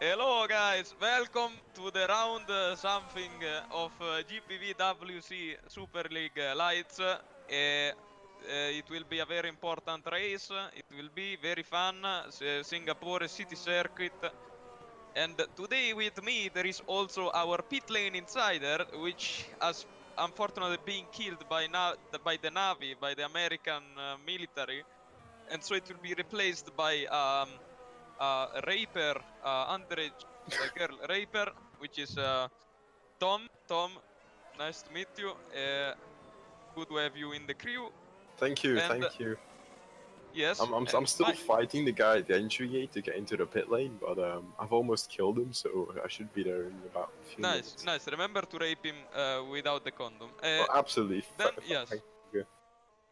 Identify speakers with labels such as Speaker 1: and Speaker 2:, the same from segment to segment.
Speaker 1: Hello guys, welcome to the round something of GPVWC Super League Lights. It will be a very important race. It will be very fun. Singapore City Circuit. And today with me there is also our pit lane insider, which has unfortunately been killed by the Navy, by the American military, and so it will be replaced by raper, underage girl raper, which is Tom. Tom, nice to meet you. Good to have you in the crew.
Speaker 2: Thank you,
Speaker 1: And
Speaker 2: thank you.
Speaker 1: yes,
Speaker 2: I'm still fighting the guy at the entry gate to get into the pit lane, but I've almost killed him, so I should be there in about a few minutes.
Speaker 1: Nice. Remember to rape him without the condom.
Speaker 2: Oh, absolutely.
Speaker 1: Then yes.
Speaker 2: Thank you.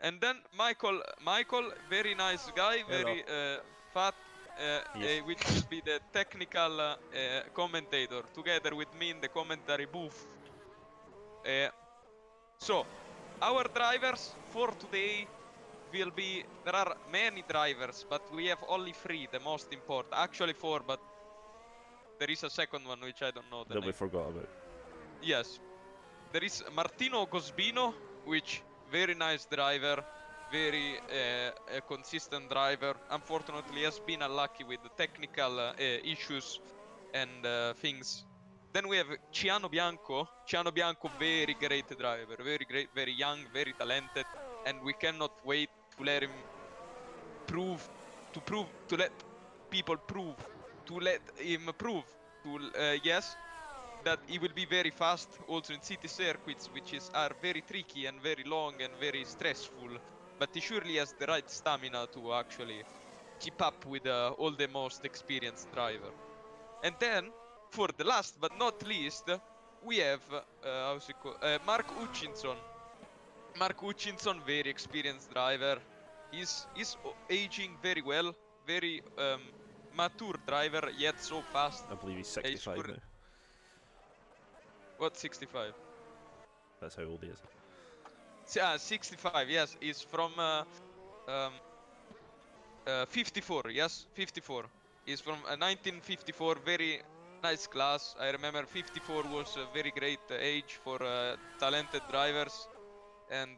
Speaker 1: And then Michael, very nice guy, very fat,
Speaker 3: Yes.
Speaker 1: which will be the technical commentator together with me in the commentary booth. So, our drivers for today will be, there are many drivers, but we have only 3, the most important. Actually 4, but there is a second one which I don't know the
Speaker 3: That
Speaker 1: name.
Speaker 3: we forgot about.
Speaker 1: Yes. There is Martino Gosbino, which very nice driver, very consistent driver. Unfortunately, has been unlucky with the technical issues and things. Then we have Ciano Bianco. Ciano Bianco, very great driver, very great, very young, very talented, and we cannot wait to let him to let people prove, to let him prove, yes, that he will be very fast also in city circuits, which are very tricky and very long and very stressful. But he surely has the right stamina to actually keep up with all the most experienced driver. And then, for the last but not least, we have Mark Hutchinson. Mark Hutchinson, very experienced driver. He's aging very well, very mature driver, yet so fast.
Speaker 3: I believe he's 65 now.
Speaker 1: What, 65?
Speaker 3: That's how old he is.
Speaker 1: 65, yes. He's from 54, yes, 54. He's from 1954, very nice class. I remember 54 was a very great age for talented drivers. And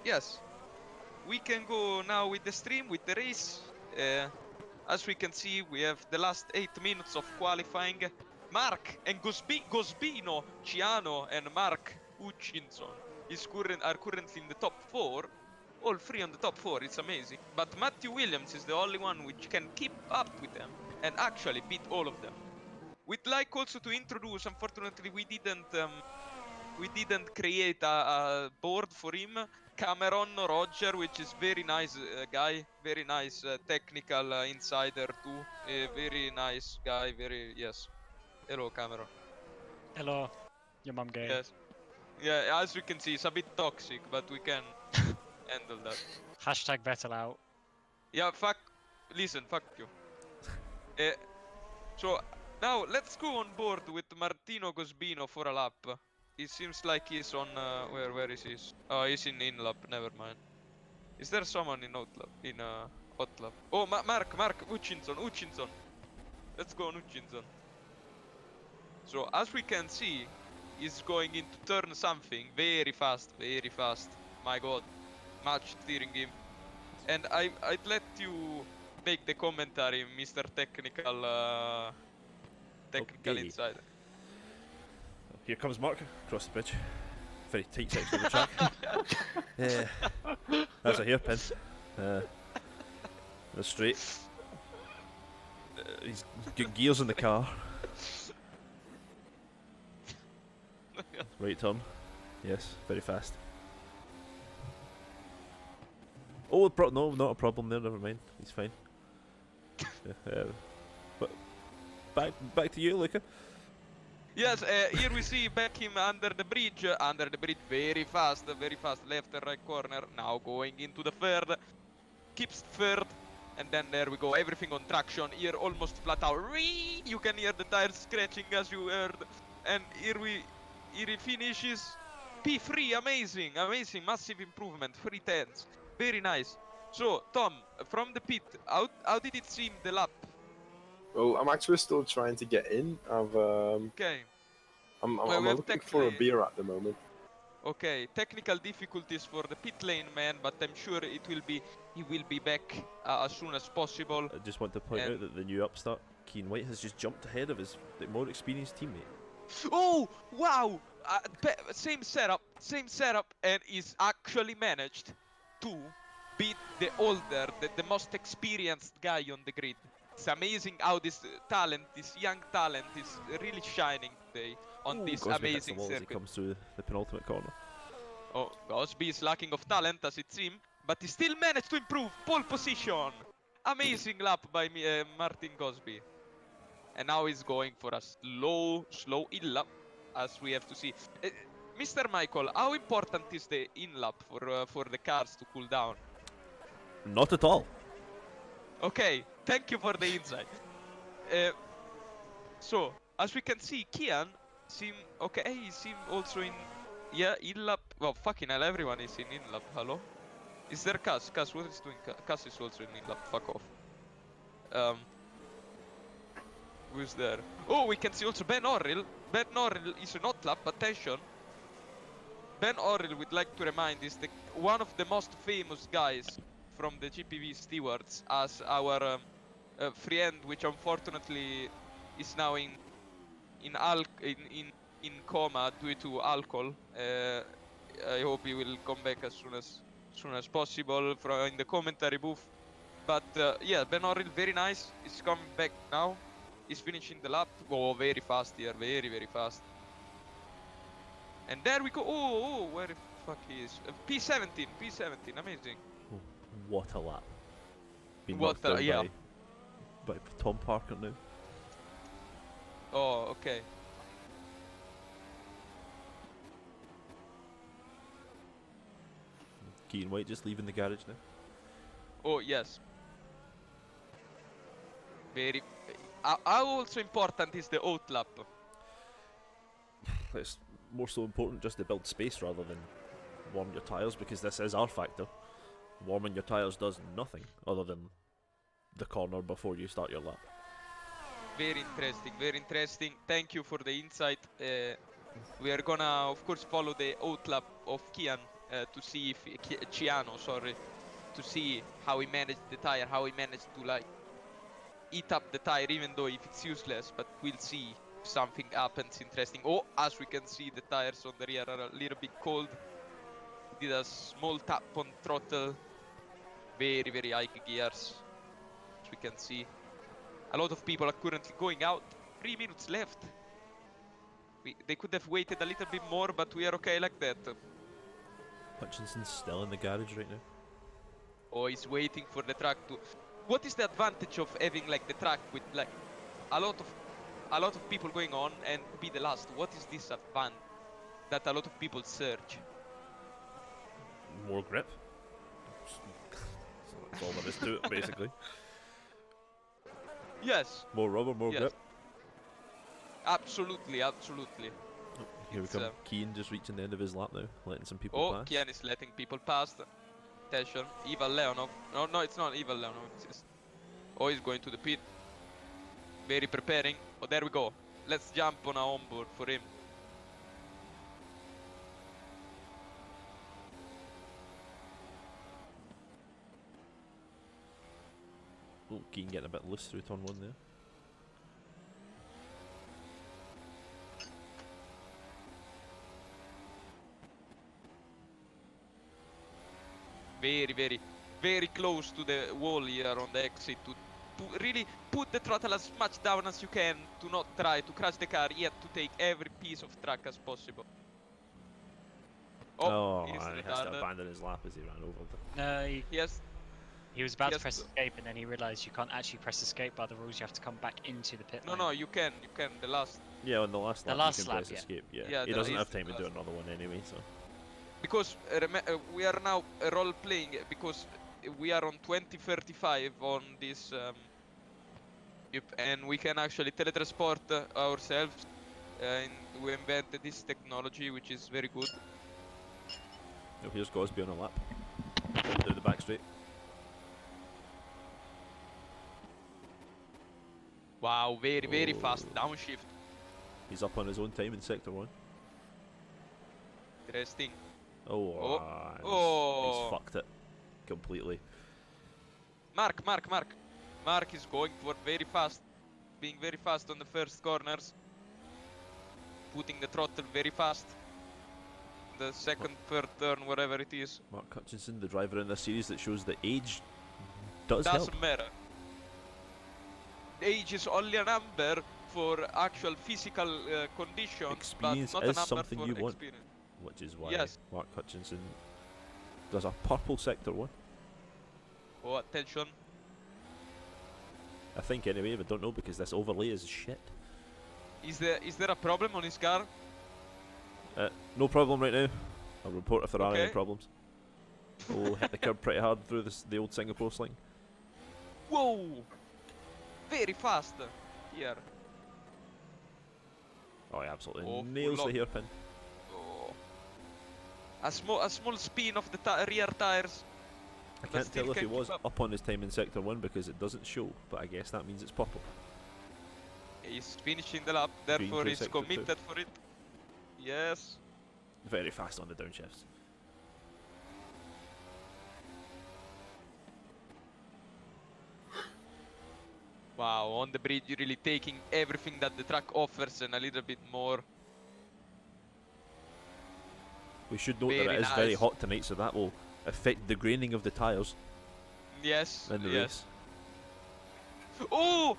Speaker 1: yes, we can go now with the stream, with the race. As we can see, we have the last 8 minutes of qualifying. Mark and Gosbino, Ciano and Mark Hutchinson are currently in the top 4. All 3 on the top 4, it's amazing. But Matthew Williams is the only one which can keep up with them and actually beat all of them. We'd like also to introduce, unfortunately we didn't create a board for him, Cameron Roger, which is very nice guy, very nice technical insider too, very nice guy, yes. Hello, Cameron.
Speaker 4: Hello, your mum gay.
Speaker 1: Yes. Yeah, as we can see, it's a bit toxic, but we can handle that.
Speaker 4: Hashtag Vettel out.
Speaker 1: Yeah, fuck you. So now let's go on board with Martino Gosbino for a lap. It seems like he's on where is he? Oh, he's in lap. Never mind. Is there someone in out lap? In hot lap? Oh, Mark Hutchinson. Let's go on Hutchinson. So as we can see, he's going into turn something very fast. My God, much steering him. And I'd let you make the commentary, Mr. Technical
Speaker 3: Okay.
Speaker 1: Insider.
Speaker 3: Here comes Mark across the bridge. Very tight section of the track. That's a hairpin. The straight. He's got gears in the car. Right turn. Yes, very fast. Oh, no, not a problem there. Never mind. He's fine. But back to you, Luca.
Speaker 1: Yes, here we see back him under the bridge, very fast, left and right corner, now going into the third, keeps third, and then there we go, everything on traction, here almost flat out, you can hear the tires scratching as you heard, and here he finishes P3, amazing, massive improvement, 3 tenths, very nice. So, Tom, from the pit, how did it seem the lap?
Speaker 2: Well, I'm actually still trying to get in.
Speaker 1: Okay.
Speaker 2: I'm
Speaker 1: Well, we have
Speaker 2: looking for a
Speaker 1: technically-
Speaker 2: beer at the moment.
Speaker 1: Okay, technical difficulties for the pit lane man, but I'm sure he will be back as soon as possible.
Speaker 3: I just want to point out
Speaker 1: And-
Speaker 3: that the new upstart, Keen White, has just jumped ahead of his more experienced teammate.
Speaker 1: Oh wow! Same setup, and he's actually managed to beat the older, the most experienced guy on the grid. It's amazing how this talent, this young talent, is really shining today on
Speaker 3: Ooh,
Speaker 1: this
Speaker 3: Gosby hits the
Speaker 1: amazing
Speaker 3: wall as he
Speaker 1: circuit.
Speaker 3: comes through the penultimate corner.
Speaker 1: Oh, Gosby is lacking of talent as it seems, but he still managed to improve pole position. Amazing lap by Martin Gosby. And now he's going for a slow in lap, as we have to see. Mr. Michael, how important is the in lap for the cars to cool down?
Speaker 3: Not at all.
Speaker 1: Okay, thank you for the insight. So, as we can see, Kian seem okay. He seem also in in lap. Well, fucking hell, everyone is in lap. Hello, is there Cass? Cass, what is doing? Cass is also in lap. Fuck off. Who's there? Oh, we can see also Ben Orril. Ben Orril is not lap. Attention. Ben Orril, would like to remind, is one of the most famous guys from the GPV stewards, as our friend, which unfortunately is now in coma due to alcohol. I hope he will come back as soon as possible in the commentary booth. But yeah, Ben Orril, very nice. He's coming back now. He's finishing the lap. Oh, very fast here, very fast. And there we go. Oh, where the fuck he is? P17, amazing.
Speaker 3: Oh, what a lap. Been
Speaker 1: What
Speaker 3: knocked down
Speaker 1: yeah.
Speaker 3: by Tom Parker now.
Speaker 1: Oh, okay.
Speaker 3: Keen White just leaving the garage now.
Speaker 1: Oh, yes. Very. How also important is the out lap?
Speaker 3: It's more so important just to build space rather than warm your tyres, because this is our factor. Warming your tyres does nothing other than the corner before you start your lap.
Speaker 1: Very interesting. Thank you for the insight. We are gonna, of course, follow the out lap of Kian to see if Ciano, sorry, to see how he managed the tire, how he managed to like eat up the tire, even though if it's useless. But we'll see if something happens interesting. Oh, as we can see, the tires on the rear are a little bit cold. He did a small tap on throttle. Very high gears, as we can see. A lot of people are currently going out. 3 minutes left. They could have waited a little bit more, but we are okay like that.
Speaker 3: Hutchinson's still in the garage right now.
Speaker 1: Oh, he's waiting for the track to... What is the advantage of having like the track with like a lot of people going on and be the last? What is this advantage that a lot of people search?
Speaker 3: More grip. That's all there is to it, basically.
Speaker 1: Yes.
Speaker 3: More rubber, more
Speaker 1: Yes.
Speaker 3: grip.
Speaker 1: Absolutely.
Speaker 3: Oh, here
Speaker 1: It's,
Speaker 3: we come. Keen just reaching the end of his lap now, letting some people
Speaker 1: Oh,
Speaker 3: pass.
Speaker 1: Kian is letting people pass. Attention. Ivan Leonov. No, it's not Ivan Leonov. It's just... Oh, he's going to the pit. Very preparing. Oh, there we go. Let's jump on a onboard for him.
Speaker 3: Oh, Keen getting a bit loose through turn 1 there.
Speaker 1: Very close to the wall here on the exit to really put the throttle as much down as you can to not try to crash the car, yet to take every piece of track as possible. Oh, he's
Speaker 3: and he has to
Speaker 1: retarded.
Speaker 3: abandon his lap as he ran over the...
Speaker 4: No,
Speaker 1: Yes,
Speaker 4: he was about to
Speaker 1: Yes,
Speaker 4: press
Speaker 1: but-
Speaker 4: escape and then he realised you can't actually press escape by the rules. You have to come back into the pit lane.
Speaker 1: no, you can. The last,
Speaker 3: Yeah, on the last
Speaker 4: The
Speaker 3: lap
Speaker 4: last
Speaker 3: you can
Speaker 4: lap,
Speaker 3: press
Speaker 4: yeah.
Speaker 3: escape, yeah.
Speaker 1: Yeah,
Speaker 3: He
Speaker 1: the-
Speaker 3: doesn't
Speaker 1: it's
Speaker 3: have
Speaker 1: the
Speaker 3: time to do
Speaker 1: last-
Speaker 3: another one anyway, so...
Speaker 1: because we are now role playing because we are on 2035 on this and we can actually teletransport ourselves. And we invented this technology, which is very good.
Speaker 3: Oh, here's Gosby on a lap. Coming down the back straight.
Speaker 1: Wow, very fast
Speaker 3: Oh.
Speaker 1: downshift.
Speaker 3: He's up on his own time in Sector 1.
Speaker 1: Interesting.
Speaker 3: Oh,
Speaker 1: Oh.
Speaker 3: he's
Speaker 1: Oh.
Speaker 3: fucked it completely.
Speaker 1: Mark. Mark is going for very fast. Being very fast on the first corners. Putting the throttle very fast. The second, third turn, whatever it is.
Speaker 3: Mark Hutchinson, the driver in this series that shows that age does
Speaker 1: Doesn't
Speaker 3: help.
Speaker 1: matter. Age is only a number for actual physical conditions,
Speaker 3: Experience
Speaker 1: but not a
Speaker 3: is
Speaker 1: number
Speaker 3: something
Speaker 1: for
Speaker 3: you want,
Speaker 1: experience.
Speaker 3: which is why
Speaker 1: Yes.
Speaker 3: Mark Hutchinson does a purple Sector 1.
Speaker 1: Oh, attention.
Speaker 3: I think anyway, but don't know because this overlay is shit.
Speaker 1: Is there a problem on his car?
Speaker 3: No problem right now. I'll report if there are any
Speaker 1: Okay.
Speaker 3: problems. Oh, hit the curb pretty hard through the old Singapore sling.
Speaker 1: Whoa! Very fast here.
Speaker 3: Oh, he absolutely
Speaker 1: Oh,
Speaker 3: nails
Speaker 1: full
Speaker 3: the hairpin.
Speaker 1: Oh. A small spin of the rear tires.
Speaker 3: I
Speaker 1: But
Speaker 3: can't
Speaker 1: still
Speaker 3: tell if he
Speaker 1: can keep
Speaker 3: was
Speaker 1: up.
Speaker 3: up on his time in Sector 1 because it doesn't show, but I guess that means it's purple.
Speaker 1: He's finishing the lap,
Speaker 3: Green
Speaker 1: therefore
Speaker 3: through
Speaker 1: he's
Speaker 3: sector two.
Speaker 1: committed for it. Yes.
Speaker 3: Very fast on the downshifts.
Speaker 1: Wow, on the bridge, really taking everything that the track offers and a little bit more.
Speaker 3: We should note that
Speaker 1: Very
Speaker 3: it is very
Speaker 1: nice.
Speaker 3: hot tonight, so that will affect the graining of the tyres
Speaker 1: Yes,
Speaker 3: in the
Speaker 1: yes.
Speaker 3: race.
Speaker 1: Oh,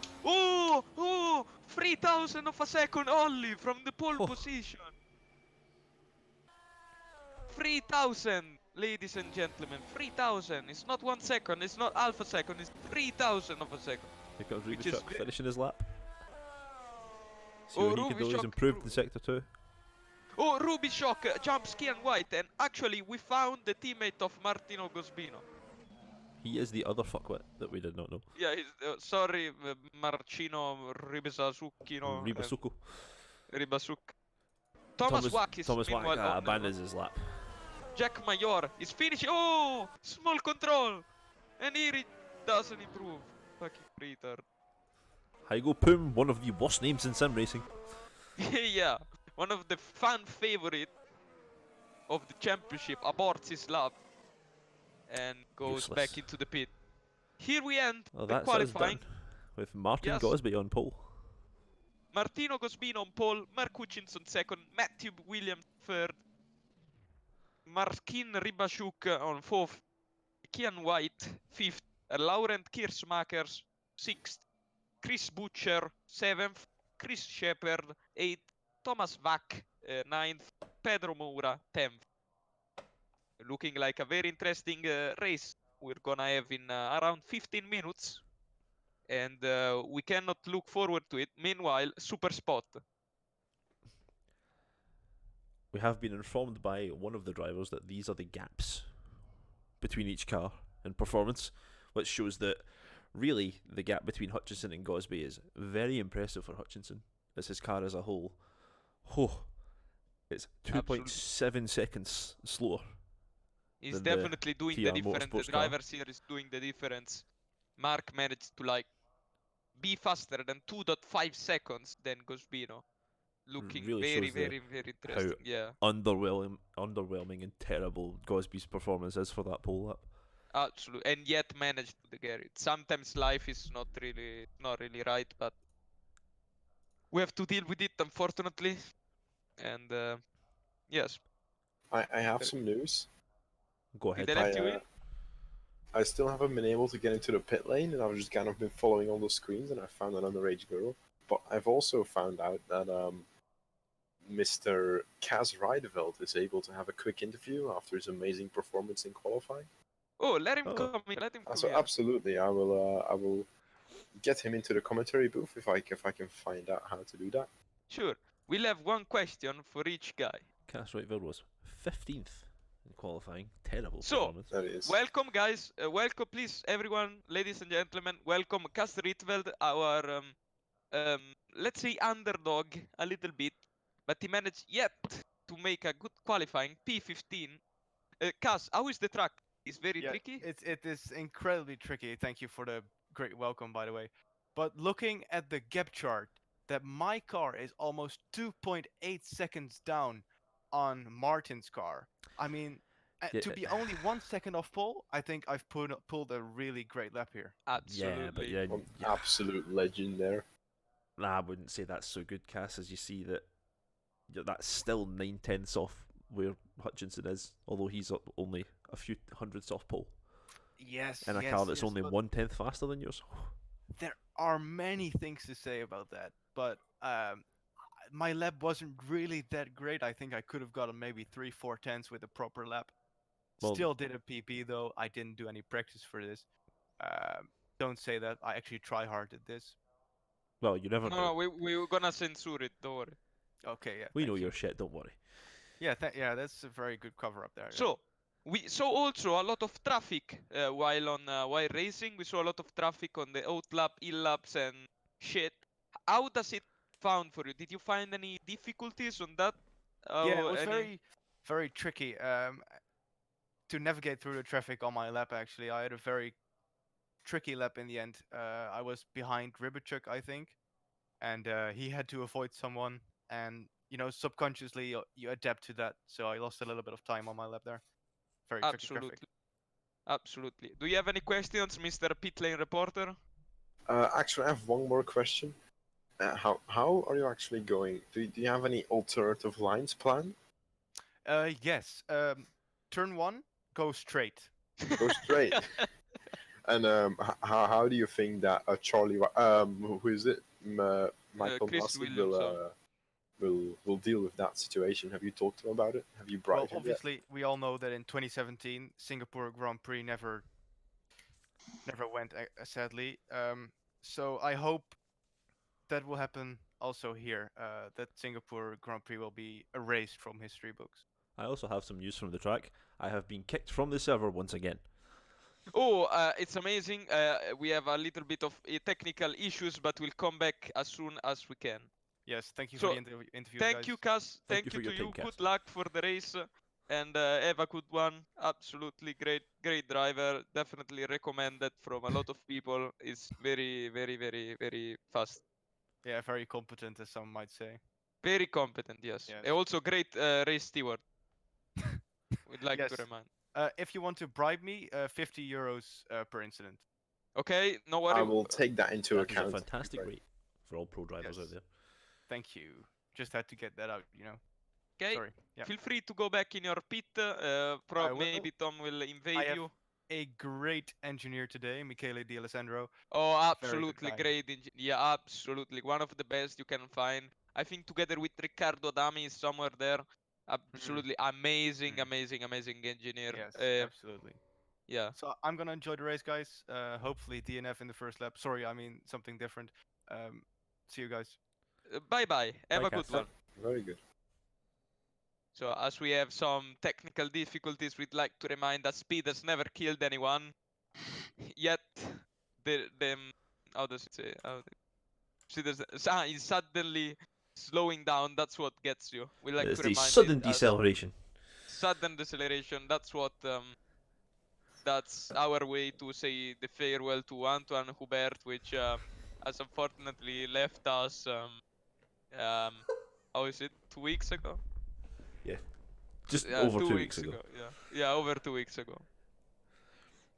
Speaker 1: 3,000 of a second only from the pole
Speaker 3: Oh.
Speaker 1: position. 3,000, ladies and gentlemen, 3,000. It's not 1 second, it's not half a second, it's 3,000 of a second.
Speaker 3: Here comes
Speaker 1: Which
Speaker 3: Ruby
Speaker 1: is
Speaker 3: Chuck finishing his lap. See
Speaker 1: Oh,
Speaker 3: what he can do. He's
Speaker 1: Ruby
Speaker 3: improved in Sector 2.
Speaker 1: Oh, Ruby Shock jumps Kian White, and actually we found the teammate of Martino Gosbino.
Speaker 3: He is the other fuckwit that we did not know.
Speaker 1: Yeah, he's, sorry, Marcino Ribasazukino
Speaker 3: Ribasuko.
Speaker 1: Ribasuk. Thomas Wack is
Speaker 3: Thomas Wack
Speaker 1: meanwhile on the
Speaker 3: abandons his lap.
Speaker 1: Jack Mayor is finishing. Oh, small control, and here it doesn't improve. Fucking retard.
Speaker 3: Hygo Poom, one of the worst names in sim racing.
Speaker 1: Yeah, one of the fan favorite of the championship aborts his lap and goes
Speaker 3: Useless.
Speaker 1: back into the pit. Here we end
Speaker 3: Well,
Speaker 1: the
Speaker 3: that's us
Speaker 1: qualifying.
Speaker 3: done. With Martin
Speaker 1: Yes.
Speaker 3: Gosby on pole.
Speaker 1: Martino Gosbino on pole, Mark Hutchinson second, Matthew Williams third, Markin Ribashuk on fourth, Kian White fifth, Laurent Kiersmakers sixth, Chris Butcher seventh, Chris Shepard eighth, Thomas Wack ninth, Pedro Moura 10th. Looking like a very interesting race we're gonna have in around 15 minutes. And we cannot look forward to it. Meanwhile, super spot.
Speaker 3: We have been informed by one of the drivers that these are the gaps between each car in performance, which shows that really the gap between Hutchinson and Gosby is very impressive for Hutchinson, as his car as a whole. Oh, it's 2.7 seconds slower.
Speaker 1: He's
Speaker 3: than the
Speaker 1: definitely doing the
Speaker 3: TR
Speaker 1: difference. The
Speaker 3: Motorsports car.
Speaker 1: drivers here is doing the difference. Mark managed to like be faster than 2.5 seconds than Gosbino. Looking
Speaker 3: really
Speaker 1: very,
Speaker 3: shows the-
Speaker 1: very interesting. Yeah,
Speaker 3: underwhelming and terrible Gosby's performance is for that pole lap.
Speaker 1: absolutely. And yet managed to get it. Sometimes life is not really right, but we have to deal with it, unfortunately. And yes,
Speaker 2: I have some news.
Speaker 3: Go
Speaker 1: did
Speaker 3: ahead.
Speaker 1: they let you in?
Speaker 2: I still haven't been able to get into the pit lane, and I've just kind of been following all the screens, and I found an underage girl. But I've also found out that Mr. Kaz Riedeveld is able to have a quick interview after his amazing performance in qualifying.
Speaker 1: Oh, let him
Speaker 3: Oh.
Speaker 1: come in. Let him come
Speaker 2: So
Speaker 1: here.
Speaker 2: absolutely, I will get him into the commentary booth if I can find out how to do that.
Speaker 1: Sure. We'll have one question for each guy.
Speaker 3: Cass Rightville was 15th in qualifying. Terrible
Speaker 1: So,
Speaker 3: performance.
Speaker 2: That is.
Speaker 1: Welcome, guys. Welcome, please, everyone, ladies and gentlemen. Welcome, Cas Rietveld, our, let's say, underdog a little bit, but he managed yet to make a good qualifying P15. Cas, how is the track? It's very tricky.
Speaker 5: It is incredibly tricky. Thank you for the great welcome, by the way. But looking at the gap chart, that my car is almost 2.8 seconds down on Martin's car. I mean,
Speaker 3: Yeah,
Speaker 5: to be only 1 second off pole, I think I've pulled a really great lap here.
Speaker 3: yeah, but
Speaker 1: Absolutely.
Speaker 3: yeah,
Speaker 2: One
Speaker 3: yeah.
Speaker 2: absolute legend there.
Speaker 3: Nah, I wouldn't say that's so good, Cass, as you see that that's still 9/10 off where Hutchinson is, although he's only a few hundredths off pole
Speaker 5: Yes,
Speaker 3: in a
Speaker 5: yes,
Speaker 3: car that's
Speaker 5: yes.
Speaker 3: only
Speaker 5: But
Speaker 3: 1/10 faster than yours.
Speaker 5: there are many things to say about that. But my lap wasn't really that great. I think I could have gotten maybe 3-4 tenths with a proper lap.
Speaker 3: Well,
Speaker 5: Still did a PB though. I didn't do any practice for this. Don't say that. I actually try hard at this.
Speaker 3: well, you never
Speaker 1: No,
Speaker 3: know.
Speaker 1: no, we're gonna censor it. Don't worry.
Speaker 5: Okay, yeah.
Speaker 3: We know
Speaker 5: thank you.
Speaker 3: your shit. Don't worry.
Speaker 5: Yeah, yeah. That's a very good cover up there. Yeah.
Speaker 1: So we saw also a lot of traffic while racing. We saw a lot of traffic on the out lap, in laps, and shit. How does it found for you? Did you find any difficulties on that?
Speaker 5: Yeah, it was
Speaker 1: Any?
Speaker 5: very, very tricky to navigate through the traffic on my lap. Actually, I had a very tricky lap in the end. I was behind Ribichuk, I think, and he had to avoid someone, and subconsciously you adapt to that. So I lost a little bit of time on my lap there. Very tricky traffic.
Speaker 1: Absolutely, absolutely. Do you have any questions, Mr. Pit Lane Reporter?
Speaker 2: Actually, I have one more question. How are you actually going? Do you have any alternative lines planned?
Speaker 5: Yes. Turn one, go straight.
Speaker 2: Go straight. And how do you think that who is it? Michael
Speaker 1: Chris
Speaker 2: Massey
Speaker 1: Williamson.
Speaker 2: will deal with that situation? Have you talked to him about it? Have you
Speaker 5: Well,
Speaker 2: bribed him yet?
Speaker 5: obviously, we all know that in 2017, Singapore Grand Prix never went, sadly. So I hope that will happen also here. That Singapore Grand Prix will be erased from history books.
Speaker 3: I also have some news from the track. I have been kicked from the server once again.
Speaker 1: Oh, it's amazing. We have a little bit of technical issues, but we'll come back as soon as we can.
Speaker 5: Yes, thank you
Speaker 1: So,
Speaker 5: for the interviews,
Speaker 1: Thank
Speaker 5: guys.
Speaker 1: you, Cass.
Speaker 3: Thank
Speaker 1: Thank
Speaker 3: you
Speaker 1: you
Speaker 3: for your
Speaker 1: to
Speaker 3: time,
Speaker 1: you.
Speaker 3: Cass.
Speaker 1: Good luck for the race, and have a good one. Absolutely great driver. Definitely recommended from a lot of people. Is very, very, very, very fast.
Speaker 5: Yeah, very competent, as some might say.
Speaker 1: Very competent. Yes.
Speaker 5: Yes.
Speaker 1: Also great race steward. We'd like to
Speaker 5: Yes.
Speaker 1: remind.
Speaker 5: If you want to bribe me, 50 euros per incident.
Speaker 1: Okay, no
Speaker 2: I
Speaker 1: worry.
Speaker 2: will take that into
Speaker 3: That is
Speaker 2: account.
Speaker 3: a fantastic rate for all pro drivers
Speaker 5: Yes.
Speaker 3: out there.
Speaker 5: Thank you. Just had to get that out,
Speaker 1: Okay.
Speaker 5: Sorry. Yeah.
Speaker 1: Feel free to go back in your pit.
Speaker 5: I will.
Speaker 1: Maybe Tom will invade
Speaker 5: have
Speaker 1: you.
Speaker 5: a great engineer today, Michele D'Alessandro.
Speaker 1: Oh,
Speaker 5: Very good
Speaker 1: absolutely
Speaker 5: guy.
Speaker 1: great. Yeah, absolutely. One of the best you can find. I think together with Riccardo Dami is somewhere there. Absolutely amazing,
Speaker 5: Mm.
Speaker 1: amazing engineer.
Speaker 5: Yes, absolutely.
Speaker 1: Yeah.
Speaker 5: So I'm gonna enjoy the race, guys. Hopefully DNF in the first lap. Sorry, I mean something different. See you guys.
Speaker 1: Bye bye. Have
Speaker 3: Bye,
Speaker 1: a good
Speaker 3: Cass.
Speaker 1: one.
Speaker 2: Very good.
Speaker 1: So as we have some technical difficulties, we'd like to remind that speed has never killed anyone. Yet the how does it say? It's suddenly slowing down. That's what gets you. We like
Speaker 3: It's
Speaker 1: to
Speaker 3: the
Speaker 1: remind
Speaker 3: sudden
Speaker 1: it as
Speaker 3: deceleration.
Speaker 1: sudden deceleration. That's what that's our way to say the farewell to Antoine Hubert, which has unfortunately left us. How is it? 2 weeks ago?
Speaker 3: Just
Speaker 1: Yeah,
Speaker 3: over
Speaker 1: 2
Speaker 3: 2
Speaker 1: weeks
Speaker 3: weeks ago.
Speaker 1: ago. Yeah, over 2 weeks ago.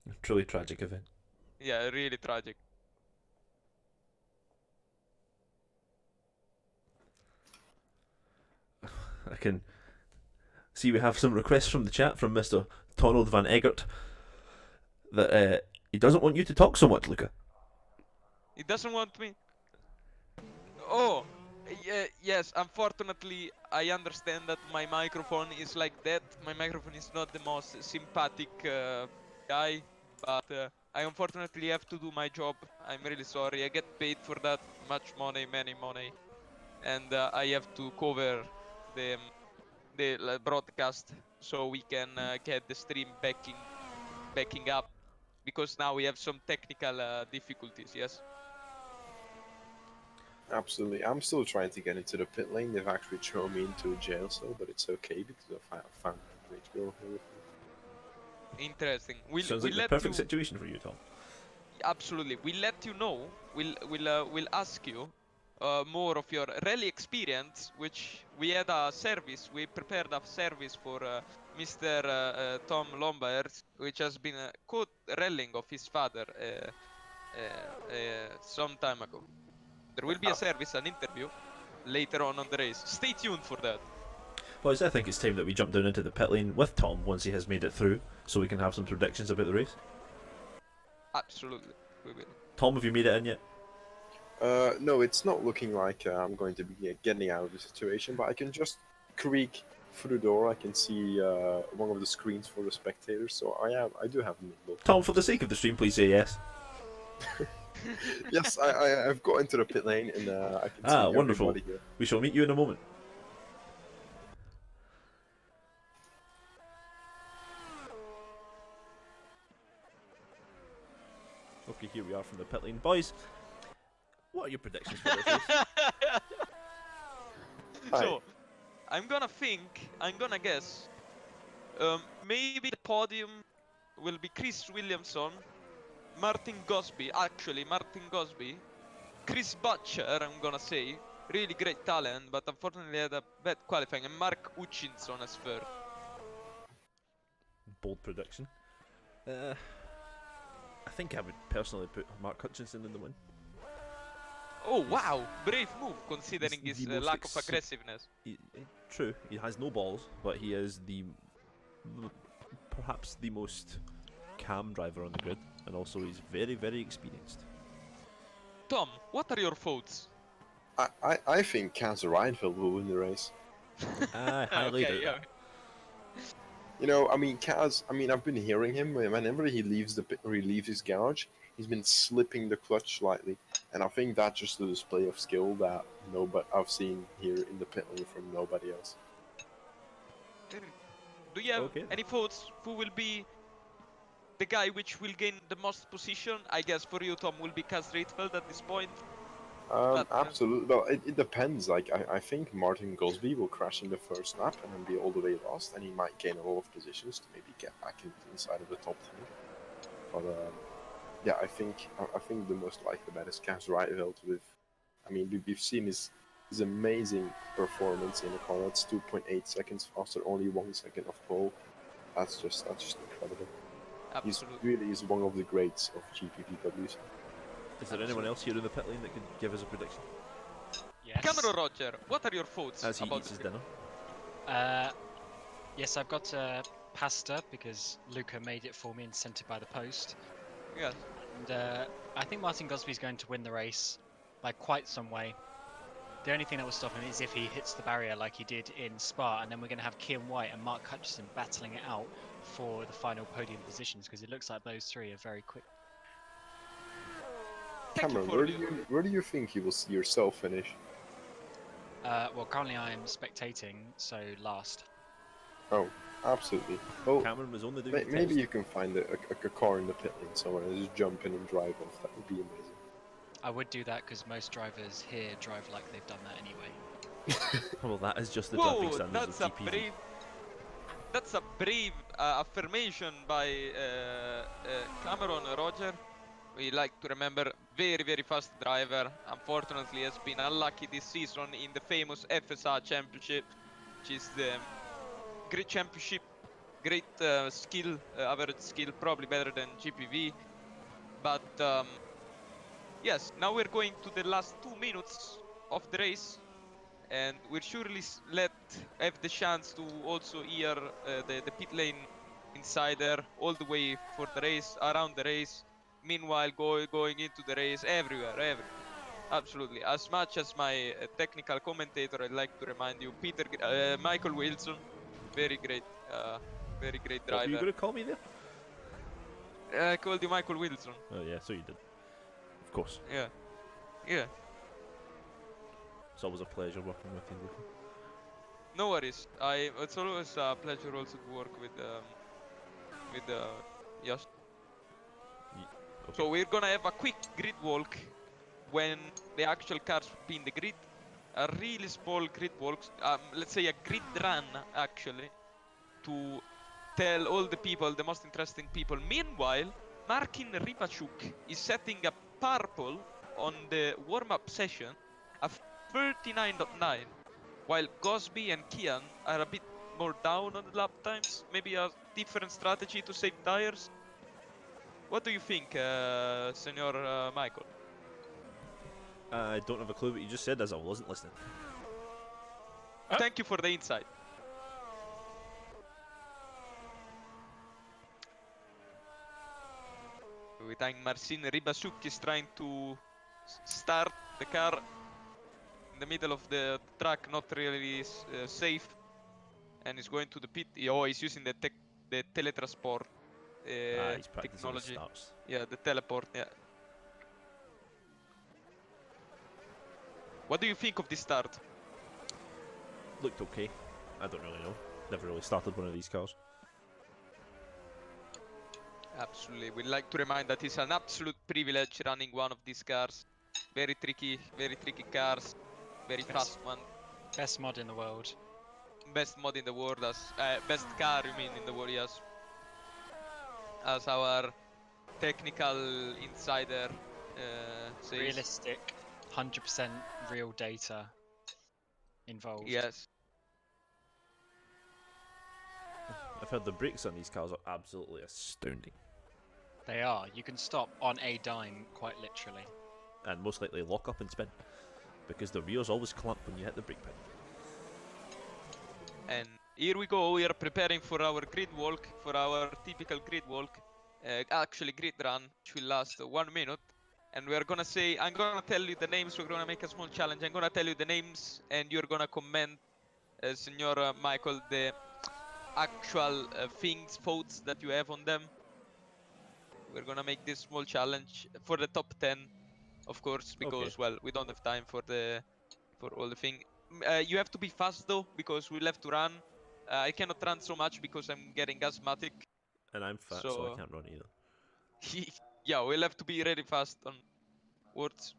Speaker 3: A truly tragic event.
Speaker 1: Yeah, really tragic.
Speaker 3: I can see we have some requests from the chat from Mr. Donald Van Eggert that he doesn't want you to talk so much, Luca.
Speaker 1: He doesn't want me. Oh, yes. Unfortunately, I understand that my microphone is like that. My microphone is not the most sympathetic guy, but I unfortunately have to do my job. I'm really sorry. I get paid for that much money, many money, and I have to cover the broadcast so we can get the stream backing up because now we have some technical difficulties. Yes.
Speaker 2: Absolutely. I'm still trying to get into the pit lane. They've actually thrown me into a jail cell, but it's okay because I found a great girl here with me.
Speaker 1: Interesting.
Speaker 3: Sounds
Speaker 1: We
Speaker 3: like the
Speaker 1: let
Speaker 3: perfect
Speaker 1: you.
Speaker 3: situation for you, Tom.
Speaker 1: Absolutely. We'll let you know. We'll ask you more of your rally experience, which we had a service. We prepared a service for Mr. Tom Lombard, which has been co-rallying of his father some time ago. There will be a service, an interview later on the race. Stay tuned for that.
Speaker 3: Boys, I think it's time that we jump down into the pit lane with Tom once he has made it through, so we can have some predictions about the race.
Speaker 1: Absolutely, we will.
Speaker 3: Tom, have you made it in yet?
Speaker 2: No, it's not looking like I'm going to be getting out of the situation, but I can just creak through the door. I can see one of the screens for the spectators, so I do have mingle.
Speaker 3: Tom, for the sake of the stream, please say yes.
Speaker 2: Yes, I've got into the pit lane and I can see
Speaker 3: wonderful.
Speaker 2: everybody here.
Speaker 3: We shall meet you in a moment. Okay, here we are from the pit lane. Boys, what are your predictions for this race?
Speaker 1: So, I'm gonna guess. Maybe the podium will be Chris Williamson, Martin Gosby, Chris Butcher, I'm gonna say. Really great talent, but unfortunately had a bad qualifying. And Mark Hutchinson as third.
Speaker 3: Bold prediction. I think I would personally put Mark Hutchinson in the win.
Speaker 1: Oh wow, brave move considering
Speaker 3: He's
Speaker 1: his
Speaker 3: the most
Speaker 1: lack of aggressiveness.
Speaker 3: True, he has no balls, but he is perhaps the most calm driver on the grid, and also he's very, very experienced.
Speaker 1: Tom, what are your thoughts?
Speaker 2: I think Kaz Reinfeldt will win the race.
Speaker 3: I highly doubt that.
Speaker 2: You know, I mean, Kaz. I mean, I've been hearing him whenever he leaves his garage. He's been slipping the clutch slightly, and I think that's just a display of skill that I've seen here in the pit lane from nobody else.
Speaker 1: Do you have
Speaker 3: Okay.
Speaker 1: any thoughts who will be the guy which will gain the most position? I guess for you, Tom, will be Kaz Reinfeldt at this point.
Speaker 2: Absolutely. Well, it depends. Like, I think Martin Gosby will crash in the first lap and then be all the way lost, and he might gain a lot of positions to maybe get back inside of the top 10. But yeah, I think the most likely bet is Kaz Reinfeldt. We've seen his amazing performance in the car. That's 2.8 seconds faster, only 1 second of pole. That's just incredible.
Speaker 1: Absolutely.
Speaker 2: He really is one of the greats of GPVWC.
Speaker 3: Is there anyone else here in the pit lane that could give us a prediction?
Speaker 4: Yes.
Speaker 1: Cameron Roger, what are your thoughts
Speaker 3: As he
Speaker 1: about
Speaker 3: eats his
Speaker 1: the
Speaker 3: dinner.
Speaker 4: Yes, I've got pasta because Luca made it for me and sent it by the post.
Speaker 1: Yes.
Speaker 4: And I think Martin Gosby's going to win the race by quite some way. The only thing that will stop him is if he hits the barrier like he did in Spa, and then we're going to have Kian White and Mark Hutchison battling it out for the final podium positions, because it looks like those three are very quick.
Speaker 2: Cameron, where do you think you will see yourself finish?
Speaker 4: Well, currently I am spectating, so last.
Speaker 2: Oh, absolutely. Well,
Speaker 3: Cameron was only doing
Speaker 2: maybe you can find a car in the pit lane somewhere and just jump in and drive off. That would be amazing.
Speaker 4: I would do that because most drivers here drive like they've done that anyway.
Speaker 3: Well, that is just the driving
Speaker 1: Whoa,
Speaker 3: standards of GPV.
Speaker 1: that's a brave affirmation by Cameron Roger. We like to remember very, very fast driver. Unfortunately, has been unlucky this season in the famous FSA Championship, which is the great championship, great skill, average skill, probably better than GPV. But yes, now we're going to the last 2 minutes of the race, and we'll surely have the chance to also hear the pit lane insider all the way for the race, around the race. Meanwhile, going into the race, everywhere. Absolutely. As much as my technical commentator, I'd like to remind you, Michael Wilson, very great driver.
Speaker 3: What were you going to call me there?
Speaker 1: I called you Michael Wilson.
Speaker 3: Oh yeah, so you did. Of course.
Speaker 1: Yeah.
Speaker 3: It's always a pleasure working with you, Luca.
Speaker 1: No worries. It's always a pleasure also to work with Josh.
Speaker 3: Okay.
Speaker 1: So we're gonna have a quick grid walk when the actual cars will be in the grid. A really small grid walk, let's say a grid run actually, to tell all the people, the most interesting people. Meanwhile, Martin Rybachuk is setting a purple on the warm-up session at 39.9, while Gosby and Kian are a bit more down on the lap times. Maybe a different strategy to save tires. What do you think, Senor Michael?
Speaker 3: I don't have a clue what you just said, as I wasn't listening.
Speaker 1: Thank you for the insight. We think Marcin Rybachuk is trying to start the car in the middle of the track, not really safe, and is going to the pit. Oh, he's using the teletransport
Speaker 3: He's practicing his
Speaker 1: technology.
Speaker 3: starts.
Speaker 1: Yeah, the teleport. Yeah. What do you think of this start?
Speaker 3: Looked okay. I don't really know. Never really started one of these cars.
Speaker 1: Absolutely. We'd like to remind that it's an absolute privilege running one of these cars. Very tricky cars. Very fast one.
Speaker 4: Best mod in the world.
Speaker 1: Best mod in the world, as best car, you mean, in the world, yes. As our technical insider says.
Speaker 4: Realistic, 100% real data involved.
Speaker 1: Yes.
Speaker 3: I've heard the brakes on these cars are absolutely astounding.
Speaker 4: They are. You can stop on a dime, quite literally.
Speaker 3: And most likely lock up and spin. Because the rears always clamp when you hit the brake pedal.
Speaker 1: And here we go, we are preparing for our grid walk, for our typical grid walk. Actually grid run, which will last 1 minute. And we are gonna say, I'm gonna tell you the names, we're gonna make a small challenge. I'm gonna tell you the names and you're gonna comment, Senor Michael, the actual thoughts that you have on them. We're gonna make this small challenge for the top 10, of course, because well, we don't have time for all the thing. You have to be fast though, because we'll have to run. I cannot run so much because I'm getting asthmatic.
Speaker 3: And I'm fat, so I can't run either.
Speaker 1: Yeah, we'll have to be really fast on words.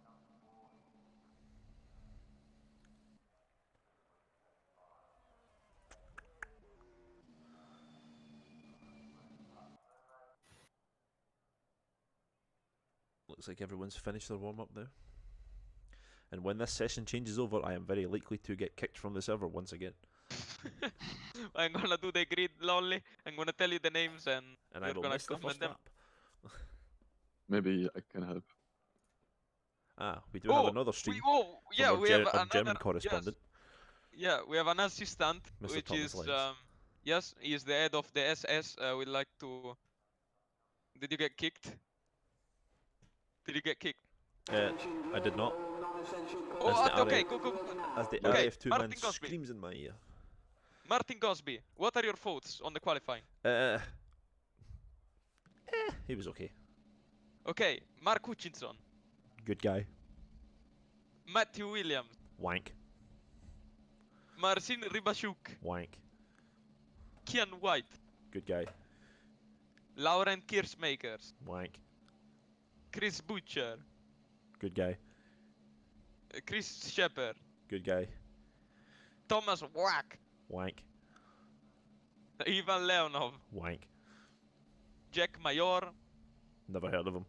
Speaker 3: Looks like everyone's finished their warm-up now. And when this session changes over, I am very likely to get kicked from the server once again.
Speaker 1: I'm gonna do the grid lolly. I'm gonna tell you the names and
Speaker 3: I
Speaker 1: you're
Speaker 3: will
Speaker 1: gonna
Speaker 3: miss the
Speaker 1: comment
Speaker 3: first
Speaker 1: them.
Speaker 3: lap.
Speaker 6: Maybe I can help.
Speaker 3: We do have another stream
Speaker 1: yeah,
Speaker 3: from
Speaker 1: we have
Speaker 3: our
Speaker 1: another
Speaker 3: German correspondent.
Speaker 1: Yeah, we have an assistant,
Speaker 3: Mr.
Speaker 1: which
Speaker 3: Thomas
Speaker 1: is
Speaker 3: Lenz.
Speaker 1: yes, he is the head of the SS. We'd like to. Did you get kicked? Did you get kicked?
Speaker 3: I did not.
Speaker 1: Oh, okay, go.
Speaker 3: As the
Speaker 1: Okay,
Speaker 3: RF2
Speaker 1: Martin
Speaker 3: man
Speaker 1: Gosby.
Speaker 3: screams in my ear.
Speaker 1: Martin Gosby, what are your thoughts on the qualifying?
Speaker 3: He was okay.
Speaker 1: Okay, Mark Hutchinson,
Speaker 3: Good guy.
Speaker 1: Matthew Williams,
Speaker 3: Wank.
Speaker 1: Marcin Rybachuk,
Speaker 3: Wank.
Speaker 1: Kian White,
Speaker 3: Good guy.
Speaker 1: Laurent Kiersmakers,
Speaker 3: Wank.
Speaker 1: Chris Butcher,
Speaker 3: Good guy.
Speaker 1: Chris Shepard,
Speaker 3: Good guy.
Speaker 1: Thomas Wack,
Speaker 3: Wank.
Speaker 1: Ivan Leonov,
Speaker 3: Wank.
Speaker 1: Jack Mayor,
Speaker 3: Never heard of him.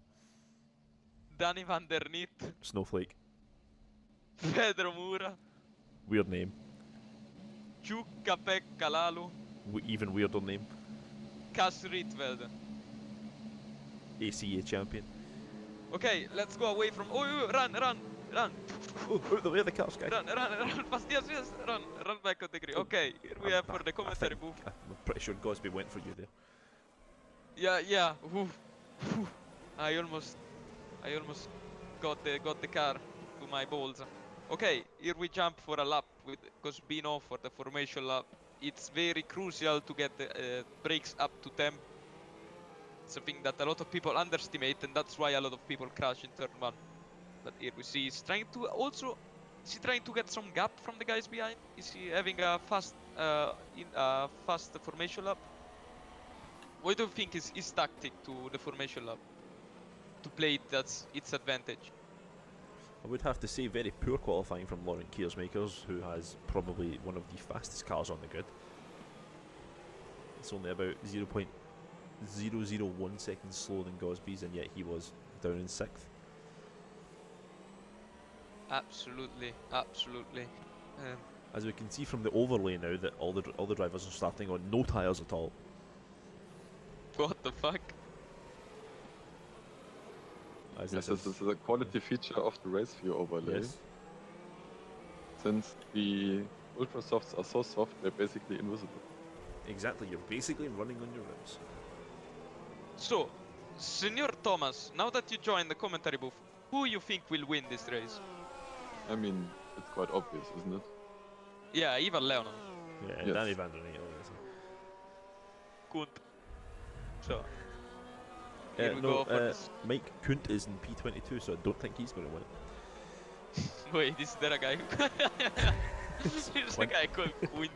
Speaker 1: Danny van der Niet,
Speaker 3: Snowflake.
Speaker 1: Pedro Mura,
Speaker 3: Weird name.
Speaker 1: Chukapek Kalalu,
Speaker 3: Even weirder name.
Speaker 1: Cas Rietveld.
Speaker 3: ACA champion.
Speaker 1: Okay, let's go away from. Oh, run!
Speaker 3: Oh, out the way of the cars, guy.
Speaker 1: Run fast! Yes, run back on the grid. Okay, here we have for the commentary booth.
Speaker 3: I'm pretty sure Gosby went for you there.
Speaker 1: Yeah. Oof. I almost got the car to my balls. Okay, here we jump for a lap with Gosbino for the formation lap. It's very crucial to get the brakes up to temp. Something that a lot of people underestimate, and that's why a lot of people crash in turn 1. But here we see he's trying to get some gap from the guys behind? Is he having a fast formation lap? What do you think is his tactic to the formation lap? To play it, that's its advantage.
Speaker 3: I would have to say very poor qualifying from Laurent Kiersmakers, who has probably one of the fastest cars on the grid. It's only about 0.001 seconds slower than Gosby's, and yet he was down in 6th.
Speaker 1: Absolutely, absolutely.
Speaker 3: As we can see from the overlay now, that all the drivers are starting on no tyres at all.
Speaker 1: What the fuck?
Speaker 3: As
Speaker 6: Yes,
Speaker 3: this
Speaker 6: this is a quality feature of the race view overlay.
Speaker 3: Yes.
Speaker 6: Since the Ultra Softs are so soft, they're basically invisible.
Speaker 3: Exactly, you're basically running on your rims.
Speaker 1: So, Senor Thomas, now that you joined the commentary booth, who you think will win this race?
Speaker 6: I mean, it's quite obvious, isn't it?
Speaker 1: Yeah, Ivan Leonov.
Speaker 3: Yeah,
Speaker 6: Yes.
Speaker 3: Danny Van Der Neil, isn't
Speaker 1: Good. So, here we
Speaker 3: no,
Speaker 1: go for this.
Speaker 3: Mike Kunt is in P22, so I don't think he's going to win it.
Speaker 1: Wait, is there a guy? There's a
Speaker 3: Quint.
Speaker 1: guy called Quint.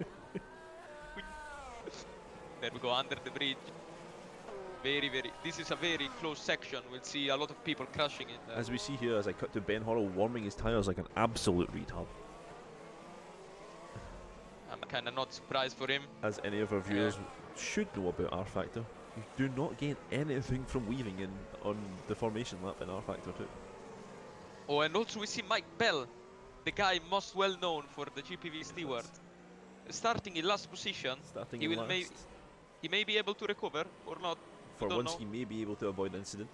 Speaker 1: There we go, under the bridge. This is a very close section. We'll see a lot of people crashing in there.
Speaker 3: As we see here, as I cut to Ben Horrell warming his tyres like an absolute retard.
Speaker 1: I'm kinda not surprised for him.
Speaker 3: As any of our viewers should know about R Factor, you do not gain anything from weaving in on the formation lap in R Factor 2.
Speaker 1: Oh, and also we see Mike Bell, the guy most well known for the GPV steward. Starting in last position.
Speaker 3: Starting
Speaker 1: He
Speaker 3: in
Speaker 1: will
Speaker 3: last.
Speaker 1: he may be able to recover or not.
Speaker 3: For
Speaker 1: don't
Speaker 3: once,
Speaker 1: know.
Speaker 3: he may be able to avoid incident.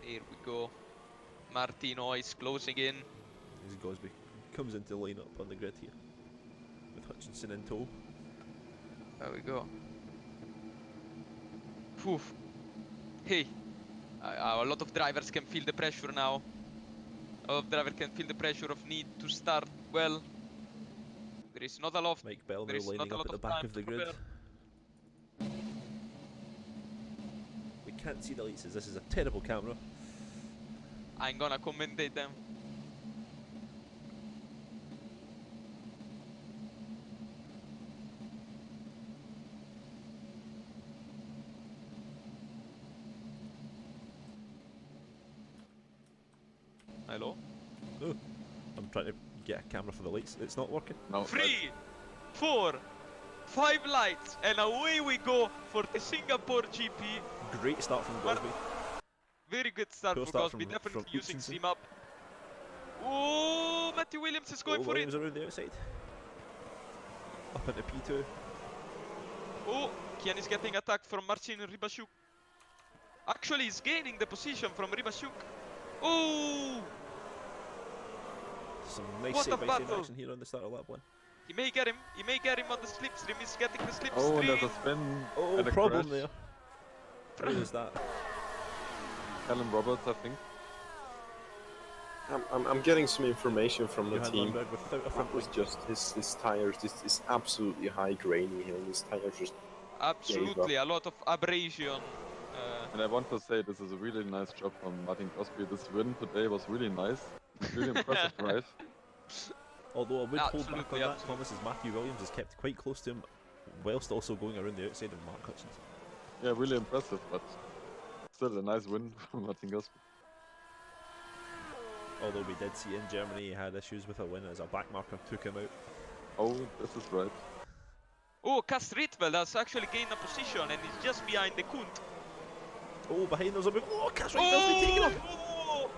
Speaker 1: Here we go. Martino is closing in.
Speaker 3: As Gosby comes into lineup on the grid here, with Hutchinson in tow.
Speaker 1: There we go. Poof. Hey, a lot of drivers can feel the pressure now. A lot of drivers can feel the pressure of need to start well. There is not a lot.
Speaker 3: Mike Bell now
Speaker 1: There is
Speaker 3: lining
Speaker 1: not a
Speaker 3: up
Speaker 1: lot
Speaker 3: at the
Speaker 1: of
Speaker 3: back
Speaker 1: time
Speaker 3: of the
Speaker 1: to
Speaker 3: grid.
Speaker 1: prepare.
Speaker 3: We can't see the lights as this is a terrible camera.
Speaker 1: I'm gonna commentate them. Hello?
Speaker 3: Oh, I'm trying to get a camera for the lights. It's not working.
Speaker 6: No,
Speaker 1: 3, 4, 5 lights, and away we go for the Singapore GP.
Speaker 3: Great start from
Speaker 1: Well,
Speaker 3: Gosby.
Speaker 1: Very good start
Speaker 3: Poor
Speaker 1: for
Speaker 3: start
Speaker 1: Gosby,
Speaker 3: from
Speaker 1: definitely using
Speaker 3: Hutchinson.
Speaker 1: Steam up. Oh, Matthew Williams is going for
Speaker 3: Williams
Speaker 1: it.
Speaker 3: around the outside. Up into P2.
Speaker 1: Oh, Kian is getting attacked from Marcin Rybasiuk. Actually, he's gaining the position from Rybasiuk. Oh,
Speaker 3: Some nice
Speaker 1: What a
Speaker 3: save by save
Speaker 1: battle.
Speaker 3: action here on the start of lap 1.
Speaker 1: he may get him. He may get him on the slipstream. He's getting the slipstream.
Speaker 6: Oh, and there's a spin.
Speaker 3: Oh,
Speaker 6: and a
Speaker 3: problem
Speaker 6: crash.
Speaker 3: there. Who is that?
Speaker 6: Callum Roberts, I think.
Speaker 2: I'm getting some information from the
Speaker 3: Johan
Speaker 2: team.
Speaker 3: Lundberg without a
Speaker 2: That
Speaker 3: front
Speaker 2: was
Speaker 3: wing.
Speaker 2: just his tires. This is absolutely high grainy here. His tires just
Speaker 1: Absolutely, a lot of abrasion.
Speaker 6: And I want to say this is a really nice job from Martin Gosby. This win today was really nice. Really impressive drive.
Speaker 3: Although I would hold back on
Speaker 1: Absolutely,
Speaker 3: that,
Speaker 1: absolutely.
Speaker 3: Thomas, as Matthew Williams is kept quite close to him, whilst also going around the outside of Mark Hutchinson.
Speaker 6: Yeah, really impressive, but still a nice win from Martin Gosby.
Speaker 3: Although we did see in Germany he had issues with a win as a back marker took him out.
Speaker 6: Oh, this is right.
Speaker 1: Oh, Cas Rietveld has actually gained a position and is just behind the Kunt.
Speaker 3: Oh, behind us a move. Oh, Cash Rietveld been taken up!
Speaker 1: Oh,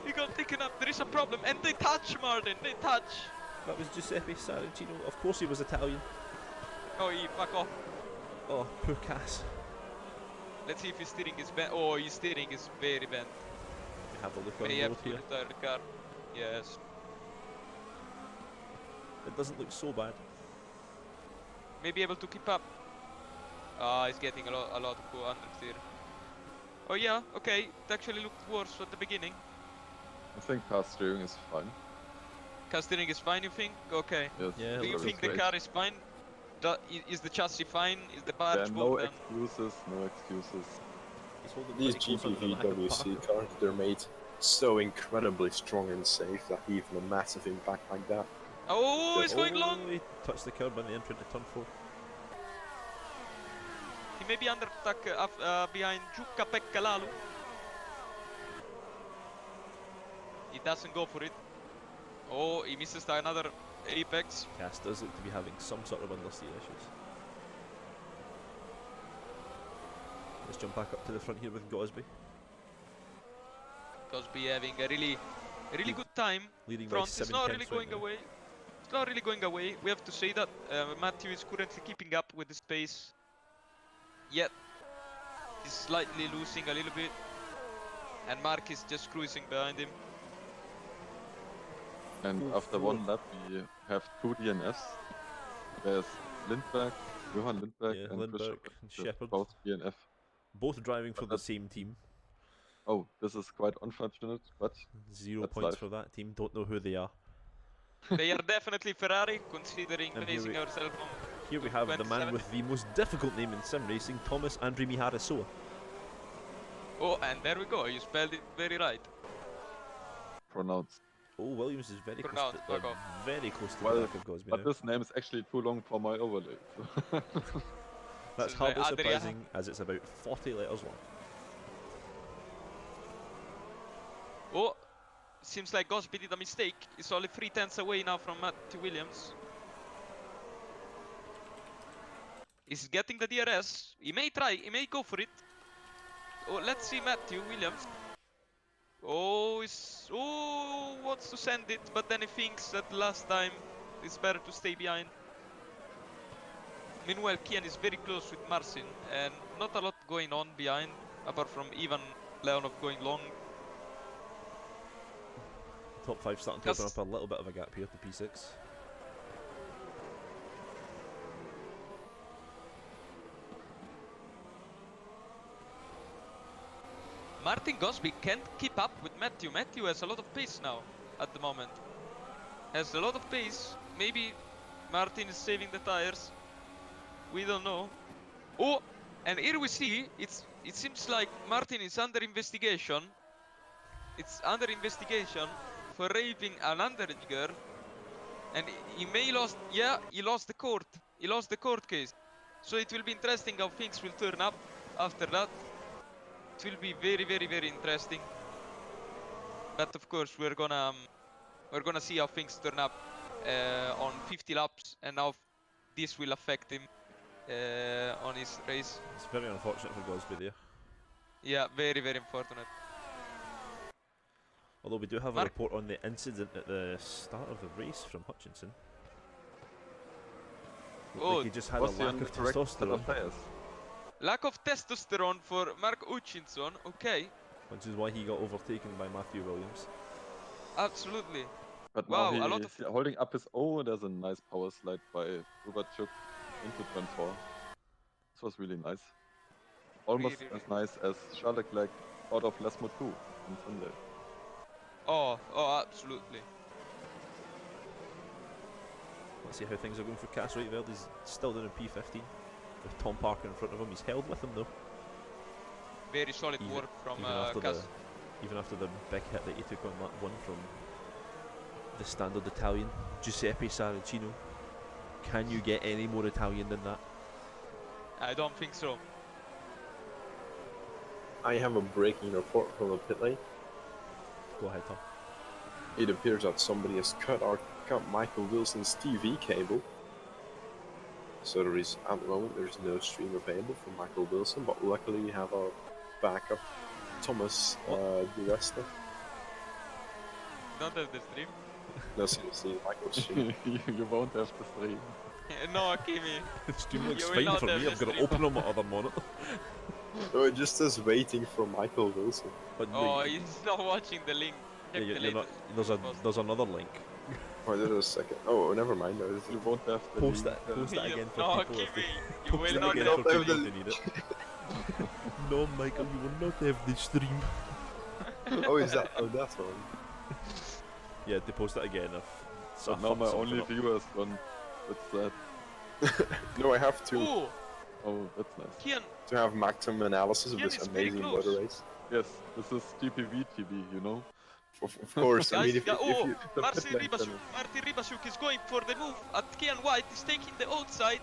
Speaker 1: he got taken up. There is a problem. And they touch, Martin. They touch.
Speaker 3: That was Giuseppe Saracino. Of course he was Italian.
Speaker 1: Oh, he fuck off.
Speaker 3: Oh, poor Cass.
Speaker 1: Let's see if his steering is bent. Oh, his steering is very bent.
Speaker 3: We have a look on
Speaker 1: May
Speaker 3: the
Speaker 1: have
Speaker 3: road
Speaker 1: to
Speaker 3: here.
Speaker 1: retire the car. Yes.
Speaker 3: It doesn't look so bad.
Speaker 1: May be able to keep up. Ah, he's getting a lot of understeer. Oh yeah, okay. It actually looked worse at the beginning.
Speaker 6: I think car steering is fine.
Speaker 1: Car steering is fine, you think? Okay.
Speaker 6: Yes.
Speaker 3: Yeah,
Speaker 1: Do you
Speaker 3: looks
Speaker 1: think the
Speaker 6: great.
Speaker 1: car is fine? Is the chassis fine? Is the
Speaker 6: There are
Speaker 1: barge
Speaker 6: no
Speaker 1: well done?
Speaker 6: excuses, no excuses.
Speaker 3: He's holding
Speaker 2: These
Speaker 3: pretty close onto the back of
Speaker 2: GPVWC
Speaker 3: Parker.
Speaker 2: cars, they're made so incredibly strong and safe that even a massive impact like that.
Speaker 1: Oh, he's going
Speaker 3: Oh,
Speaker 1: long!
Speaker 3: he touched the curb on the entry to turn 4.
Speaker 1: He may be under attack behind Jukka-Pekka Lalu. He doesn't go for it. Oh, he misses another apex.
Speaker 3: Cass does look to be having some sort of understeer issues. Let's jump back up to the front here with Gosby.
Speaker 1: Cosby having a really good time.
Speaker 3: Leading by
Speaker 1: Front
Speaker 3: 7
Speaker 1: is not
Speaker 3: tenths
Speaker 1: really
Speaker 3: right
Speaker 1: going
Speaker 3: now.
Speaker 1: away. It's not really going away. We have to say that Matthew is currently keeping up with the pace. Yet he's slightly losing a little bit, and Mark is just cruising behind him.
Speaker 6: And
Speaker 3: Oh,
Speaker 6: after one lap, we have 2 DNFs. There's Lindberg, Johan Lindberg,
Speaker 3: Yeah,
Speaker 6: and
Speaker 3: Lindberg
Speaker 6: Christopher,
Speaker 3: and Shepherd.
Speaker 6: both DNF.
Speaker 3: Both driving for
Speaker 6: But
Speaker 3: the
Speaker 6: that's-
Speaker 3: same team.
Speaker 6: Oh, this is quite unfortunate, but
Speaker 3: 0
Speaker 6: That's
Speaker 3: points
Speaker 6: life.
Speaker 3: for that team. Don't know who they are.
Speaker 1: They are definitely Ferrari, considering
Speaker 3: And here
Speaker 1: basing
Speaker 3: we-
Speaker 1: ourselves on.
Speaker 3: Here we have the man
Speaker 1: 27.
Speaker 3: with the most difficult name in sim racing, Thomas Andri Miharasoa.
Speaker 1: Oh, and there we go. You spelled it very right.
Speaker 6: pronounced.
Speaker 3: Oh, Williams is very close
Speaker 1: Pronounced,
Speaker 3: to,
Speaker 1: fuck off.
Speaker 3: very close to
Speaker 6: Well,
Speaker 3: the back of Gosby
Speaker 6: But
Speaker 3: now.
Speaker 6: this name is actually too long for my overlay. so-
Speaker 3: That's
Speaker 1: So
Speaker 3: hardly
Speaker 1: it's like Adria.
Speaker 3: surprising, as it's about 40 letters long.
Speaker 1: Oh, seems like Gosby did a mistake. He's only 3 tenths away now from Matthew Williams. He's getting the DRS. He may try, he may go for it. Oh, let's see Matthew Williams. Oh, wants to send it, but then he thinks that last time it's better to stay behind. Meanwhile, Kian is very close with Marcin, and not a lot going on behind, apart from Ivan Leonov going long.
Speaker 3: Top 5 starting to open
Speaker 1: Yes.
Speaker 3: up a little bit of a gap here to P6.
Speaker 1: Martin Gosby can't keep up with Matthew. Matthew has a lot of pace now, at the moment. Has a lot of pace. Maybe Martin is saving the tires. We don't know. Oh, and here we see, it seems like Martin is under investigation. It's under investigation for raping an underage girl. And he may lost, yeah, he lost the court. He lost the court case. So it will be interesting how things will turn up after that. It will be very, very, very interesting. But of course, we're gonna see how things turn up on 50 laps and how this will affect him on his race.
Speaker 3: It's very unfortunate for Gosby there.
Speaker 1: Yeah, very, very unfortunate.
Speaker 3: Although we do have a
Speaker 1: Mark-
Speaker 3: report on the incident at the start of the race from Hutchinson. Looked
Speaker 1: Oh,
Speaker 3: like he just had a
Speaker 6: Was he on
Speaker 3: lack
Speaker 6: the
Speaker 3: of
Speaker 6: correct set
Speaker 3: testosterone,
Speaker 6: of tires?
Speaker 1: Lack of testosterone for Mark Hutchinson. Okay,
Speaker 3: which is why he got overtaken by Matthew Williams.
Speaker 1: absolutely.
Speaker 6: But
Speaker 1: Wow,
Speaker 6: now
Speaker 1: a lot of-
Speaker 6: he's holding up his own. There's a nice power slide by Rubachuk into turn 4. This was really nice. Almost
Speaker 1: Really,
Speaker 6: as nice as Charles Leclerc out of Lesmo 2 on Sunday.
Speaker 1: Oh, absolutely.
Speaker 3: Let's see how things are going for Cas Rietveld. He's still down in P15 with Tom Parker in front of him. He's held with him though,
Speaker 1: Very solid
Speaker 3: Even-
Speaker 1: work from
Speaker 3: even
Speaker 1: Cas.
Speaker 3: even after the big hit that he took on lap 1 from the standard Italian Giuseppe Saracino. Can you get any more Italian than that?
Speaker 1: I don't think so.
Speaker 2: I have a breaking report from the pit lane.
Speaker 3: Go ahead, Tom.
Speaker 2: It appears that somebody has cut Michael Wilson's TV cable. So there is, at the moment, there's no stream available for Michael Wilson, but luckily we have our backup, Thomas the Wester.
Speaker 1: Don't have the stream.
Speaker 2: No, seriously, Michael's stream.
Speaker 6: You won't have the stream.
Speaker 1: No, Kimi.
Speaker 3: The stream looks
Speaker 1: You will
Speaker 3: fine
Speaker 1: not
Speaker 3: for
Speaker 1: have
Speaker 3: me.
Speaker 1: the
Speaker 3: I've got to
Speaker 1: stream.
Speaker 3: open on my other monitor.
Speaker 2: No, it just says waiting for Michael Wilson.
Speaker 3: But
Speaker 1: Oh,
Speaker 3: no,
Speaker 1: he's not watching the link.
Speaker 3: yeah,
Speaker 1: Check the
Speaker 3: you're not,
Speaker 1: latest.
Speaker 3: there's another link.
Speaker 2: Oh, there's a second. Oh, never mind.
Speaker 6: You won't have the
Speaker 3: Post
Speaker 6: link,
Speaker 3: that, post that
Speaker 1: You-
Speaker 3: again for
Speaker 1: no,
Speaker 3: people if they
Speaker 1: Kimi, you
Speaker 3: post
Speaker 1: will
Speaker 3: that
Speaker 1: not
Speaker 3: again
Speaker 1: have
Speaker 3: for
Speaker 1: the
Speaker 3: people
Speaker 1: link.
Speaker 3: if they need it. No, Michael, you will not have the stream.
Speaker 2: Oh, is that? Oh, that's one.
Speaker 3: Yeah, they post it again if.
Speaker 6: So now my only viewer is gone. That's sad.
Speaker 2: No, I have to
Speaker 1: Oh,
Speaker 6: Oh, that's nice.
Speaker 1: Kian,
Speaker 2: have Mactum analysis of
Speaker 1: Ian
Speaker 2: this
Speaker 1: is very
Speaker 2: amazing
Speaker 1: close.
Speaker 2: motor race.
Speaker 6: Yes, this is GPV TV, you know.
Speaker 2: Of course, I
Speaker 1: guys,
Speaker 2: mean, if
Speaker 1: oh,
Speaker 2: you
Speaker 6: the
Speaker 1: Martin
Speaker 6: pit lane
Speaker 1: Ribasuk,
Speaker 6: channel.
Speaker 1: Martin Ribasuk is going for the move at Kian White. He's taking the outside.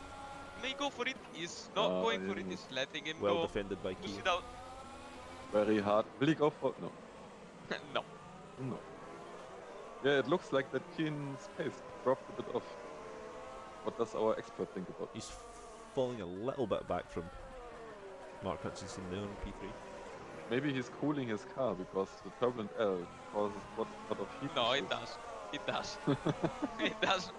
Speaker 1: May go for it. He's not going for it.
Speaker 6: yeah.
Speaker 1: He's letting him
Speaker 3: Well
Speaker 1: go.
Speaker 3: defended by
Speaker 1: Push
Speaker 3: Key.
Speaker 1: it out.
Speaker 6: Very hard. Will he go for? No.
Speaker 1: No.
Speaker 6: No. Yeah, it looks like that Keen's pace dropped a bit off. What does our expert think about?
Speaker 3: He's falling a little bit back from Mark Hutchinson there on P3.
Speaker 6: Maybe he's cooling his car because the turbulent air causes a lot of heat.
Speaker 1: No,
Speaker 6: issues.
Speaker 1: it does. It does. It does.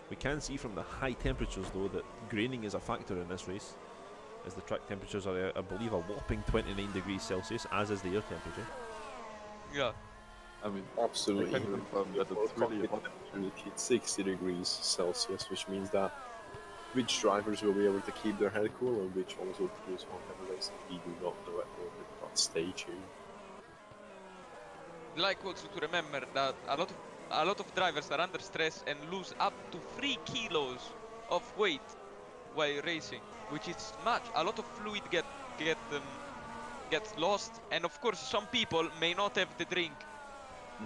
Speaker 3: We can see from the high temperatures though that graining is a factor in this race, as the track temperatures are, I believe, a whopping 29 degrees Celsius, as is the air temperature.
Speaker 1: Yeah.
Speaker 6: I mean,
Speaker 2: Absolutely.
Speaker 6: I can confirm that it's really hot.
Speaker 2: It's 60 degrees Celsius, which means that which drivers will be able to keep their head cool and which ones will produce hot in race. We do not know at the moment, but stay tuned.
Speaker 1: Like also to remember that a lot of drivers are under stress and lose up to 3 kilos of weight while racing, which is much. A lot of fluid gets lost, and of course some people may not have the drink,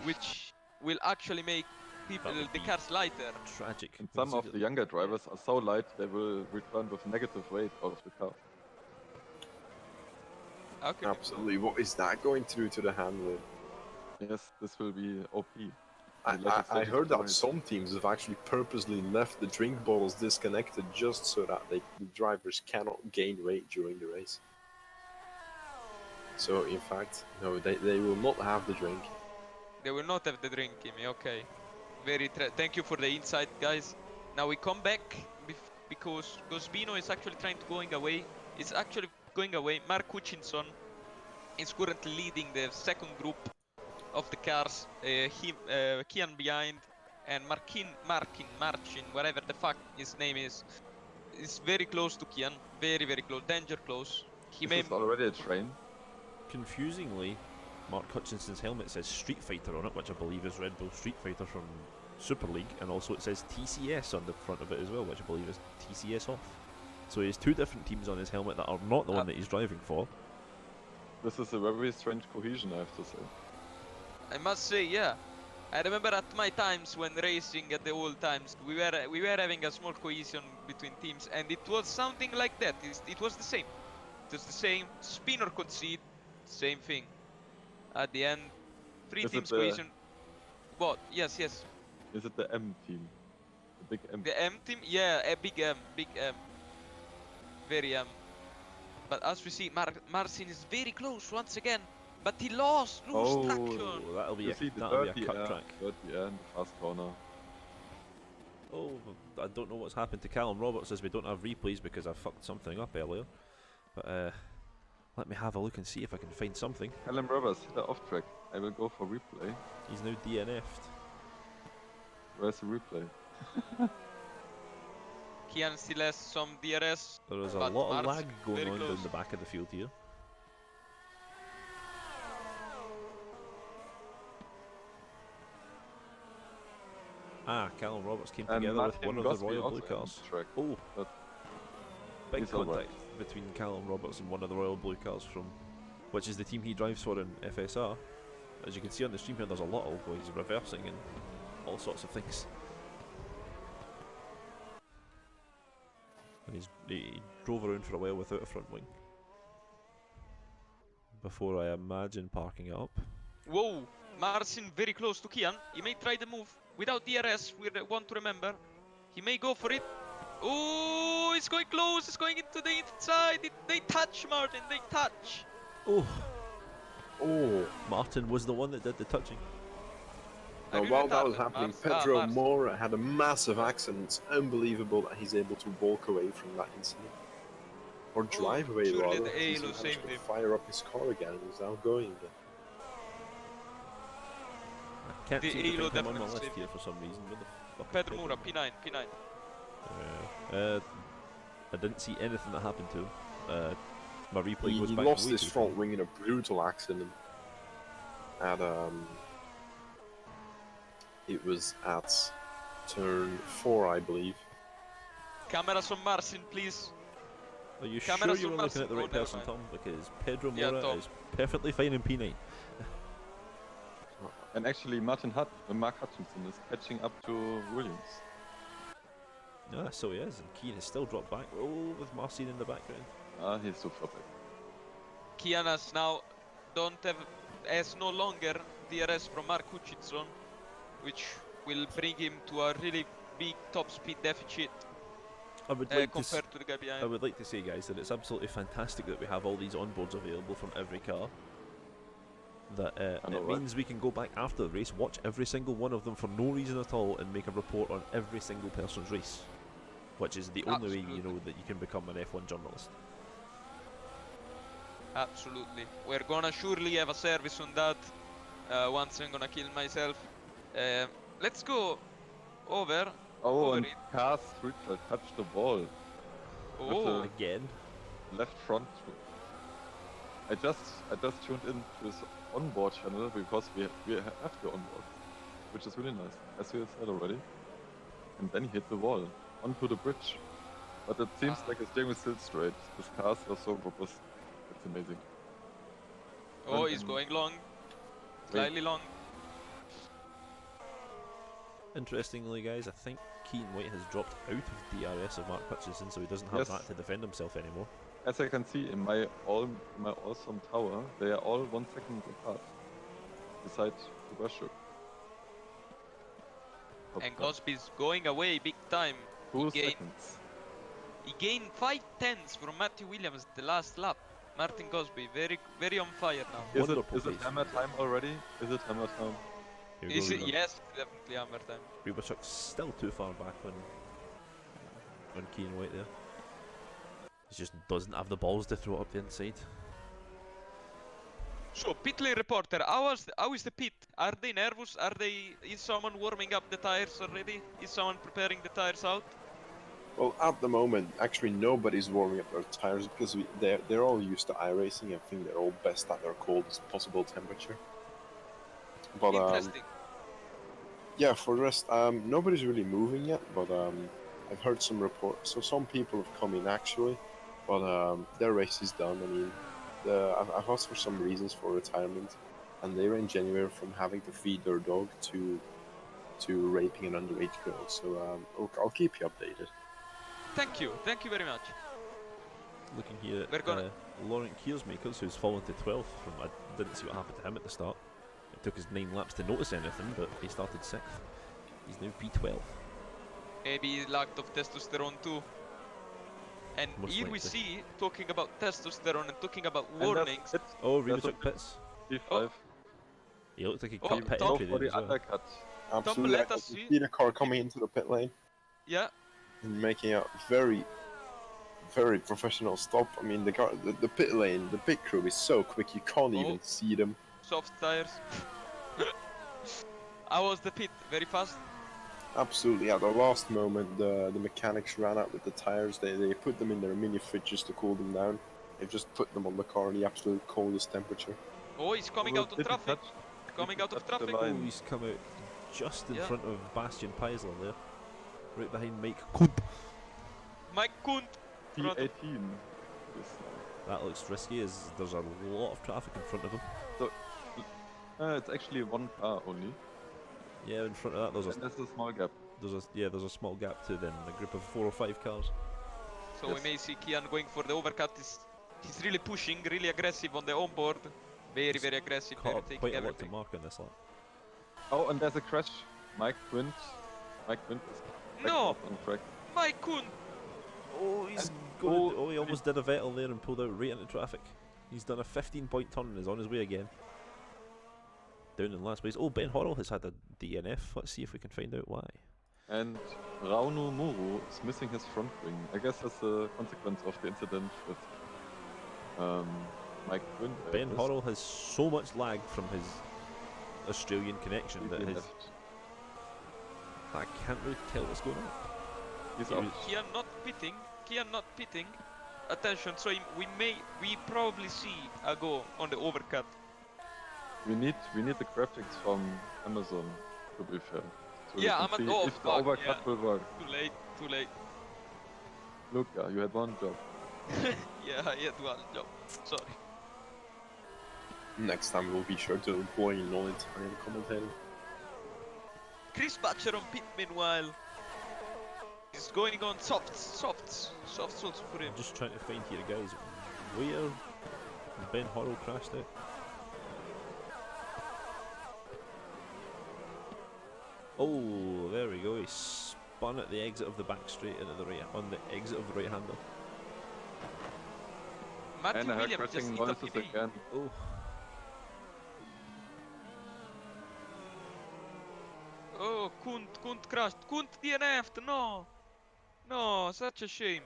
Speaker 1: which will actually make people
Speaker 3: That would
Speaker 1: the
Speaker 3: be
Speaker 1: cars lighter.
Speaker 3: Tragic.
Speaker 6: And some of the younger drivers are so light they will return with negative weight out of the car.
Speaker 1: How can
Speaker 2: Absolutely. What is that going to do to the handling?
Speaker 6: Yes, this will be OP.
Speaker 2: I heard that some teams have actually purposely left the drink bottles disconnected just so that the drivers cannot gain weight during the race. So, in fact, no, they will not have the drink.
Speaker 1: They will not have the drink, Kimi. Okay. Thank you for the insight, guys. Now we come back because Gosbino is actually trying to going away. It's actually going away. Mark Hutchinson is currently leading the second group of the cars. Kian behind, and Marcin, whatever the fuck his name is very close to Kian. Very, very close. Danger close.
Speaker 6: This is already a train.
Speaker 3: Confusingly, Mark Hutchinson's helmet says Street Fighter on it, which I believe is Red Bull Street Fighter from Super League, and also it says TCS on the front of it as well, which I believe is TCS off. So he has two different teams on his helmet that are not the one that he's driving for.
Speaker 6: This is a very strange cohesion, I have to say.
Speaker 1: I must say, yeah. I remember at my times when racing at the old times, we were having a small cohesion between teams, and it was something like that. It was the same. It was the same. Spin or concede, same thing. At the end, three
Speaker 6: Is it
Speaker 1: teams
Speaker 6: the-
Speaker 1: cohesion. What? Yes, yes.
Speaker 6: Is it the M team? The big M.
Speaker 1: The M team? Yeah, a big M. Very M. But as we see, Marcin is very close once again. But he lost traction.
Speaker 3: Oh, that'll be
Speaker 6: You
Speaker 3: a,
Speaker 6: see the
Speaker 3: that'll be a
Speaker 6: dirty
Speaker 3: cut
Speaker 6: air,
Speaker 3: track.
Speaker 6: dirty air in the fast corner.
Speaker 3: Oh, I don't know what's happened to Callum Roberts as we don't have replays because I fucked something up earlier. But let me have a look and see if I can find something.
Speaker 6: Callum Roberts hit off track. I will go for replay.
Speaker 3: He's now DNF'd.
Speaker 6: Where's the replay?
Speaker 1: Kian still has some DRS.
Speaker 3: There is a
Speaker 1: But
Speaker 3: lot of
Speaker 1: Marcin
Speaker 3: lag going
Speaker 1: very
Speaker 3: on
Speaker 1: close.
Speaker 3: in the back of the field here. Callum Roberts came
Speaker 6: And
Speaker 3: together with
Speaker 6: Martin
Speaker 3: one of
Speaker 6: Gosby
Speaker 3: the Royal Blue
Speaker 6: also on
Speaker 3: cars.
Speaker 6: track.
Speaker 3: Oh,
Speaker 6: But
Speaker 3: big
Speaker 6: he's all
Speaker 3: contact
Speaker 6: right.
Speaker 3: between Callum Roberts and one of the Royal Blue cars from, which is the team he drives for in FSR. As you can see on the stream here, there's a lot of he's reversing and all sorts of things. And he drove around for a while without a front wing before, I imagine, parking it up.
Speaker 1: Whoa, Marcin very close to Kian. He may try the move without DRS. We want to remember. He may go for it. Oh, it's going close. It's going into the inside. They touch, Martin. They touch.
Speaker 2: Oh,
Speaker 3: Martin was the one that did the touching.
Speaker 1: I mean,
Speaker 2: while
Speaker 1: retarded,
Speaker 2: that was happening,
Speaker 1: Mars.
Speaker 2: Pedro
Speaker 1: Mars.
Speaker 2: Moura had a massive accident. It's unbelievable that he's able to walk away from that incident. Or drive away,
Speaker 1: surely
Speaker 2: rather.
Speaker 1: the
Speaker 2: He's
Speaker 1: Halo
Speaker 2: managed
Speaker 1: saved
Speaker 2: to
Speaker 1: him.
Speaker 2: fire up his car again and he's now going again.
Speaker 3: I can't
Speaker 1: The
Speaker 3: seem to
Speaker 1: Elo
Speaker 3: find him on my
Speaker 1: definitely
Speaker 3: list
Speaker 1: saved
Speaker 3: here for some reason. Where the fuck is
Speaker 1: Pedro Moura, P9.
Speaker 3: I didn't see anything that happened to him. My replay
Speaker 2: He
Speaker 3: goes back
Speaker 2: lost
Speaker 3: way
Speaker 2: his
Speaker 3: too
Speaker 2: front
Speaker 3: far.
Speaker 2: wing in a brutal accident. At it was at turn 4, I believe.
Speaker 1: Cameras on Marcin, please.
Speaker 3: Are you sure
Speaker 1: Cameras
Speaker 3: you
Speaker 1: on
Speaker 3: were looking at the
Speaker 1: Marcin?
Speaker 3: right
Speaker 1: Oh, never
Speaker 3: person,
Speaker 1: mind.
Speaker 3: Tom? Because Pedro
Speaker 1: Yeah,
Speaker 3: Moura
Speaker 1: Tom.
Speaker 3: is perfectly fine in P9.
Speaker 6: And actually, Mark Hutchinson is catching up to Williams.
Speaker 3: Ah, so he is, and Keane has still dropped back. Oh, with Marcin in the background.
Speaker 6: Ah, he's so perfect.
Speaker 1: Kianas now has no longer DRS from Mark Hutchinson, which will bring him to a really big top speed deficit.
Speaker 3: I would like to.
Speaker 1: compared to the guy
Speaker 3: I
Speaker 1: behind.
Speaker 3: would like to say, guys, that it's absolutely fantastic that we have all these onboards available from every car. That
Speaker 6: I know,
Speaker 3: it
Speaker 6: right?
Speaker 3: means we can go back after the race, watch every single one of them for no reason at all, and make a report on every single person's race, which is the only way you
Speaker 1: Absolutely.
Speaker 3: know that you can become an F1 journalist.
Speaker 1: Absolutely. We're gonna surely have a service on that. Once I'm gonna kill myself. Let's go over
Speaker 6: Oh,
Speaker 1: over
Speaker 6: and
Speaker 1: it.
Speaker 6: car street touched the wall.
Speaker 1: Oh,
Speaker 3: Again,
Speaker 6: Left front. I just tuned in to his onboard channel because we have the onboard, which is really nice, as you said already. And then he hit the wall onto the bridge. But it seems like his steering is still straight. His cars are so robust. It's amazing.
Speaker 1: oh,
Speaker 6: And
Speaker 1: he's
Speaker 6: then-
Speaker 1: going long, slightly long.
Speaker 3: interestingly, guys, I think Keaton White has dropped out of DRS of Mark Hutchinson, so he doesn't have
Speaker 6: Yes.
Speaker 3: that to defend himself anymore.
Speaker 6: As I can see in my awesome tower, they are all 1 second apart. Besides Ubashuk.
Speaker 1: And Gosby's going away big time.
Speaker 6: 2
Speaker 1: gained-
Speaker 6: seconds.
Speaker 1: He gained 5/10 from Matthew Williams the last lap. Martin Gosby, very on fire now.
Speaker 6: Is
Speaker 3: Wonderful
Speaker 6: it
Speaker 3: pace.
Speaker 6: hammer time already? Is it hammer time?
Speaker 3: Here we
Speaker 1: Is
Speaker 3: go,
Speaker 1: it?
Speaker 3: Reba.
Speaker 1: Yes, definitely hammer time.
Speaker 3: Rubachuk's still too far back on Keaton White there. He just doesn't have the balls to throw it up the inside.
Speaker 1: So, pit lane reporter, how is the pit? Are they nervous? Is someone warming up the tires already? Is someone preparing the tires out?
Speaker 2: Well, at the moment, actually nobody's warming up their tires because they're all used to iRacing and think they're all best at their coldest possible temperature. But
Speaker 1: Interesting.
Speaker 2: yeah, for the rest, nobody's really moving yet. But I've heard some reports. So some people have come in actually, but their race is done. I mean, I've asked for some reasons for retirement, and they were in January from having to feed their dog to raping an underage girl. So I'll keep you updated.
Speaker 1: Thank you very much.
Speaker 3: Looking here
Speaker 1: We're
Speaker 3: at
Speaker 1: gonna-
Speaker 3: Laurent Kiersmakers, who's fallen to 12th from. I didn't see what happened to him at the start. It took us 9 laps to notice anything, but he started 6th. He's now P12.
Speaker 1: Maybe lack of testosterone too. And
Speaker 3: Most
Speaker 1: here we
Speaker 3: likely.
Speaker 1: see, talking about testosterone and talking about
Speaker 6: And that's
Speaker 1: warnings.
Speaker 6: it.
Speaker 3: Oh,
Speaker 6: That's
Speaker 3: Rubachuk
Speaker 6: a-
Speaker 3: pits.
Speaker 6: P5.
Speaker 3: He looked like he
Speaker 1: Oh,
Speaker 3: cut pit
Speaker 1: Tom-
Speaker 6: Go
Speaker 3: entry
Speaker 6: for
Speaker 3: there
Speaker 6: the
Speaker 3: as well.
Speaker 6: undercut.
Speaker 2: Absolutely,
Speaker 1: let
Speaker 2: I
Speaker 1: us
Speaker 2: can
Speaker 1: see-
Speaker 2: see the car coming into the pit lane
Speaker 1: Yeah,
Speaker 2: and making a very professional stop. I mean, the pit lane, the pit crew is so quick you can't
Speaker 1: Oh.
Speaker 2: even see them.
Speaker 1: soft tires. How was the pit? Very fast?
Speaker 2: Absolutely, at the last moment, the mechanics ran out with the tires. They put them in their mini fridges to cool them down. They've just put them on the car in the absolute coldest temperature.
Speaker 1: Oh, he's coming out of
Speaker 6: Did he
Speaker 1: traffic.
Speaker 6: touch-
Speaker 1: Coming
Speaker 6: did he
Speaker 1: out of
Speaker 6: touch the
Speaker 1: traffic.
Speaker 6: line?
Speaker 3: Oh, he's come out just in
Speaker 1: Yeah.
Speaker 3: front of Bastian Peisler there. Right behind Mike Kump.
Speaker 1: Mike Kunt. front of-
Speaker 6: P18. Yes.
Speaker 3: That looks risky as there's a lot of traffic in front of him.
Speaker 6: It's actually 1 car only.
Speaker 3: Yeah, in front of that
Speaker 6: And there's a small gap.
Speaker 3: there's a small gap to then a group of 4 or 5 cars.
Speaker 1: So
Speaker 6: Yes.
Speaker 1: we may see Kian going for the overcut. He's really pushing, really aggressive on the onboard. Very aggressive.
Speaker 3: Caught
Speaker 1: They're
Speaker 3: up
Speaker 1: taking
Speaker 3: quite a lot to
Speaker 1: everything.
Speaker 3: mark on this lap.
Speaker 6: Oh, and there's a crash. Mike Quint is back
Speaker 1: No!
Speaker 6: off on track.
Speaker 1: Mike Kunt.
Speaker 3: Oh, he's
Speaker 6: And-
Speaker 3: going.
Speaker 6: oh,
Speaker 3: Oh, he almost did a Vettel there and pulled out right into traffic. He's done a 15-point turn and is on his way again. Down in last place. Oh, Ben Horrell has had a DNF. Let's see if we can find out why.
Speaker 6: And Rauno Muru is missing his front wing. I guess that's a consequence of the incident with Mike Quinn.
Speaker 3: Ben Horrell has so much lag from his Australian connection that his I can't really tell what's going on.
Speaker 6: He's
Speaker 3: He
Speaker 6: out.
Speaker 3: was-
Speaker 1: Kian not pitting. Attention, so we probably see a go on the overcut.
Speaker 6: We need the graphics from Amazon to be fair. So
Speaker 1: Yeah,
Speaker 6: we can see
Speaker 1: oh,
Speaker 6: if the
Speaker 1: fuck,
Speaker 6: overcut
Speaker 1: yeah.
Speaker 6: will work.
Speaker 1: Too late.
Speaker 6: Luca, you had one job.
Speaker 1: Yeah, I had one job. Sorry.
Speaker 2: Next time we'll be sure to employ a non-Italian commentator.
Speaker 1: Chris Butcher on pit meanwhile. He's going on softs also for him.
Speaker 3: I'm just trying to find here, guys, where Ben Horrell crashed out. Oh, there we go. He spun at the exit of the back straight into the right, on the exit of the right hander.
Speaker 1: Matthew
Speaker 6: And I heard
Speaker 1: Williams just
Speaker 6: crashing
Speaker 1: hit a
Speaker 6: noises
Speaker 1: PB.
Speaker 6: again.
Speaker 3: Oh,
Speaker 1: Oh, Kunt crashed. Kunt DNF'd. No. No, such a shame.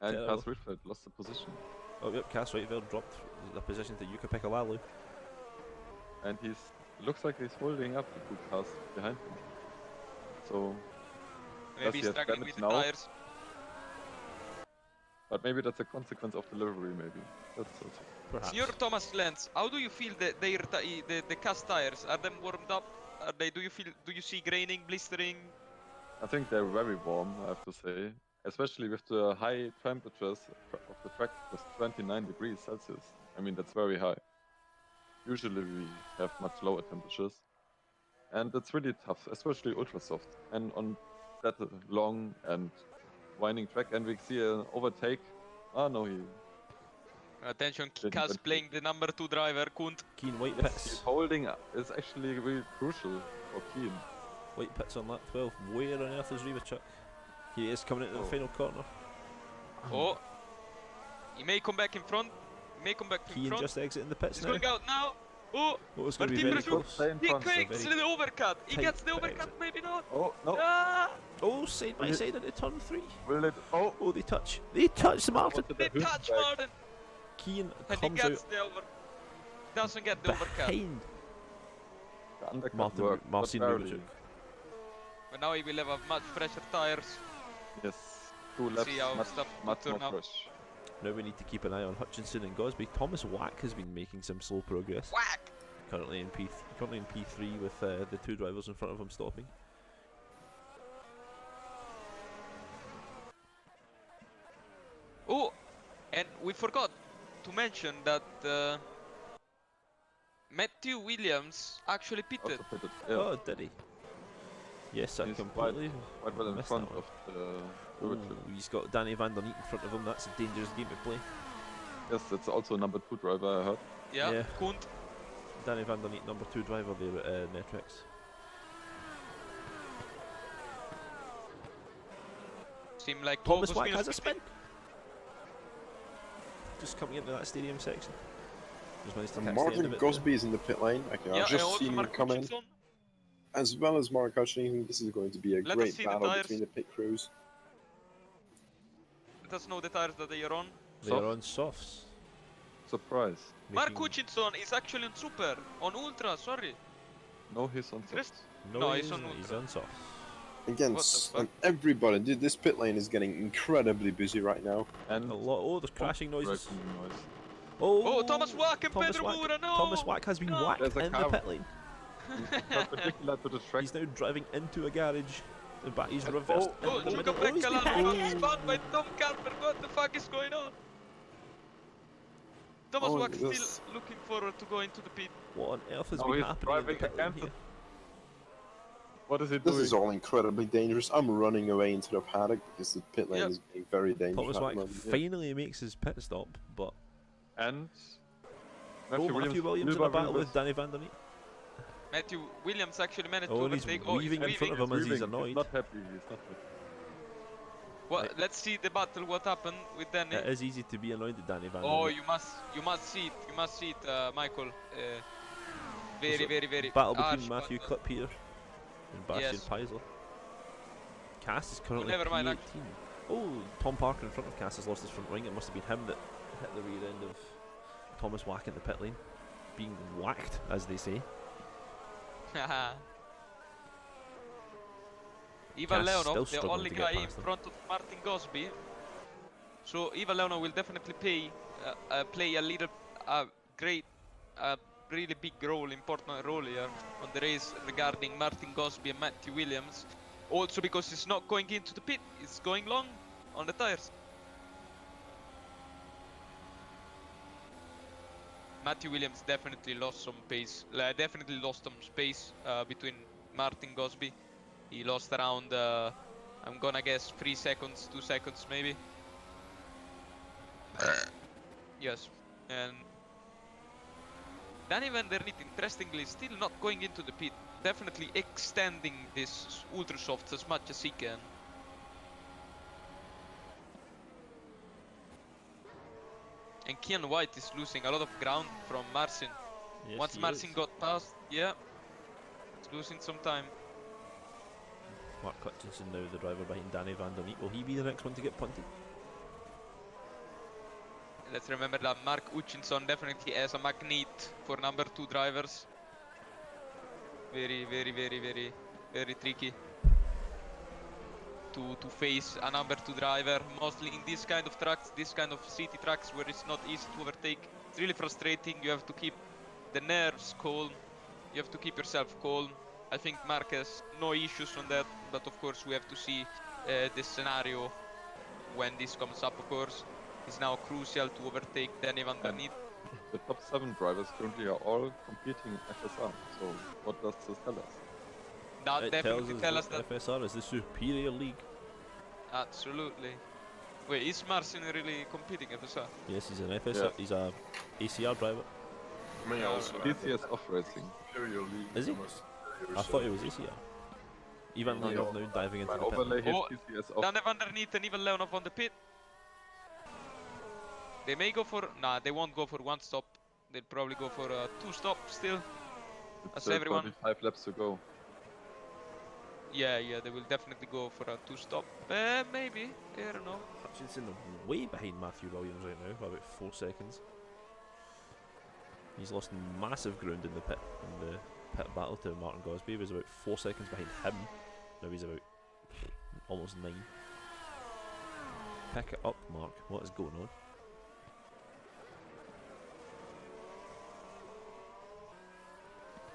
Speaker 6: And
Speaker 3: Terrible.
Speaker 6: Cars Rietveld lost the position.
Speaker 3: oh yep, Cass Whiteville dropped the position to Yuka Piccolalu.
Speaker 6: And looks like he's holding up the 2 cars behind him. So,
Speaker 1: Maybe he's
Speaker 6: he has
Speaker 1: struggling
Speaker 6: damage
Speaker 1: with the
Speaker 6: now?
Speaker 1: tires.
Speaker 6: But maybe that's a consequence of delivery, maybe. That's also.
Speaker 3: Perhaps.
Speaker 1: Senior Thomas Lenz, how do you feel the cast tires? Are them warmed up? Are they? Do you see graining, blistering?
Speaker 6: I think they're very warm, I have to say. Especially with the high temperatures of the track with 29 degrees Celsius. I mean, that's very high. Usually we have much lower temperatures. And it's really tough, especially ultra soft. And on that long and winding track, and we see an overtake. Oh no, he
Speaker 1: Attention,
Speaker 6: Didn't
Speaker 1: Kaz
Speaker 6: went
Speaker 1: playing the number 2 driver, Kunt.
Speaker 3: Keen white
Speaker 6: yes,
Speaker 3: pits.
Speaker 6: he's holding up. Is actually really crucial for Keen.
Speaker 3: White pits on lap 12. Where on earth is Rivachuk? He is coming into the
Speaker 6: Oh.
Speaker 3: final corner.
Speaker 1: Oh, he may come back in front. He may come back in
Speaker 3: Keen
Speaker 1: front.
Speaker 3: just exiting the pits
Speaker 1: He's
Speaker 3: now.
Speaker 1: going out now. Oh,
Speaker 3: What was going to be
Speaker 1: Martin
Speaker 3: very
Speaker 1: Brasuk.
Speaker 3: close.
Speaker 6: Stay in
Speaker 1: He
Speaker 6: front.
Speaker 1: takes
Speaker 3: very
Speaker 1: the overcut. He
Speaker 3: tight
Speaker 1: gets the
Speaker 3: pit
Speaker 1: overcut.
Speaker 3: exit.
Speaker 1: Maybe not.
Speaker 6: Oh no!
Speaker 1: Ah,
Speaker 3: Oh, side by
Speaker 6: Will it-
Speaker 3: side into turn 3.
Speaker 6: Will it? Oh!
Speaker 3: Oh, they touch. They touch Martin.
Speaker 6: Was it
Speaker 1: they
Speaker 6: a hook
Speaker 1: touch
Speaker 6: back?
Speaker 1: Martin.
Speaker 3: Keen
Speaker 1: And he
Speaker 3: comes
Speaker 1: gets
Speaker 3: out
Speaker 1: the over. Doesn't get the overcut.
Speaker 3: behind
Speaker 6: The undercut
Speaker 3: Martin,
Speaker 6: worked, but
Speaker 3: Marcin
Speaker 6: barely.
Speaker 3: Rivachuk.
Speaker 1: But now he will have much fresher tires.
Speaker 6: Yes, 2 laps,
Speaker 1: See how
Speaker 6: much,
Speaker 1: stuff
Speaker 6: much
Speaker 1: turn
Speaker 6: more
Speaker 1: out.
Speaker 6: fresh.
Speaker 3: Now we need to keep an eye on Hutchinson and Gosby. Thomas Wack has been making some slow progress.
Speaker 1: Whack!
Speaker 3: Currently in P3 with the 2 drivers in front of him stopping.
Speaker 1: Oh, and we forgot to mention that Matthew Williams actually pitted.
Speaker 6: Also pitted. Yeah,
Speaker 3: Oh, did he? Yes, I
Speaker 6: He's
Speaker 3: completely
Speaker 6: quite well in
Speaker 3: missed
Speaker 6: front
Speaker 3: that one.
Speaker 6: of the
Speaker 3: Ooh,
Speaker 6: Rivachuk.
Speaker 3: he's got Danny Van Der Neat in front of him. That's a dangerous game to play.
Speaker 6: Yes, that's also number 2 driver, I heard.
Speaker 1: Yeah,
Speaker 3: Yeah.
Speaker 1: Kunt.
Speaker 3: Danny Van Der Neat, number 2 driver there at Netrix.
Speaker 1: Seemed like
Speaker 3: Thomas
Speaker 1: August
Speaker 3: Wack
Speaker 1: Mills
Speaker 3: has a
Speaker 1: pitting.
Speaker 3: spin. Just coming into that stadium section. Just managed to
Speaker 2: And
Speaker 3: catch the end
Speaker 2: Martin
Speaker 3: of it there.
Speaker 2: Gosby is in the pit lane. I can
Speaker 1: Yeah,
Speaker 2: I've
Speaker 1: and
Speaker 2: just
Speaker 1: also
Speaker 2: seen him
Speaker 1: Mark
Speaker 2: come in.
Speaker 1: Hutchinson.
Speaker 2: As well as Mark Hutchinson, this is going to be a
Speaker 1: Let us
Speaker 2: great
Speaker 1: see the
Speaker 2: battle
Speaker 1: tires.
Speaker 2: between the pit crews.
Speaker 1: Let us know the tires that they are on.
Speaker 3: They are on softs.
Speaker 6: Surprise.
Speaker 1: Mark
Speaker 3: making-
Speaker 1: Hutchinson is actually on Super, on Ultra, sorry.
Speaker 6: No, he's on
Speaker 1: Chris-
Speaker 6: soft.
Speaker 1: No,
Speaker 3: he
Speaker 1: he's on
Speaker 3: isn't, he's
Speaker 1: ultra.
Speaker 3: on softs.
Speaker 2: Again,
Speaker 1: What the fuck?
Speaker 2: and everybody, dude, this pit lane is getting incredibly busy right now.
Speaker 6: And
Speaker 3: A lot. Oh, there's crashing noises.
Speaker 6: braking noise.
Speaker 3: Oh,
Speaker 1: Thomas Wack and
Speaker 3: Thomas
Speaker 1: Pedro
Speaker 3: Wack.
Speaker 1: Moura, no!
Speaker 3: Thomas Wack has been
Speaker 1: No.
Speaker 3: whacked
Speaker 6: There's a
Speaker 3: in the
Speaker 6: car.
Speaker 3: pit lane.
Speaker 6: Perpendicular to the track.
Speaker 3: He's now driving into a garage. But he's reversed.
Speaker 1: Oh,
Speaker 3: in the
Speaker 1: Chuka
Speaker 3: middle. he's
Speaker 1: Pekka
Speaker 3: behind.
Speaker 1: spun by Tom Carper. What the fuck is going on? Thomas
Speaker 2: Oh,
Speaker 1: Wack
Speaker 2: yes.
Speaker 1: still looking forward to going to the pit.
Speaker 3: What on earth has
Speaker 6: No,
Speaker 3: been
Speaker 6: he's
Speaker 3: happening in the
Speaker 6: driving
Speaker 3: pit lane
Speaker 6: against
Speaker 3: here?
Speaker 6: What is he
Speaker 2: This
Speaker 6: doing?
Speaker 2: is all incredibly dangerous. I'm running away into the paddock because the pit lane
Speaker 1: Yep.
Speaker 2: is getting very dangerous.
Speaker 3: Thomas
Speaker 2: at the
Speaker 3: Wack
Speaker 2: moment.
Speaker 3: finally makes his pit stop, but
Speaker 6: And
Speaker 3: Matthew Williams in a battle with Danny Van Der Neat.
Speaker 1: Matthew Williams actually managed
Speaker 3: Oh,
Speaker 1: to
Speaker 3: and he's
Speaker 1: overtake.
Speaker 3: weaving in front of him as he's annoyed.
Speaker 6: He's not happy. He's not happy.
Speaker 1: Well, let's see the battle. What happened with Danny?
Speaker 3: It is easy to be annoyed at Danny Van Der
Speaker 1: Oh,
Speaker 3: Neat.
Speaker 1: you must see it. You must see it, Michael. Very,
Speaker 3: There's a
Speaker 1: very
Speaker 3: battle
Speaker 1: harsh
Speaker 3: between Matthew
Speaker 1: battle.
Speaker 3: Klipp here and Bastian
Speaker 1: Yes.
Speaker 3: Peisler. Cass is currently
Speaker 1: never mind,
Speaker 3: P18. Oh, Tom Parker in front of Cass has lost his front wing. It must have been him that hit the rear end of Thomas Wack in the pit lane. Being whacked, as they say.
Speaker 1: Ivan
Speaker 3: Cass still
Speaker 1: Leonov, the
Speaker 3: struggling
Speaker 1: only
Speaker 3: to get
Speaker 1: guy in
Speaker 3: past him.
Speaker 1: front of Martin Gosby. So Ivan Leonov will definitely play a little really big role, important role here on the race regarding Martin Gosby and Matthew Williams. Also because he's not going into the pit, he's going long on the tires. Matthew Williams definitely lost some pace, definitely lost some space between Martin Gosby. He lost around, I'm gonna guess 3 seconds, 2 seconds maybe. Yes, and Danny Van Der Neat, interestingly, still not going into the pit. definitely extending this ultra softs as much as he can. And Kian White is losing a lot of ground from Marcin.
Speaker 3: Yes,
Speaker 1: Once
Speaker 3: he
Speaker 1: Marcin
Speaker 3: is.
Speaker 1: got past, yeah, it's losing some time.
Speaker 3: Mark Hutchinson now the driver behind Danny Van Der Neat. Will he be the next one to get punted?
Speaker 1: Let's remember that Mark Hutchinson definitely has a magnet for number 2 drivers. Very, very, very, very, very tricky to face a number 2 driver. Mostly in this kind of tracks, this kind of city tracks where it's not easy to overtake. It's really frustrating. You have to keep the nerves calm. You have to keep yourself calm. I think Mark has no issues on that, but of course we have to see this scenario when this comes up, of course. It's now crucial to overtake Danny Van Der
Speaker 6: And
Speaker 1: Neat.
Speaker 6: the top 7 drivers currently are all competing FSR. So what does this tell us?
Speaker 1: That
Speaker 3: It
Speaker 1: definitely
Speaker 3: tells us
Speaker 1: tell us
Speaker 3: that
Speaker 1: that.
Speaker 3: FSR is the superior league.
Speaker 1: Absolutely. Wait, is Marcin really competing FSR?
Speaker 3: Yes, he's an FSR.
Speaker 6: Yes.
Speaker 3: He's a ACR driver.
Speaker 2: May I
Speaker 1: Yeah,
Speaker 2: also
Speaker 1: alright.
Speaker 2: add that
Speaker 6: DCS off racing.
Speaker 2: Superior League
Speaker 3: Is he?
Speaker 2: almost
Speaker 3: I thought he was ACR. Ivan
Speaker 2: No,
Speaker 3: Leonov
Speaker 2: no.
Speaker 3: now diving into
Speaker 6: My
Speaker 3: the pit.
Speaker 6: overlay hit
Speaker 1: Oh,
Speaker 6: DCS off.
Speaker 1: Danny Van Der Neat and even Leonov on the pit. They may go for... Nah, they won't go for 1 stop. They'll probably go for 2 stop still.
Speaker 6: It's
Speaker 1: As
Speaker 6: still
Speaker 1: everyone.
Speaker 6: 35 laps to go.
Speaker 1: Yeah, they will definitely go for a 2 stop. Maybe. I don't know.
Speaker 3: Hutchinson way behind Matthew Williams right now by about 4 seconds. He's lost massive ground in the pit battle to Martin Gosby. He was about 4 seconds behind him. Now he's about almost 9. Pick it up, Mark. What is going on?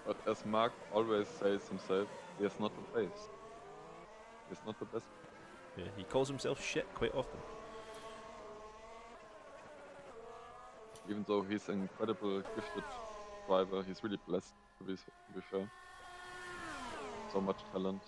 Speaker 6: But as Mark always says himself, he has not the face. He's not the best.
Speaker 3: Yeah, he calls himself shit quite often.
Speaker 6: Even though he's an incredible, gifted driver, he's really blessed, to be fair. So much talent.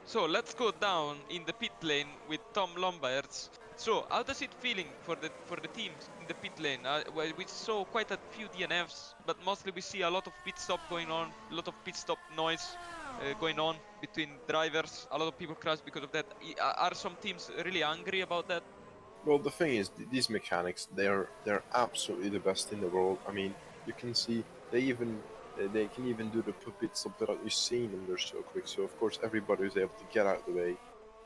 Speaker 1: So let's go down in the pit lane with Tom Lombards. So how does it feeling for the teams in the pit lane? Well, we saw quite a few DNFs, but mostly we see a lot of pit stop going on, a lot of pit stop noise going on between drivers. A lot of people crash because of that. Are some teams really angry about that?
Speaker 2: Well, the thing is, these mechanics, they're absolutely the best in the world. I mean, you can see they can even do the pit stop without you seeing them. They're so quick. So of course everybody was able to get out of the way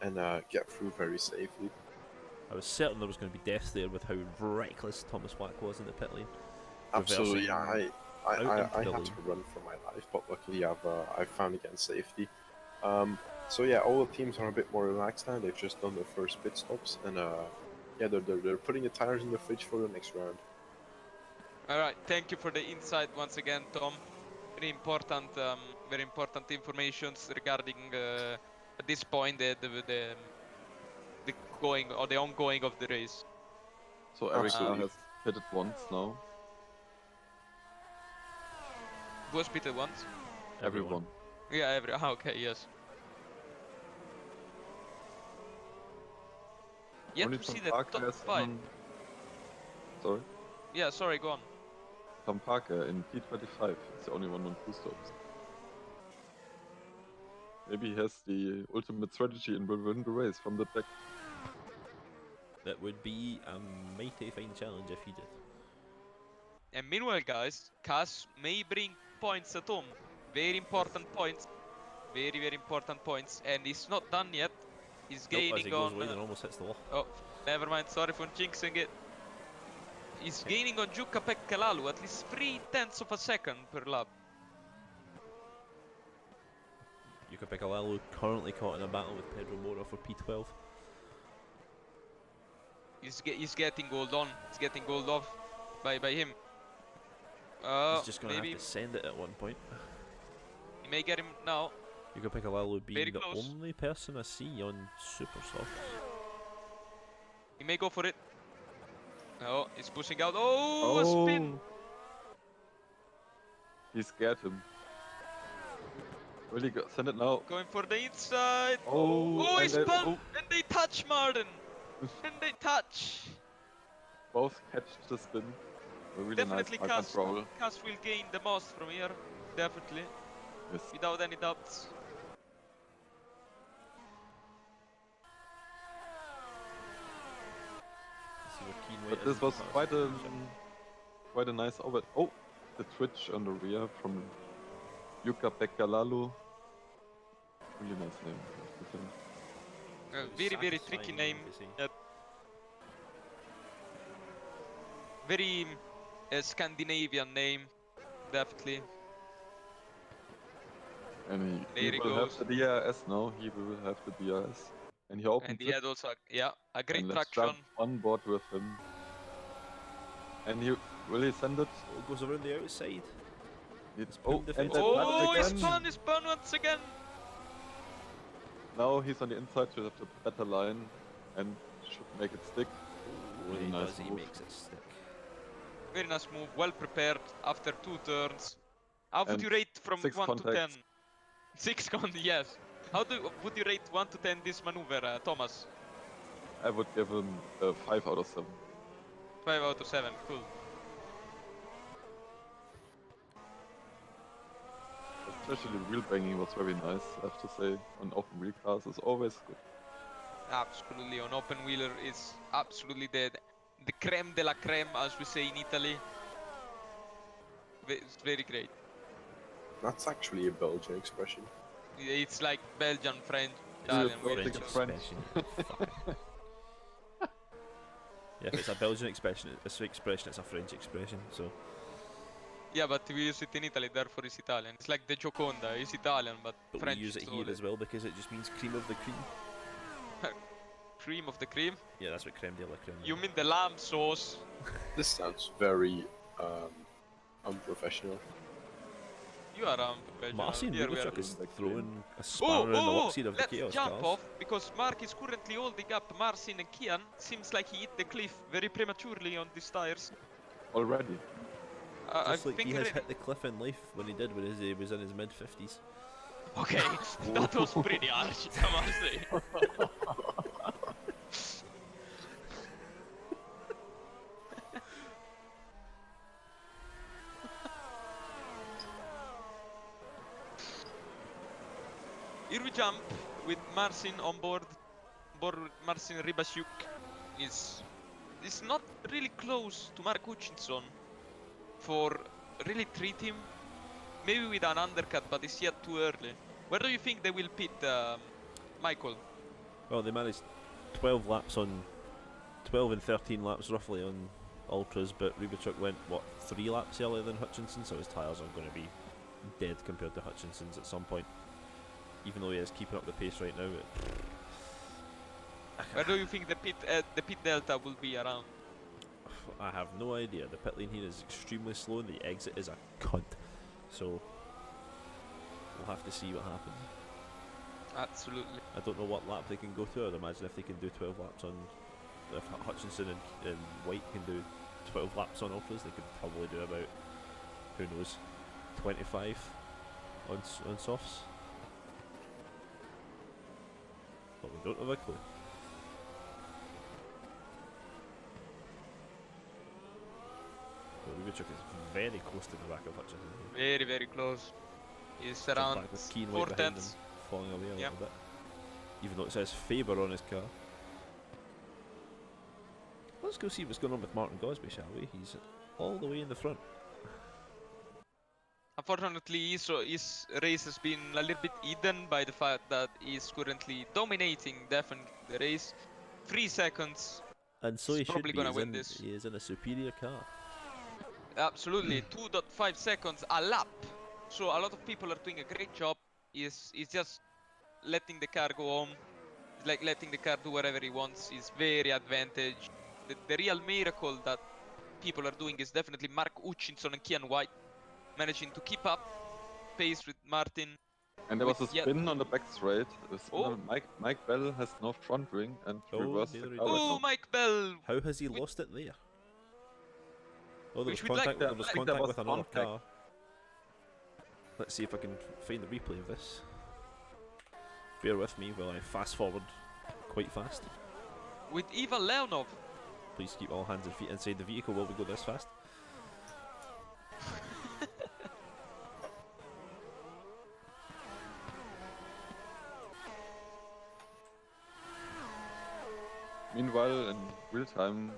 Speaker 2: and get through very safely.
Speaker 3: I was certain there was going to be death there with how reckless Thomas Wack was in the pit lane.
Speaker 2: Absolutely,
Speaker 3: Reversing
Speaker 2: I
Speaker 3: out into
Speaker 2: had
Speaker 3: the
Speaker 2: to
Speaker 3: lane.
Speaker 2: run for my life, but luckily I've found again safety. So yeah, all the teams are a bit more relaxed now. They've just done their first pit stops, and yeah, they're putting the tires in the fridge for the next round.
Speaker 1: All right, thank you for the insight once again, Tom. Very important informations regarding at this point the going or the ongoing of the race.
Speaker 6: So Erica
Speaker 2: Absolutely.
Speaker 6: has hit it once now.
Speaker 1: Who was pitted once?
Speaker 6: Everyone.
Speaker 1: Yeah, okay, yes. Yet
Speaker 6: Only
Speaker 1: to
Speaker 6: Tom
Speaker 1: see the
Speaker 6: Parker
Speaker 1: top
Speaker 6: has
Speaker 1: 5.
Speaker 6: Sorry?
Speaker 1: Yeah, sorry, go on.
Speaker 6: Tom Parker in P25 is the only one on 2 stops. Maybe he has the ultimate strategy and will win the race from the back.
Speaker 3: That would be a mighty fine challenge if he did.
Speaker 1: And meanwhile, guys, Cass may bring points at home. Very important points. Very, very important points. And he's not done yet. He's
Speaker 3: Nope, as
Speaker 1: gaining
Speaker 3: he goes
Speaker 1: on...
Speaker 3: wide and almost hits the wall.
Speaker 1: oh, never mind. Sorry for jinxing it. He's gaining on Jukka Pekkalalu at least 0.3 of a second per lap.
Speaker 3: Yuka Pekkalalu currently caught in a battle with Pedro Mora for P12.
Speaker 1: He's getting gold on. He's getting gold off by him.
Speaker 3: He's just going to
Speaker 1: maybe
Speaker 3: have to send it at one point.
Speaker 1: he may get him now.
Speaker 3: Yuka Pekkalalu being
Speaker 1: Very
Speaker 3: the
Speaker 1: close.
Speaker 3: only person I see on Super Soft.
Speaker 1: He may go for it. Oh, he's pushing out. Oh, a spin!
Speaker 6: He scared him. Really go send it now.
Speaker 1: Going for the inside.
Speaker 6: Oh,
Speaker 1: Oh, he
Speaker 6: and then-
Speaker 1: spun! And they touch Martin! And they touch!
Speaker 6: both catch the spin. A really
Speaker 1: Definitely
Speaker 6: nice high control.
Speaker 1: Cass will gain the most from here. Definitely.
Speaker 6: Yes.
Speaker 1: Without any doubts.
Speaker 3: See where Keen White
Speaker 6: But
Speaker 3: is
Speaker 6: this
Speaker 3: in
Speaker 6: was
Speaker 3: comparison to
Speaker 6: quite a nice over. Oh, the twitch on the rear from Yuka Bekkalalu. Really nice name, I have to say.
Speaker 1: Very, very
Speaker 3: satisfying
Speaker 1: tricky
Speaker 3: name
Speaker 1: name.
Speaker 3: to say.
Speaker 1: Yep. Very Scandinavian name. Definitely.
Speaker 6: And
Speaker 1: There he
Speaker 6: will
Speaker 1: goes.
Speaker 6: have the DRS now. He will have the DRS. And he opens
Speaker 1: And he
Speaker 6: it.
Speaker 1: had also, a great
Speaker 6: And let's
Speaker 1: traction.
Speaker 6: jump on board with him. And will he send it?
Speaker 3: Oh, goes around the outside.
Speaker 6: Oh,
Speaker 3: Spoon
Speaker 6: and
Speaker 3: defense.
Speaker 6: that
Speaker 1: Oh,
Speaker 6: again.
Speaker 1: he spun once again.
Speaker 6: Now he's on the inside to have the better line and should make it stick.
Speaker 3: Oh,
Speaker 6: Really
Speaker 3: he
Speaker 6: nice
Speaker 3: does. He
Speaker 6: move.
Speaker 3: makes it stick.
Speaker 1: Very nice move. Well prepared after 2 turns. How would
Speaker 6: And
Speaker 1: you rate from
Speaker 6: 6
Speaker 1: 1 to 10?
Speaker 6: contacts.
Speaker 1: 6 yes. Would you rate 1 to 10 this maneuver, Thomas?
Speaker 6: I would give him a 5 out of 7.
Speaker 1: 5 out of 7. Cool.
Speaker 6: Especially wheel banging was very nice, I have to say. On open wheel cars is always good.
Speaker 1: Absolutely, on open wheeler is absolutely the creme de la creme, as we say in Italy. It's very great.
Speaker 2: That's actually a Belgian expression.
Speaker 1: It's like Belgian, French,
Speaker 6: Is it
Speaker 1: Italian.
Speaker 6: Belgian
Speaker 1: Welsh.
Speaker 6: French?
Speaker 3: expression. Yeah, if it's a Belgian expression, it's a French expression. So
Speaker 1: Yeah, but we use it in Italy, therefore it's Italian. It's like the Gioconda, it's Italian, but French
Speaker 3: we use it
Speaker 1: stole
Speaker 3: here as well because it just means cream of the cream.
Speaker 1: Cream of the cream.
Speaker 3: Yeah, that's what creme de la creme.
Speaker 1: You mean the lamb sauce?
Speaker 2: This sounds very unprofessional.
Speaker 1: You are unprofessional.
Speaker 3: Marcin
Speaker 1: Here we are.
Speaker 3: Rubachuk is
Speaker 6: Like
Speaker 3: throwing a spanner in the works here of the
Speaker 1: let's
Speaker 3: chaos
Speaker 1: jump
Speaker 3: cars.
Speaker 1: off, because Mark is currently holding up Marcin and Kian. Seems like he hit the cliff very prematurely on these tires.
Speaker 6: Already.
Speaker 1: I
Speaker 3: Just like
Speaker 1: think
Speaker 3: he has
Speaker 1: already.
Speaker 3: hit the cliff in life when he did when he was in his mid-50s.
Speaker 1: Okay, that was pretty harsh, I must say. Here we jump with Marcin on board with Marcin Rybasiuk. Is not really close to Mark Hutchinson for really treat him. Maybe with an undercut, but it's yet too early. Where do you think they will pit Michael?
Speaker 3: Well, they managed 12 and 13 laps roughly on ultras, but Rubachuk went, what, 3 laps earlier than Hutchinson, so his tyres are going to be dead compared to Hutchinson's at some point. Even though he is keeping up the pace right now.
Speaker 1: Where do you think the pit delta will be around?
Speaker 3: I have no idea. The pit lane here is extremely slow and the exit is a cunt. So we'll have to see what happens.
Speaker 1: Absolutely.
Speaker 3: I don't know what lap they can go to. I'd imagine if they can do 12 laps on, if Hutchinson and White can do 12 laps on ultras, they could probably do about, who knows, 25 on softs. But we don't have a clue. Well, Rubachuk is very close to the back of Hutchinson.
Speaker 1: Very, very close. He's
Speaker 3: Jump
Speaker 1: around
Speaker 3: back with Keen
Speaker 1: 4
Speaker 3: White behind him,
Speaker 1: tenths.
Speaker 3: falling away a
Speaker 1: Yep.
Speaker 3: little bit. Even though it says Faber on his car. Let's go see what's going on with Martin Gosby, shall we? He's all the way in the front.
Speaker 1: Unfortunately, his race has been a little bit hidden by the fact that he's currently dominating definitely the race. 3 seconds.
Speaker 3: And so
Speaker 1: He's
Speaker 3: he should
Speaker 1: probably
Speaker 3: be.
Speaker 1: gonna win this.
Speaker 3: He is in a superior car.
Speaker 1: Absolutely, 2.5 seconds a lap. So a lot of people are doing a great job. He's just letting the car go home. Like letting the car do whatever he wants. Is very advantage. The real miracle that people are doing is definitely Mark Hutchinson and Kian White managing to keep up pace with Martin.
Speaker 6: And there was a
Speaker 1: With yet-
Speaker 6: spin on the back straight. A spin
Speaker 1: Oh.
Speaker 6: on Mike Bell has no front wing and
Speaker 3: Oh,
Speaker 6: reversed the
Speaker 3: neither he
Speaker 6: car
Speaker 3: does.
Speaker 6: right
Speaker 1: Oh,
Speaker 6: now.
Speaker 1: Mike Bell!
Speaker 3: How has he
Speaker 1: Which-
Speaker 3: lost it there? Oh, there was
Speaker 1: Which we'd like
Speaker 3: contact,
Speaker 1: to-
Speaker 3: there was
Speaker 1: I think
Speaker 6: there
Speaker 3: contact
Speaker 6: was
Speaker 3: with another
Speaker 6: contact.
Speaker 3: car. Let's see if I can find the replay of this. Bear with me while I fast forward quite fast.
Speaker 1: With Ivan Leonov.
Speaker 3: Please keep all hands and feet inside the vehicle while we go this fast.
Speaker 6: Meanwhile, in real time,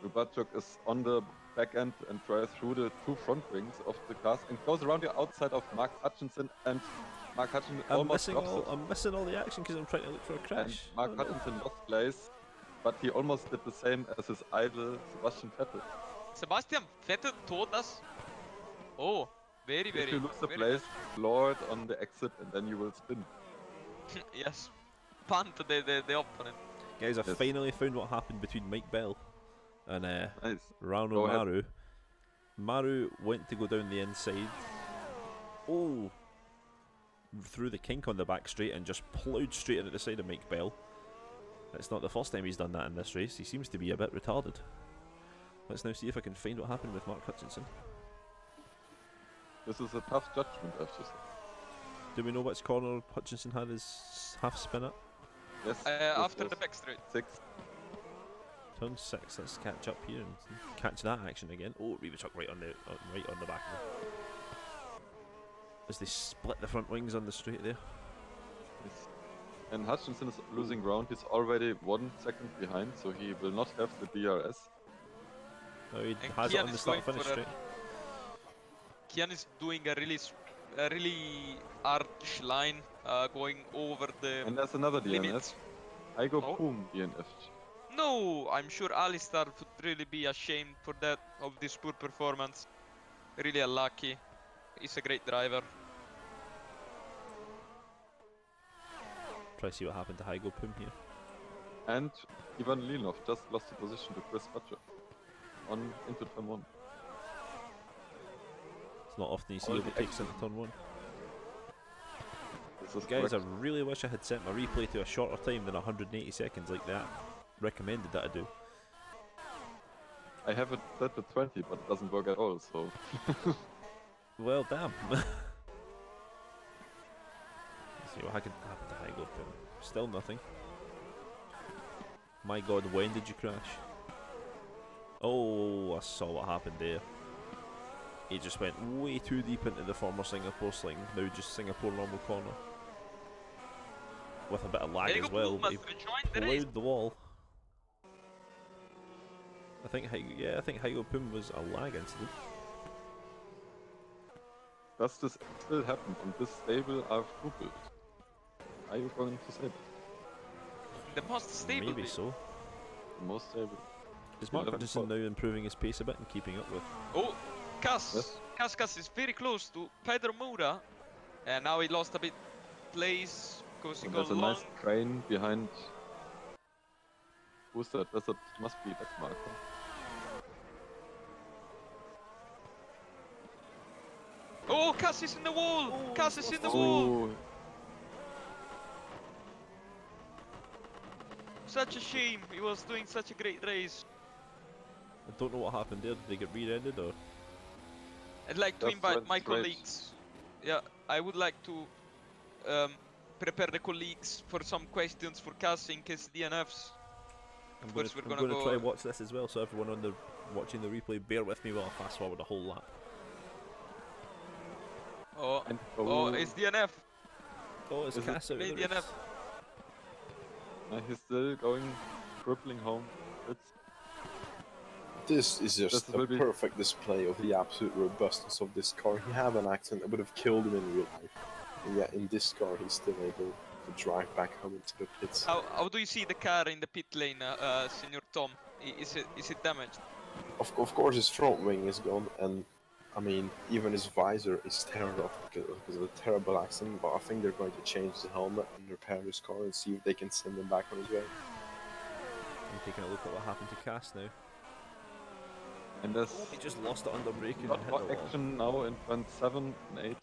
Speaker 6: Rybachuk is on the back end and drives through the two front wings of the cars and goes around the outside of Mark Hutchinson, and Mark Hutchinson almost drops it.
Speaker 3: I'm missing all the action because I'm trying to look for a
Speaker 6: And
Speaker 3: crash.
Speaker 6: Mark
Speaker 3: Oh, no.
Speaker 6: Hutchinson lost place, but he almost did the same as his idol Sebastian Vettel.
Speaker 1: Sebastian Vettel told us. Oh, very,
Speaker 6: If
Speaker 1: very.
Speaker 6: you lose the
Speaker 1: very
Speaker 6: place, floor it on the exit and then you will spin.
Speaker 1: bad. Yes. Punt the opponent.
Speaker 3: Guys, I
Speaker 6: Yes.
Speaker 3: finally found what happened between Mike Bell and
Speaker 6: Nice.
Speaker 3: Rano
Speaker 6: Go ahead.
Speaker 3: Maru. Maru went to go down the inside. Oh! Through the kink on the back straight and just ploughed straight into the side of Mike Bell. It's not the first time he's done that in this race. He seems to be a bit retarded. Let's now see if I can find what happened with Mark Hutchinson.
Speaker 6: This is a tough judgment, I have to say.
Speaker 3: Do we know which corner Hutchinson had his half spin at?
Speaker 6: Yes. this
Speaker 1: After
Speaker 6: was
Speaker 1: the back straight.
Speaker 6: 6.
Speaker 3: Turn 6. Let's catch up here and catch that action again. Oh, Rybachuk right on the back of him. As they split the front wings on the straight there.
Speaker 6: Yes. And Hutchinson is losing ground. He's already 1 second behind, so he will not have the DRS.
Speaker 3: Now he
Speaker 1: And
Speaker 3: has it
Speaker 1: Kian
Speaker 3: on the
Speaker 1: is
Speaker 3: start
Speaker 1: going
Speaker 3: finish
Speaker 1: for
Speaker 3: straight.
Speaker 1: Kian is doing a really arch line, going over the
Speaker 6: And there's another DNF.
Speaker 1: limit.
Speaker 6: Aigo
Speaker 1: Oh.
Speaker 6: Poom DNF.
Speaker 1: No, I'm sure Alistar would really be ashamed for that, of this poor performance. Really unlucky. He's a great driver.
Speaker 3: Try to see what happened to Hygo Pum here.
Speaker 6: And Ivan Linov just lost the position to Chris Butcher on into turn 1.
Speaker 3: It's not often you see
Speaker 6: All the
Speaker 3: overtakes
Speaker 6: action.
Speaker 3: into turn 1.
Speaker 6: This is
Speaker 3: Guys, I
Speaker 6: correct.
Speaker 3: really wish I had set my replay to a shorter time than 180 seconds like that recommended that I do.
Speaker 6: I have it set to 20, but it doesn't work at all, so...
Speaker 3: Well, damn. Let's see what happened to Hygo Pum. Still nothing. My god, when did you crash? Oh, I saw what happened there. He just went way too deep into the former Singapore sling, now just Singapore normal corner. With a bit of lag
Speaker 1: Diego
Speaker 3: as well, but he
Speaker 1: must rejoin the race.
Speaker 3: plowed the wall. I think Hygo Pum was a lag incident.
Speaker 6: Does this still happen on this stable RF2 build? Are you going to say that?
Speaker 1: The most stable.
Speaker 3: Maybe
Speaker 1: build.
Speaker 3: so.
Speaker 6: The most stable?
Speaker 3: Is Mark
Speaker 6: 11
Speaker 3: Hutchinson
Speaker 6: points.
Speaker 3: now improving his pace a bit and keeping up with?
Speaker 1: Oh, Cass.
Speaker 6: Yes.
Speaker 1: Cass is very close to Pedro Moura. And now he lost a bit place because he
Speaker 6: And
Speaker 1: got
Speaker 6: there's a
Speaker 1: long.
Speaker 6: nice crane behind. Who's that? That must be Beckmark.
Speaker 1: Oh, Cass is in the wall! Cass is in the wall!
Speaker 6: Oh,
Speaker 1: Such a shame. He was doing such a great race.
Speaker 3: I don't know what happened there. Did they get rear-ended or?
Speaker 1: I'd like to
Speaker 6: Just
Speaker 1: invite
Speaker 6: went
Speaker 1: my
Speaker 6: straight.
Speaker 1: colleagues. Yeah, I would like to prepare the colleagues for some questions for Cass in case DNFs.
Speaker 3: I'm
Speaker 1: course
Speaker 3: going
Speaker 1: we're
Speaker 3: to
Speaker 1: gonna
Speaker 3: try
Speaker 1: go-
Speaker 3: and watch this as well. So everyone on the watching the replay, bear with me while I fast forward a whole lap.
Speaker 1: Oh,
Speaker 6: and
Speaker 1: oh, it's DNF.
Speaker 3: Oh, it's
Speaker 6: Is it
Speaker 3: Cass out of
Speaker 1: Made
Speaker 3: the race.
Speaker 1: DNF.
Speaker 6: he's still going, crippling home.
Speaker 2: This is just
Speaker 6: This
Speaker 2: a
Speaker 6: will be-
Speaker 2: perfect display of the absolute robustness of this car. He had an accident that would have killed him in real life. And yet in this car he's still able to drive back home into the pits.
Speaker 1: How do you see the car in the pit lane, Senor Tom? Is it damaged?
Speaker 2: Of course his front wing is gone, and I mean even his visor is teared off because of a terrible accident, but I think they're going to change the helmet and repair his car and see if they can send him back on his way.
Speaker 3: I'm taking a look at what happened to Cass now.
Speaker 6: And there's
Speaker 3: Oh, he just lost it under braking
Speaker 6: not
Speaker 3: and hit the
Speaker 6: more
Speaker 3: wall.
Speaker 6: action now in turn 7 and 8.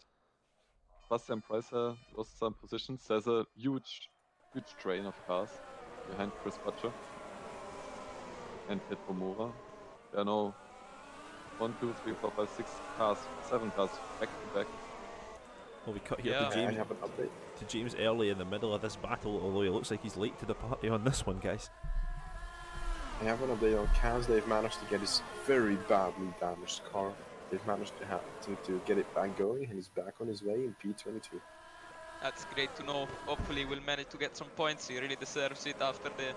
Speaker 6: Bastian Preiser lost some positions. There's a huge train of cars behind Chris Butcher and Pedro Moura. There are now 1, 2, 3, 4, 5, 6 cars, 7 cars back to back.
Speaker 3: Well, we cut here
Speaker 1: Yeah.
Speaker 3: to James.
Speaker 2: I have an update.
Speaker 3: To James early in the middle of this battle, although he looks like he's late to the party on this one, guys.
Speaker 2: I have an update on Kaz. They've managed to get his very badly damaged car. They've managed to get it back going, and he's back on his way in P22.
Speaker 1: That's great to know. Hopefully we'll manage to get some points. He really deserves it after the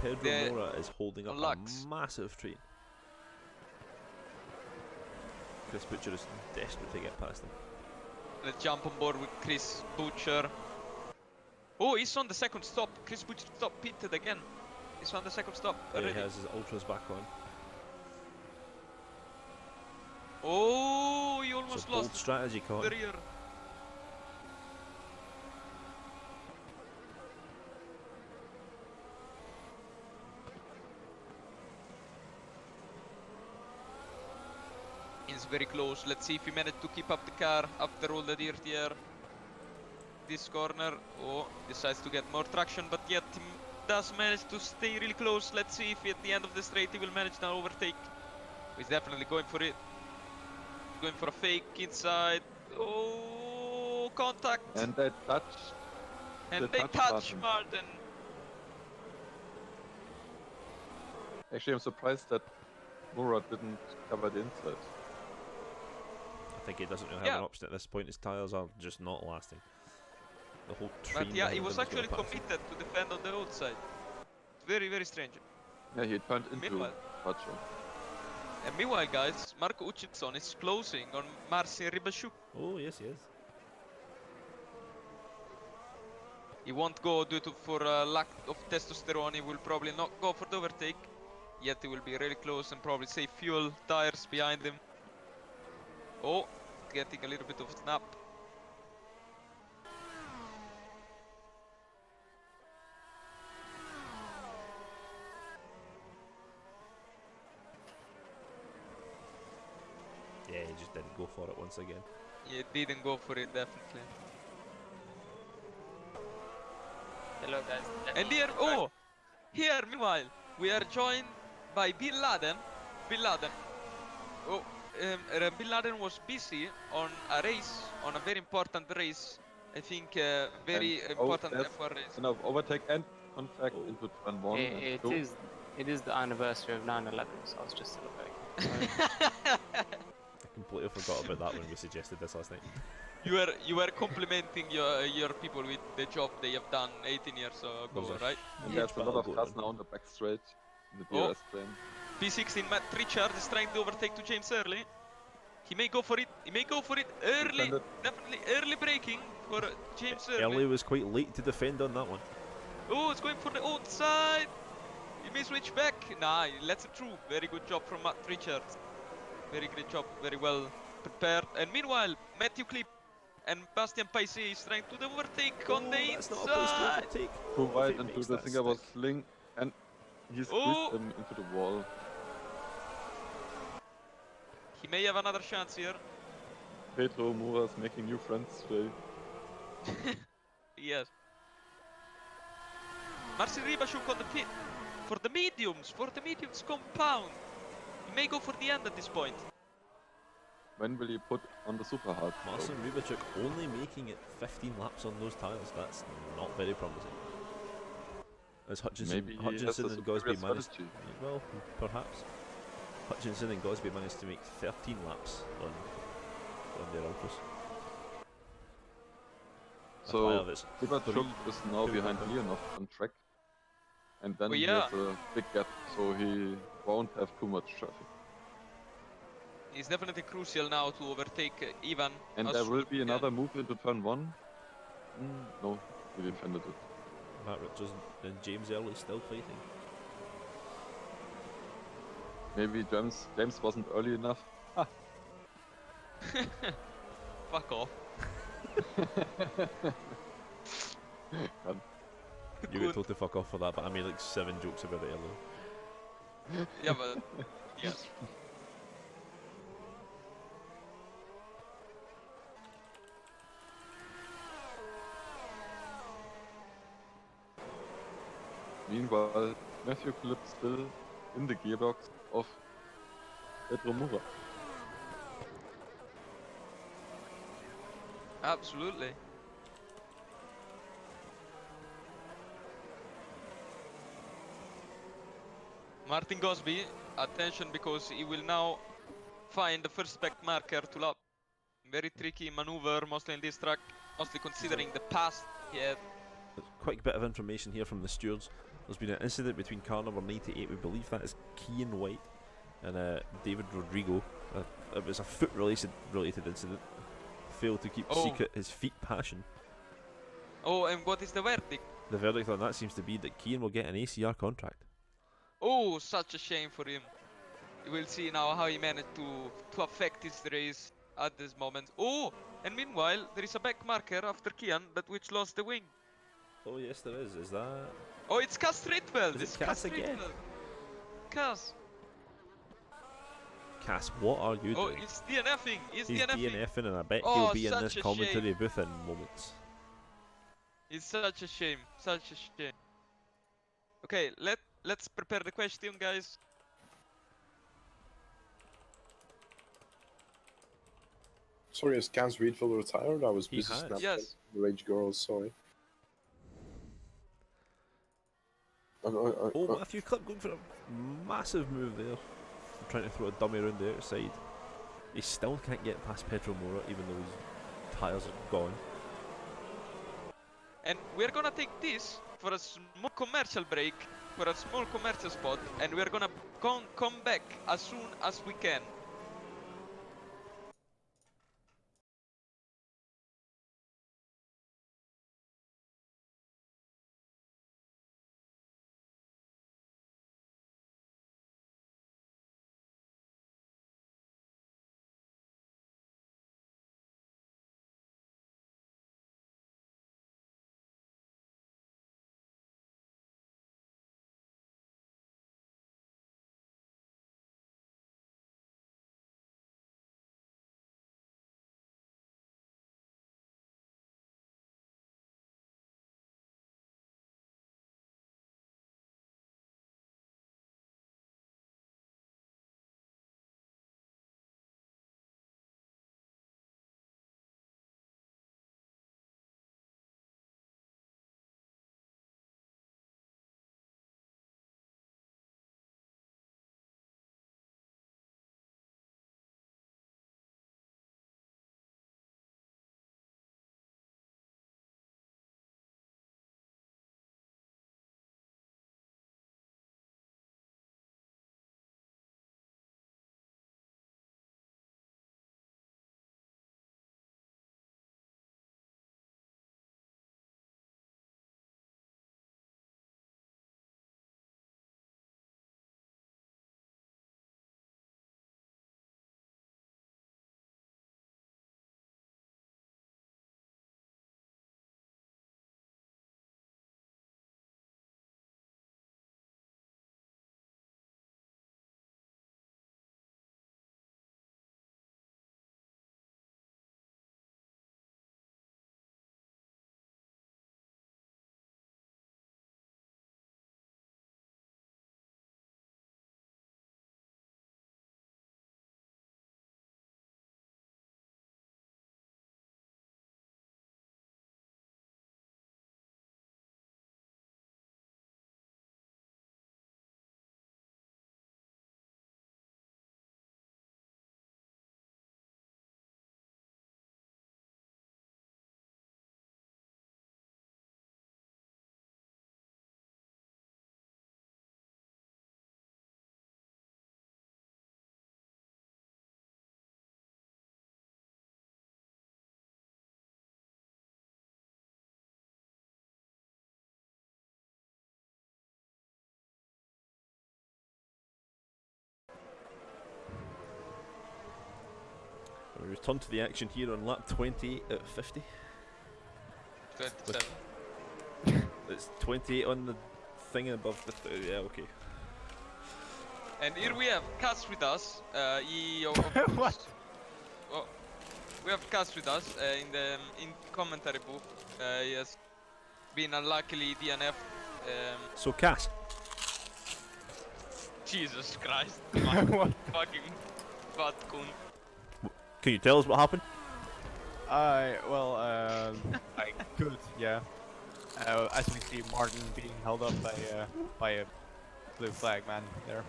Speaker 3: Pedro
Speaker 1: the
Speaker 3: Mora is holding up
Speaker 1: Lux.
Speaker 3: a massive train. Chris Butcher is desperate to get past him.
Speaker 1: Let's jump on board with Chris Butcher. Oh, he's on the second stop. Chris Butcher stop pitted again. He's on the second stop
Speaker 3: Yeah,
Speaker 1: already.
Speaker 3: he has his ultras back on.
Speaker 1: Oh, he
Speaker 3: It's
Speaker 1: almost
Speaker 3: a bold
Speaker 1: lost
Speaker 3: strategy,
Speaker 1: the
Speaker 3: Colin.
Speaker 1: rear. He's very close. Let's see if he managed to keep up the car after all the dirt here. This corner. Oh, decides to get more traction, but yet he does manage to stay really close. Let's see if at the end of the straight he will manage to overtake. He's definitely going for it. Going for a fake inside. Oh, contact.
Speaker 6: And they touched.
Speaker 1: And
Speaker 6: they
Speaker 1: they
Speaker 6: touched
Speaker 1: touch
Speaker 6: Martin.
Speaker 1: Martin.
Speaker 6: Actually, I'm surprised that Murad didn't cover the inside.
Speaker 3: I think he doesn't really have
Speaker 1: Yeah.
Speaker 3: an option at this point. His tyres are just not lasting. The whole train
Speaker 1: But yeah, he
Speaker 3: behind
Speaker 1: was
Speaker 3: him is gonna
Speaker 1: actually
Speaker 3: pass him.
Speaker 1: committed to defend on the outside. Very, very strange.
Speaker 6: Yeah, he turned into
Speaker 1: Meanwhile,
Speaker 6: Pacho.
Speaker 1: and meanwhile, guys, Marco Uccinson is closing on Marcin Rybasiuk.
Speaker 3: Oh, yes, he is.
Speaker 1: He won't go due to for lack of testosterone. He will probably not go for the overtake. Yet he will be really close and probably save fuel tires behind him. Oh, getting a little bit of snap.
Speaker 3: Yeah, he just didn't go for it once again.
Speaker 1: He didn't go for it, definitely.
Speaker 7: Hello guys.
Speaker 1: And here, oh, here, meanwhile, we are joined by Bin Laden. Bin Laden. Oh, Bin Laden was busy on a race, on a very important race. I think very
Speaker 6: And,
Speaker 1: important
Speaker 6: there's
Speaker 1: F1 race.
Speaker 6: enough overtake and contact into turn 1 and
Speaker 7: It
Speaker 6: 2.
Speaker 7: is the anniversary of 9/11, so I was just celebrating.
Speaker 3: I completely forgot about that when we suggested this last night.
Speaker 1: You were complimenting your people with the job they have done 18 years ago,
Speaker 3: Was it?
Speaker 1: right?
Speaker 6: And
Speaker 3: Huge
Speaker 6: there's a lot
Speaker 3: battle
Speaker 6: of
Speaker 3: going
Speaker 6: cars
Speaker 3: on.
Speaker 6: now on the back straight in the
Speaker 1: Oh.
Speaker 6: DRS frame.
Speaker 1: P16 Matt Richard is trying to overtake to James Early. He may go for it. He may go for it early.
Speaker 6: Defended.
Speaker 1: Definitely early braking for James Early.
Speaker 3: Early was quite late to defend on that one.
Speaker 1: Oh, it's going for the outside. He may switch back. Nah, he lets it through. Very good job from Matt Richard. Very great job. Very well prepared. And meanwhile, Matthew Clip and Bastian Paisy is trying to overtake on the
Speaker 3: That's not a place to
Speaker 1: inside.
Speaker 3: overtake.
Speaker 6: Too
Speaker 3: If
Speaker 6: wide
Speaker 3: he
Speaker 6: into
Speaker 3: makes
Speaker 6: the
Speaker 3: that
Speaker 6: Singapore
Speaker 3: stick.
Speaker 6: sling, and he squeezed
Speaker 1: Oh.
Speaker 6: him into the wall.
Speaker 1: He may have another chance here.
Speaker 6: Pedro Mora's making new friends today.
Speaker 1: Yes. Marcin Rybasiuk on the pit. For the mediums compound. He may go for the end at this point.
Speaker 6: When will he put on the super hard?
Speaker 3: Marcin Rybasiuk only making it 15 laps on those tyres. That's not very promising. As
Speaker 6: Maybe he has
Speaker 3: Hutchinson
Speaker 6: a
Speaker 3: and Gosby
Speaker 6: superior
Speaker 3: managed,
Speaker 6: strategy.
Speaker 3: well, perhaps. Hutchinson and Gosby managed to make 13 laps on their ultras. A
Speaker 6: So
Speaker 3: tyre that's
Speaker 6: Rybasiuk is now
Speaker 3: three
Speaker 6: behind
Speaker 3: compound.
Speaker 6: Leonov on track, and then
Speaker 1: Oh,
Speaker 6: he
Speaker 1: yeah.
Speaker 6: has a big gap, so he won't have too much traffic.
Speaker 1: He's definitely crucial now to overtake Ivan.
Speaker 6: And
Speaker 1: as
Speaker 6: there
Speaker 1: soon
Speaker 6: will
Speaker 1: as
Speaker 6: be
Speaker 1: he can.
Speaker 6: another move into turn 1. No, he defended it.
Speaker 3: Matt Richards and James Early still fighting.
Speaker 6: Maybe James wasn't early enough.
Speaker 1: Fuck off.
Speaker 6: Can't.
Speaker 3: You
Speaker 1: Good.
Speaker 3: get told to fuck off for that, but I made like 7 jokes about it earlier.
Speaker 1: Yeah, but yes.
Speaker 6: Meanwhile, Matthew Clip still in the gearbox of Pedro Mura.
Speaker 1: Absolutely. Martin Gosby, attention because he will now find the first spec marker to lap. Very tricky maneuver, mostly in this track, mostly considering the past he had.
Speaker 3: There's quite a bit of information here from the stewards. There's been an incident between car number 98, we believe that is Kian White, and David Rodrigo. It was a foot-related incident. Failed to keep secret his feet passion.
Speaker 1: Oh, and what is the verdict?
Speaker 3: The verdict on that seems to be that Kian will get an ACR contract.
Speaker 1: Oh, such a shame for him. We'll see now how he managed to affect his race at this moment. Oh, and meanwhile, there is a back marker after Kian, but which lost the wing.
Speaker 3: Oh yes, there is. Is that?
Speaker 1: Oh, it's Cass Ritwell.
Speaker 3: Is it
Speaker 1: It's
Speaker 3: Cass again?
Speaker 1: Cass.
Speaker 3: Cass, what are you
Speaker 1: Oh,
Speaker 3: doing?
Speaker 1: it's DNFing. He's
Speaker 3: He's
Speaker 1: DNFing.
Speaker 3: DNFing, and I bet
Speaker 1: Oh,
Speaker 3: he'll be in
Speaker 1: such
Speaker 3: this
Speaker 1: a
Speaker 3: commentary
Speaker 1: shame.
Speaker 3: booth in moments.
Speaker 1: It's such a shame. Such a shame. Okay, let's prepare the question, guys.
Speaker 2: Sorry, is Cans Reedville retired? I was
Speaker 3: He
Speaker 2: busy
Speaker 3: has.
Speaker 2: snapping
Speaker 1: Yes.
Speaker 2: the Rage Girls, sorry.
Speaker 3: Oh, Matthew Clip going for a massive move there. Trying to throw a dummy around the outside. He still can't get past Pedro Mora, even though his tyres are gone.
Speaker 1: And we're gonna take this for a small commercial break, for a small commercial spot, and we're gonna come back as soon as we can.
Speaker 3: We return to the action here on lap 28 at 50.
Speaker 1: 27.
Speaker 3: It's 28 on the thing above the. Yeah, okay.
Speaker 1: And here we have Cass with us.
Speaker 5: What?
Speaker 1: Oh, we have Cass with us in the commentary booth. He has been unluckily DNF.
Speaker 3: So, Cass,
Speaker 1: Jesus Christ!
Speaker 5: What?
Speaker 1: Fucking fat cunt.
Speaker 3: can you tell us what happened?
Speaker 5: I could, yeah. As we see Martin being held up by a blue flag man there.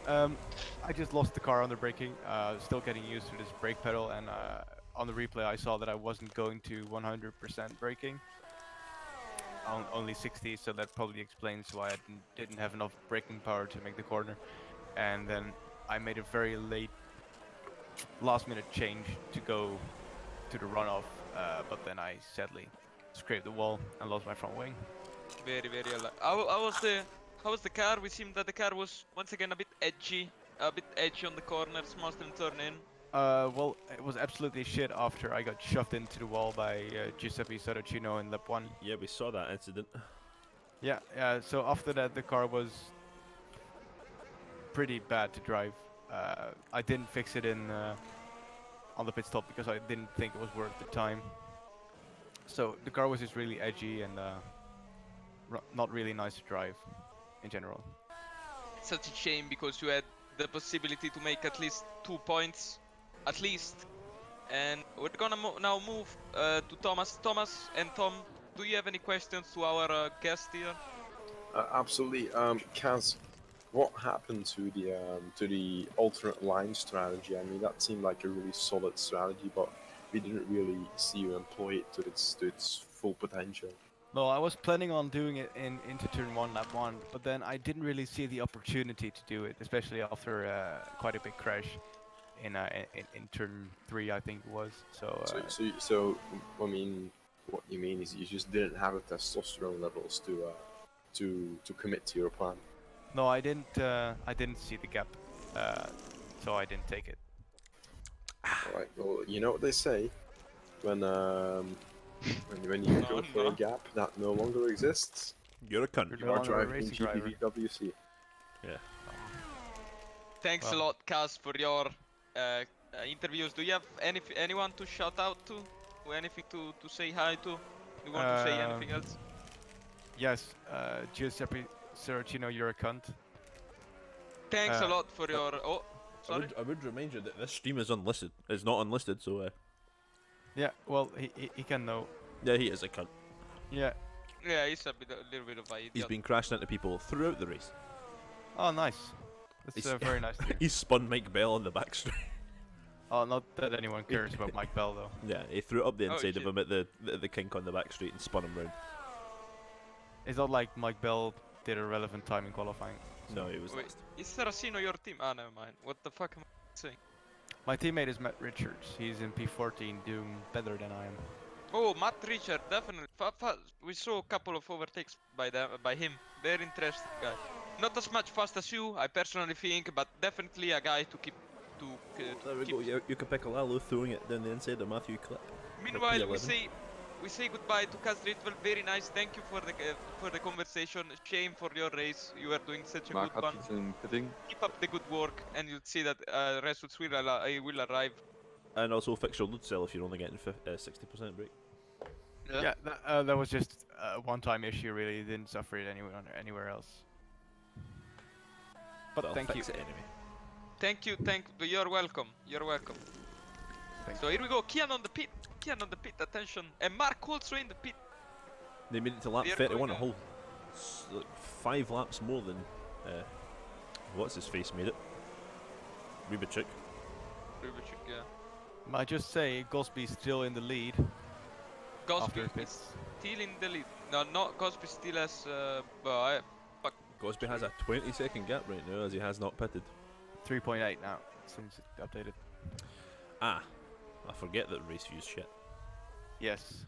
Speaker 5: I just lost the car on the braking. Still getting used to this brake pedal, and on the replay I saw that I wasn't going to 100% braking. only 60, so that probably explains why I didn't have enough braking power to make the corner. And then I made a very late, last-minute change to go to the runoff, but then I sadly scraped the wall and lost my front wing.
Speaker 1: Very, very alive. How was the car? We seemed that the car was once again a bit edgy on the corners, most of the turn in.
Speaker 5: Well, it was absolutely shit after I got shoved into the wall by Giuseppe Saracino in lap 1.
Speaker 3: Yeah, we saw that incident.
Speaker 5: Yeah, so after that the car was pretty bad to drive. I didn't fix it on the pit stop because I didn't think it was worth the time. So the car was just really edgy and not really nice to drive in general.
Speaker 1: Such a shame because you had the possibility to make at least 2 points, at least. And we're gonna now move to Thomas. Thomas and Tom, do you have any questions to our guest here?
Speaker 2: Absolutely. Kaz, what happened to the alternate line strategy? I mean, that seemed like a really solid strategy, but we didn't really see you employ it to its full potential.
Speaker 5: Well, I was planning on doing it into turn 1, lap 1, but then I didn't really see the opportunity to do it, especially after quite a big crash in turn 3, I think it was.
Speaker 2: So I mean, what you mean is you just didn't have the testosterone levels to commit to your plan.
Speaker 5: No, I didn't see the gap, so I didn't take it.
Speaker 2: Alright, well, you know what they say, when you go for a gap that no longer exists,
Speaker 3: You're a cunt.
Speaker 5: You're
Speaker 2: you
Speaker 5: no
Speaker 2: are
Speaker 5: longer a
Speaker 2: driving
Speaker 5: racing driver.
Speaker 2: GPVWC.
Speaker 3: Yeah.
Speaker 1: Thanks a
Speaker 5: Well.
Speaker 1: lot, Kaz, for your interviews. Do you have anyone to shout out to? Or anything to say hi to? You want to say anything else?
Speaker 5: Yes, Giuseppe Saracino, you're a cunt.
Speaker 1: Thanks a lot for your... Oh, sorry.
Speaker 3: I would remind you that this stream is unlisted. It's not unlisted, so
Speaker 5: Yeah, well, he can know.
Speaker 3: yeah, he is a cunt.
Speaker 5: Yeah.
Speaker 1: Yeah, he's a little bit of an idiot.
Speaker 3: He's been crashing into people throughout the race.
Speaker 5: Oh, nice. That's
Speaker 3: He's-
Speaker 5: very nice to hear.
Speaker 3: He spun Mike Bell on the back straight.
Speaker 5: Oh, not that anyone cares about Mike Bell, though.
Speaker 3: Yeah, he threw it up the
Speaker 1: Oh,
Speaker 3: inside of
Speaker 1: shit.
Speaker 3: him at the kink on the back straight and spun him round.
Speaker 5: It's not like Mike Bell did a relevant time in qualifying.
Speaker 3: No, he was
Speaker 1: Wait,
Speaker 3: last.
Speaker 1: is Saracino your team? Ah, never mind. What the fuck am I saying?
Speaker 5: My teammate is Matt Richards. He's in P14, doing better than I am.
Speaker 1: Oh, Matt Richard, definitely. We saw a couple of overtakes by him. Very interesting guy. Not as much fast as you, I personally think, but definitely a guy to keep.
Speaker 3: There we go. You can pick a Lalo throwing it down the inside of Matthew Clip.
Speaker 1: Meanwhile,
Speaker 3: P11.
Speaker 1: we say goodbye to Kaz Ritwell. Very nice. Thank you for the conversation. Shame for your race. You are doing such a
Speaker 6: Mark
Speaker 1: good one.
Speaker 6: Hutchinson pitting.
Speaker 1: Keep up the good work, and you'll see that results will arrive.
Speaker 3: And also fix your load cell if you're only getting 60% brake.
Speaker 5: Yeah, that was just a one-time issue, really. Didn't suffer it anywhere else. But
Speaker 3: I'll
Speaker 5: thank you.
Speaker 3: fix it anyway.
Speaker 1: Thank you. You're welcome. You're welcome.
Speaker 5: Thank
Speaker 1: So here we go. Kian on the pit. Attention. And Mark also in the pit.
Speaker 3: They made it to lap
Speaker 1: We are
Speaker 3: 31,
Speaker 1: going
Speaker 3: a whole 5 laps more than what's his face made it. Rubachuk.
Speaker 1: Rubachuk, yeah.
Speaker 5: Might just say Gosby's still in the lead.
Speaker 1: Gosby
Speaker 5: After
Speaker 1: is
Speaker 5: pits.
Speaker 1: still in the lead. No, not Gosby still has.
Speaker 3: Gosby has a 20-second gap right now as he has not pitted.
Speaker 5: 3.8 now, since it updated.
Speaker 3: Ah, I forget that race views shit.
Speaker 5: Yes.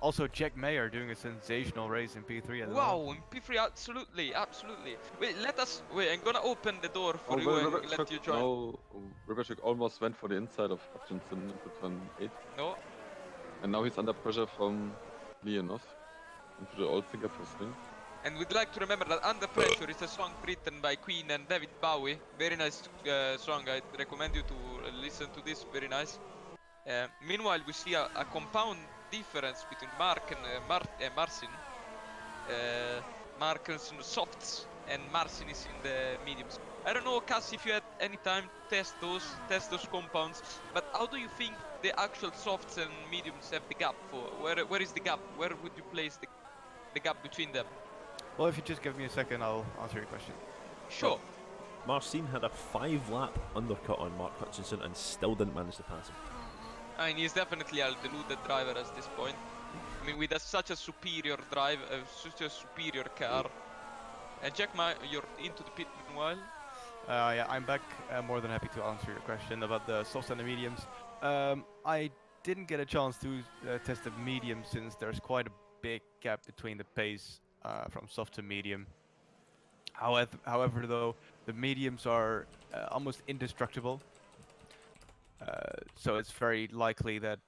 Speaker 5: Also, Jack Mayer doing a sensational race in P3 at the moment.
Speaker 1: Wow, in P3, absolutely. Wait, I'm gonna open the door for you and let you join.
Speaker 6: No, Rubachuk almost went for the inside of Hutchinson into turn 8.
Speaker 1: No,
Speaker 6: And now he's under pressure from Leonov into the old finger first thing.
Speaker 1: and we'd like to remember that Under Pressure is a song written by Queen and David Bowie. Very nice song. I recommend you to listen to this. Very nice. Meanwhile, we see a compound difference between Mark and Marcin. Mark is in the softs and Marcin is in the mediums. I don't know, Cass, if you had any time to test those compounds, but how do you think the actual softs and mediums have the gap for? Where is the gap? Where would you place the gap between them?
Speaker 5: Well, if you just give me a second, I'll answer your question.
Speaker 1: Sure.
Speaker 3: Marcin had a 5-lap undercut on Mark Hutchinson and still didn't manage to pass him.
Speaker 1: I mean, he's definitely a deluded driver at this point. I mean, with such a superior drive, such a superior car. And Jack, you're into the pit meanwhile.
Speaker 5: Yeah, I'm back. More than happy to answer your question about the softs and the mediums. I didn't get a chance to test the medium since there's quite a big gap between the pace from soft to medium. However, though, the mediums are almost indestructible. So it's very likely that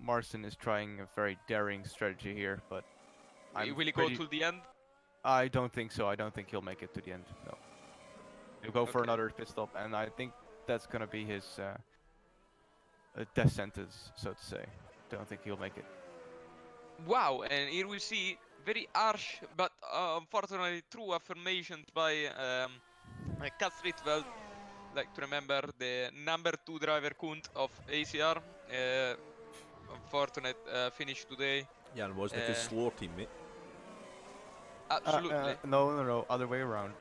Speaker 5: Marcin is trying a very daring strategy here, but
Speaker 1: Will he go to the end?
Speaker 5: I don't think so. I don't think he'll make it to the end. No. He'll go for
Speaker 1: Okay.
Speaker 5: another pit stop, and I think that's gonna be his death sentence, so to say. Don't think he'll make it.
Speaker 1: Wow, and here we see very harsh but unfortunately true affirmations by Kat Rietveld. Like to remember the number 2 driver Kunt of ACR. Unfortunate finish today.
Speaker 3: Jan Wozniak is slower teammate.
Speaker 1: Absolutely.
Speaker 5: No, other way around.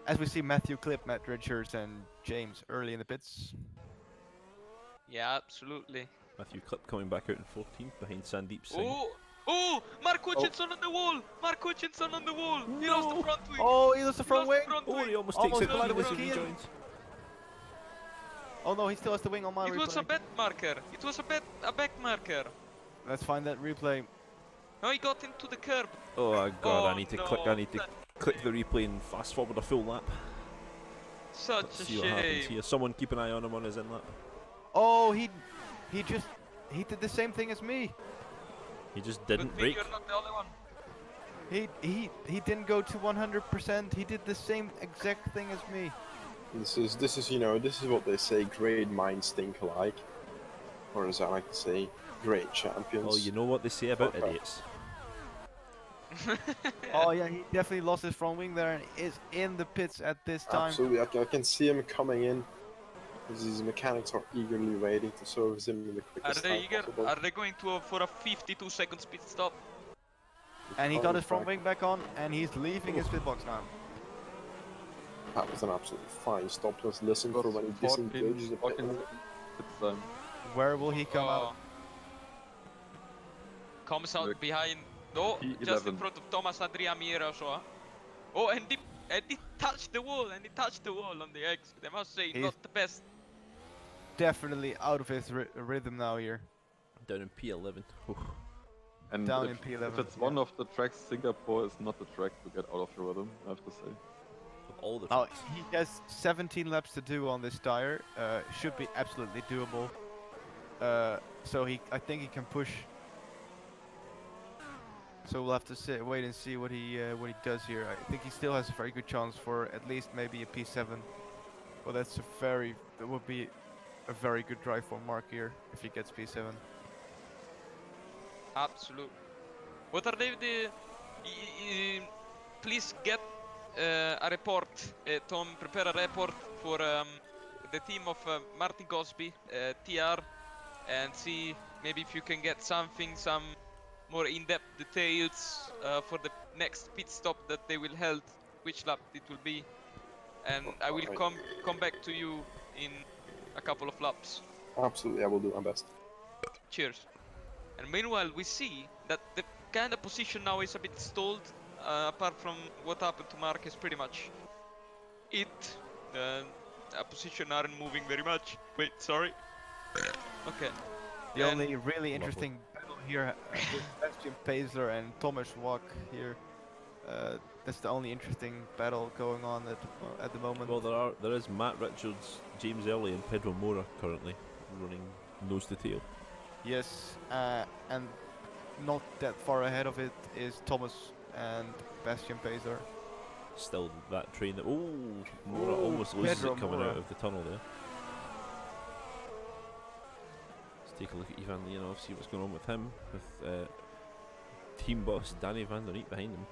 Speaker 5: As we see Matthew Clip, Matt Richards, and James early in the pits.
Speaker 1: Yeah, absolutely.
Speaker 3: Matthew Clip coming back out in 14th behind Sandeep Singh.
Speaker 1: Oh! Mark Hutchinson on the wall! Mark Hutchinson on the wall! He lost the front wing!
Speaker 5: Oh, he lost the front wing!
Speaker 3: Oh, he almost
Speaker 5: Almost
Speaker 3: takes out
Speaker 5: collided
Speaker 3: Keen
Speaker 5: with
Speaker 3: as he
Speaker 5: Keen.
Speaker 3: rejoins.
Speaker 5: Oh no, he still has the wing on my
Speaker 1: It
Speaker 5: replay.
Speaker 1: was a bet marker! It was a back marker!
Speaker 5: Let's find that replay.
Speaker 1: No, he got into the curb!
Speaker 3: Oh god, I
Speaker 1: Oh,
Speaker 3: need to
Speaker 1: no,
Speaker 3: click the replay and fast forward a full lap.
Speaker 1: Such
Speaker 3: Let's
Speaker 1: a
Speaker 3: see what happens
Speaker 1: shame!
Speaker 3: here. Someone keep an eye on him on his in lap.
Speaker 5: Oh, he did the same thing as me.
Speaker 3: He just didn't
Speaker 1: But
Speaker 3: brake.
Speaker 1: you're not the only one.
Speaker 5: He didn't go to 100%. He did the same exact thing as me.
Speaker 2: This is what they say, great minds think alike. Or as I like to say, great champions.
Speaker 3: Well, you know what they say about
Speaker 2: Fuck off.
Speaker 3: idiots.
Speaker 5: Oh yeah, he definitely lost his front wing there and is in the pits at this time.
Speaker 2: Absolutely, I can see him coming in. These mechanics are eagerly waiting to service him in the
Speaker 1: Are
Speaker 2: quickest
Speaker 1: they
Speaker 2: time
Speaker 1: eager?
Speaker 2: possible.
Speaker 1: Are they going to for a 52 seconds pit stop?
Speaker 5: And he got his front
Speaker 2: Back.
Speaker 5: wing back on, and he's leaving his pit box now.
Speaker 2: That was an absolutely fine stop. Just listen for when he
Speaker 6: 14
Speaker 2: disengages the pit.
Speaker 6: It's time.
Speaker 5: Where will he come out?
Speaker 1: Comes out
Speaker 6: Look.
Speaker 1: behind. No, just in
Speaker 6: P11.
Speaker 1: front of Thomas Adria Miera. So. Oh, and he touched the wall, on the exit. I must say,
Speaker 5: He's-
Speaker 1: not the best.
Speaker 5: Definitely out of his rhythm now here.
Speaker 3: Down in P11. Oof.
Speaker 6: And
Speaker 5: Down
Speaker 6: if,
Speaker 5: in P11,
Speaker 6: if it's
Speaker 5: yeah.
Speaker 6: one of the tracks, Singapore is not the track to get out of your rhythm, I have to say.
Speaker 3: Of all the
Speaker 5: Now
Speaker 3: tracks.
Speaker 5: he has 17 laps to do on this tire. Should be absolutely doable. So I think he can push. So we'll have to wait and see what he does here. I think he still has a very good chance for at least maybe a P7. Well, that would be a very good drive for Mark here if he gets P7.
Speaker 1: Absolute. What are they? Please get a report. Tom, prepare a report for the team of Martin Gosby, TR, and see maybe if you can get some more in-depth details for the next pit stop that they will hold, which lap it will be, and I will come back to you in a couple of laps.
Speaker 2: Absolutely, I will do my best.
Speaker 1: Cheers. And meanwhile, we see that the kind of position now is a bit stalled. Apart from what happened to Mark is pretty much it. A position aren't moving very much. Wait, sorry. Okay.
Speaker 5: The
Speaker 1: And-
Speaker 5: only really interesting battle here is Bastian Paisley and Thomas Wack here. That's the only interesting battle going on at the moment.
Speaker 3: Well, there is Matt Richards, James Early, and Pedro Mora currently running nose to tail.
Speaker 5: Yes, and not that far ahead of it is Thomas and Bastian Paisley.
Speaker 3: Still that train that Mora
Speaker 5: Ooh,
Speaker 3: almost loses
Speaker 5: Pedro
Speaker 3: it coming
Speaker 5: Mora.
Speaker 3: out of the tunnel there. Let's take a look at Ivan Leonov, see what's going on with him, with team boss Danny Van Der Neat behind him.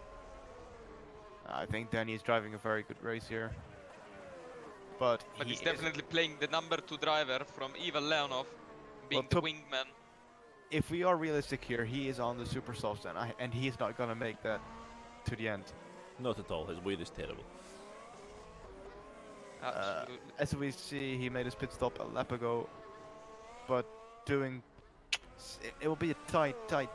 Speaker 5: I think Danny is driving a very good race here. But
Speaker 1: he's definitely playing the number 2 driver from Ivan Leonov, being
Speaker 5: Well,
Speaker 1: the wingman.
Speaker 5: if we are realistic here, he is on the super softs and he's not gonna make that to the end.
Speaker 3: Not at all, his weight is terrible.
Speaker 1: Absolutely.
Speaker 5: As we see, he made his pit stop a lap ago, but doing It will be a tight gap.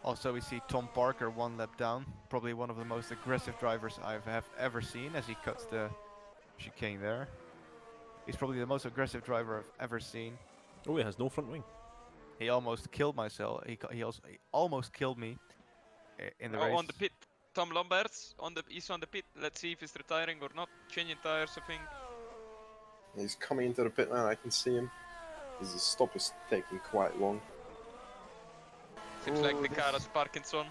Speaker 5: Also, we see Tom Parker 1 lap down. Probably one of the most aggressive drivers I have ever seen as he cuts the chicane there. He's probably the most aggressive driver I've ever seen.
Speaker 3: Oh, he has no front wing.
Speaker 5: He almost killed myself. He almost killed me in the
Speaker 1: Oh,
Speaker 5: race.
Speaker 1: on the pit. Tom Lomberts is on the pit. Let's see if he's retiring or not. Changing tires, I think.
Speaker 2: He's coming into the pit lane. I can see him. His stop is taking quite long.
Speaker 1: Seems like the car has Parkinson.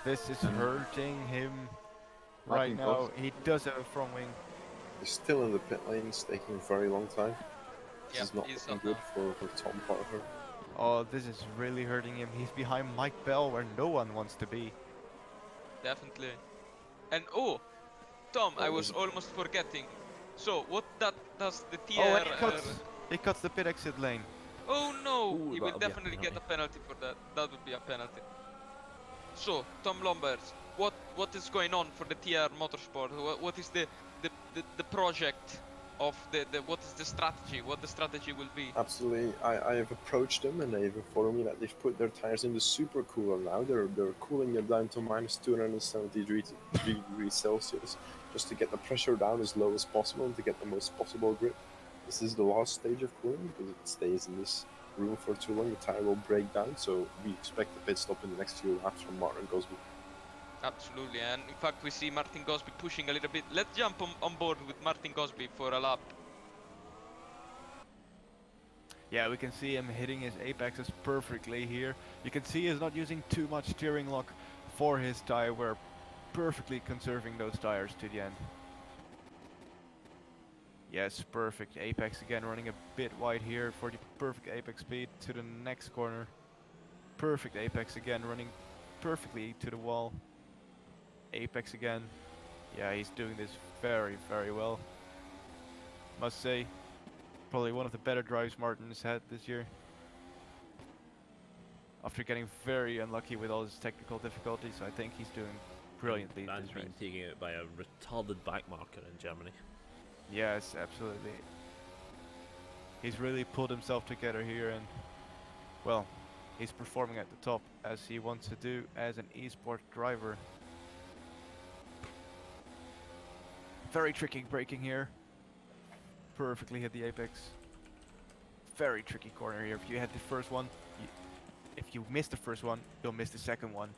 Speaker 5: This is hurting him right
Speaker 6: Martin
Speaker 5: now.
Speaker 6: Gosby.
Speaker 5: He does have a front wing.
Speaker 2: He's still in the pit lane. It's taking a very long time. This
Speaker 1: Yeah,
Speaker 2: is not
Speaker 1: he's
Speaker 2: looking
Speaker 1: up
Speaker 2: good
Speaker 1: now.
Speaker 2: for Tom Parker.
Speaker 5: Oh, this is really hurting him. He's behind Mike Bell where no one wants to be.
Speaker 1: Definitely. And oh, Tom, I
Speaker 2: Oh,
Speaker 1: was
Speaker 2: is it-
Speaker 1: almost forgetting. So what does the TR?
Speaker 5: Oh, and he cuts the pit exit lane.
Speaker 1: Oh no!
Speaker 3: Ooh,
Speaker 1: He will
Speaker 3: that'll be a
Speaker 1: definitely get a
Speaker 3: penalty.
Speaker 1: penalty for that. That would be a penalty. So Tom Lomberts, what is going on for the TR Motorsport? What is the project of the what is the strategy? What the strategy will be?
Speaker 2: Absolutely. I have approached them and they've informed me that they've put their tires in the super cooler now. They're cooling them down to minus 270 degrees Celsius just to get the pressure down as low as possible and to get the most possible grip. This is the last stage of cooling because if it stays in this room for too long, the tire will break down. So we expect a pit stop in the next few laps from Martin Gosby.
Speaker 1: Absolutely, and in fact we see Martin Gosby pushing a little bit. Let's jump on board with Martin Gosby for a lap.
Speaker 5: Yeah, we can see him hitting his apexes perfectly here. You can see he's not using too much steering lock for his tire. We're perfectly conserving those tires to the end. Yes, perfect. Apex again running a bit wide here for the perfect apex speed to the next corner. Perfect apex again running perfectly to the wall. Apex again. Yeah, he's doing this very, very well. Must say, probably one of the better drives Martin's had this year. After getting very unlucky with all his technical difficulties, I think he's doing brilliantly
Speaker 3: Man's
Speaker 5: this
Speaker 3: been
Speaker 5: race.
Speaker 3: taking it by a retarded back marker in Germany.
Speaker 5: Yes, absolutely. He's really pulled himself together here and, well, he's performing at the top as he wants to do as an esport driver. Very tricky braking here. Perfectly hit the apex. Very tricky corner here. If you hit the first one, if you miss the first one, you'll miss the second one.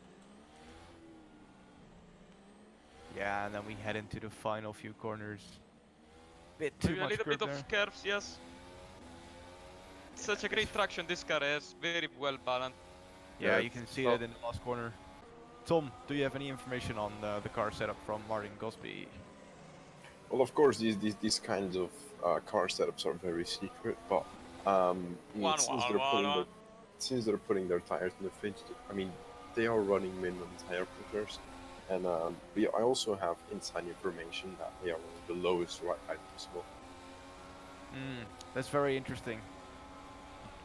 Speaker 5: Yeah, and then we head into the final few corners. Bit too
Speaker 1: Maybe a
Speaker 5: much
Speaker 1: little
Speaker 5: grip
Speaker 1: bit
Speaker 5: there.
Speaker 1: of curves, yes. Such a great traction this car has, very well balanced.
Speaker 5: Yeah,
Speaker 6: Yeah,
Speaker 5: you
Speaker 6: it's
Speaker 5: can see
Speaker 6: top.
Speaker 5: that in the last corner. Tom, do you have any information on the car setup from Martin Gosby?
Speaker 2: Well, of course, these kinds of car setups are very secret, but since they're putting their tires in the fridge, I mean, they are running minimum tire pressures, and I also have inside information that they are running the lowest right height possible.
Speaker 5: That's very interesting.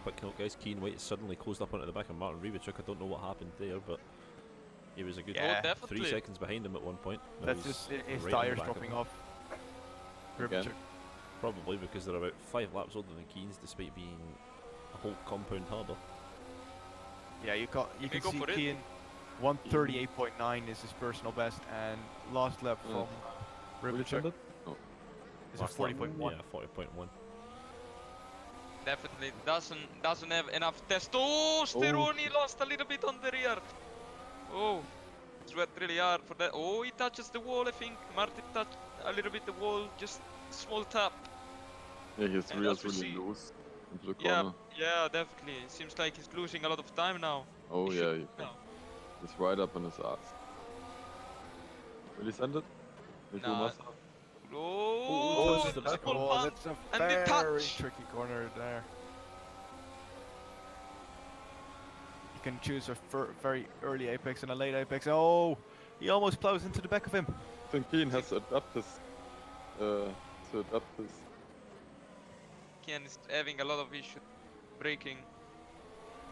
Speaker 3: Quick note, guys, Keen White suddenly closed up onto the back of Martin Rebichuk. I don't know what happened there, but he was a good
Speaker 5: Yeah.
Speaker 1: Oh, definitely.
Speaker 3: 3 seconds behind him at one point. Now
Speaker 5: That's
Speaker 3: he's
Speaker 5: just his
Speaker 3: right on the
Speaker 5: tires
Speaker 3: back of
Speaker 5: dropping
Speaker 3: him.
Speaker 5: off.
Speaker 6: Again.
Speaker 5: Ribichuk.
Speaker 3: Probably because they're about 5 laps older than Keen's, despite being a whole compound harbour.
Speaker 5: Yeah, you
Speaker 1: go
Speaker 5: can see
Speaker 1: for it.
Speaker 5: Kean 138.9 is his personal best, and last lap
Speaker 6: Mm.
Speaker 5: from
Speaker 6: Will you send
Speaker 5: Ribichuk
Speaker 6: it? Oh,
Speaker 5: is a
Speaker 3: Last lap,
Speaker 5: 40.1.
Speaker 3: Yeah, 40.1.
Speaker 1: Definitely doesn't have enough testosterone. Lost a little bit on the rear. Oh, it's worked really hard for that. Oh, he touches the wall. I think Martin touched a little bit the wall, just small tap.
Speaker 6: yeah, his
Speaker 1: And
Speaker 6: rear
Speaker 1: as
Speaker 6: is
Speaker 1: we
Speaker 6: really
Speaker 1: see-
Speaker 6: loose into the
Speaker 1: Yeah,
Speaker 6: corner.
Speaker 1: yeah, definitely. It seems like he's losing a lot of time now.
Speaker 6: Oh
Speaker 1: He
Speaker 6: yeah,
Speaker 1: should
Speaker 6: you can.
Speaker 1: now.
Speaker 6: It's right up on his ass. Will he send it? Will you
Speaker 1: Nah.
Speaker 6: must have?
Speaker 1: Oh,
Speaker 3: touches the back
Speaker 1: small
Speaker 5: Oh,
Speaker 1: bump.
Speaker 5: that's a
Speaker 1: And the
Speaker 5: very
Speaker 1: touch.
Speaker 5: tricky corner there. You can choose a very early apex and a late apex. Oh, he almost plows into the back of him.
Speaker 6: I think Keen has to adapt his.
Speaker 1: Kian is having a lot of issues braking.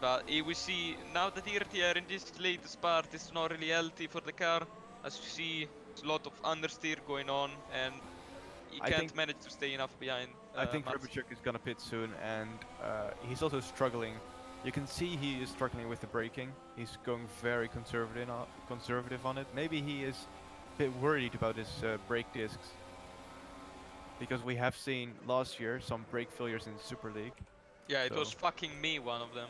Speaker 1: But we see now that ERTR in this latest part is not really healthy for the car. As you see, there's a lot of understeer going on, and he
Speaker 5: I
Speaker 1: can't
Speaker 5: think-
Speaker 1: manage to stay enough behind.
Speaker 5: I think
Speaker 1: Martin.
Speaker 5: Rybachuk is gonna pit soon, and he's also struggling. You can see he is struggling with the braking. He's going very conservative on it. Maybe he is a bit worried about his brake discs, because we have seen last year some brake failures in Super League.
Speaker 1: Yeah, it was
Speaker 5: So-
Speaker 1: fucking me, one of them.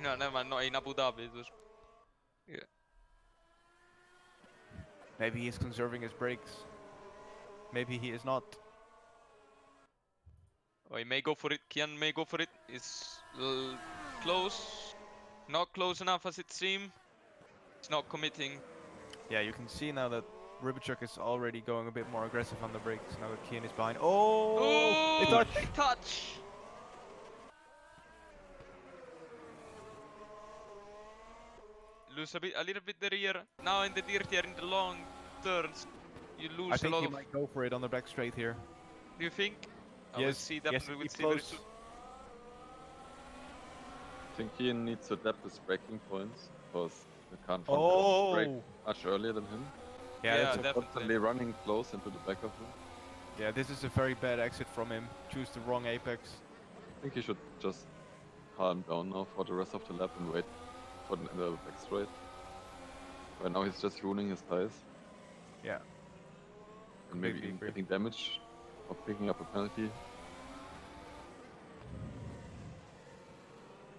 Speaker 1: No, never mind, not in Abu Dhabi, it was...
Speaker 5: Maybe he is conserving his brakes. Maybe he is not.
Speaker 1: Oh, he may go for it, Kian may go for it. It's close. Not close enough as it seemed. It's not committing.
Speaker 5: Yeah, you can see now that Rybachuk is already going a bit more aggressive on the brakes now that Kian is behind. Oh! They touch!
Speaker 1: They touch! Lose a little bit the rear. Now in the dirty in the long turns, you lose
Speaker 5: I
Speaker 1: a
Speaker 5: think
Speaker 1: lot
Speaker 5: he
Speaker 1: of...
Speaker 5: might go for it on the back straight here.
Speaker 1: Do you think? I
Speaker 5: Yes,
Speaker 1: will see,
Speaker 5: yes,
Speaker 1: definitely will
Speaker 5: keep
Speaker 1: see very
Speaker 5: close.
Speaker 1: soon.
Speaker 6: I think he needs to adapt his braking points because the car in front has brake
Speaker 5: Oh!
Speaker 6: much earlier than him.
Speaker 5: Yeah,
Speaker 1: Yeah,
Speaker 5: that's a,
Speaker 1: definitely.
Speaker 6: Constantly running close into the back of him.
Speaker 5: yeah, this is a very bad exit from him. Choose the wrong apex.
Speaker 6: I think he should just calm down now for the rest of the lap and wait for the back straight. Right now he's just ruining his tires
Speaker 5: Yeah.
Speaker 6: and maybe
Speaker 5: Completely
Speaker 6: even
Speaker 5: agree.
Speaker 6: getting damage or picking up a penalty.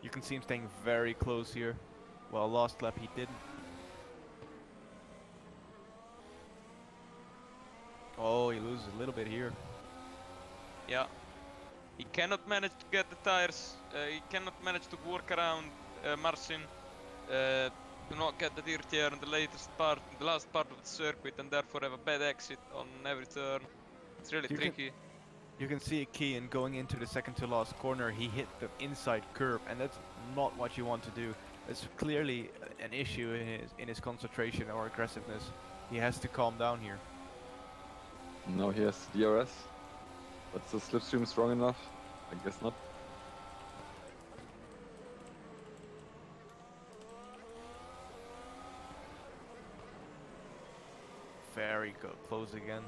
Speaker 5: You can see him staying very close here. Well, last lap he didn't. Oh, he loses a little bit here.
Speaker 1: Yeah. He cannot manage to get the tires. He cannot manage to work around Marcin. Do not get the dirty air in the latest part, the last part of the circuit, and therefore have a bad exit on every turn. It's really
Speaker 5: You can-
Speaker 1: tricky.
Speaker 5: You can see Kian going into the second to last corner. He hit the inside curb, and that's not what you want to do. It's clearly an issue in his concentration or aggressiveness. He has to calm down here.
Speaker 6: Now he has DRS, but is the slipstream strong enough? I guess not.
Speaker 5: Very close again.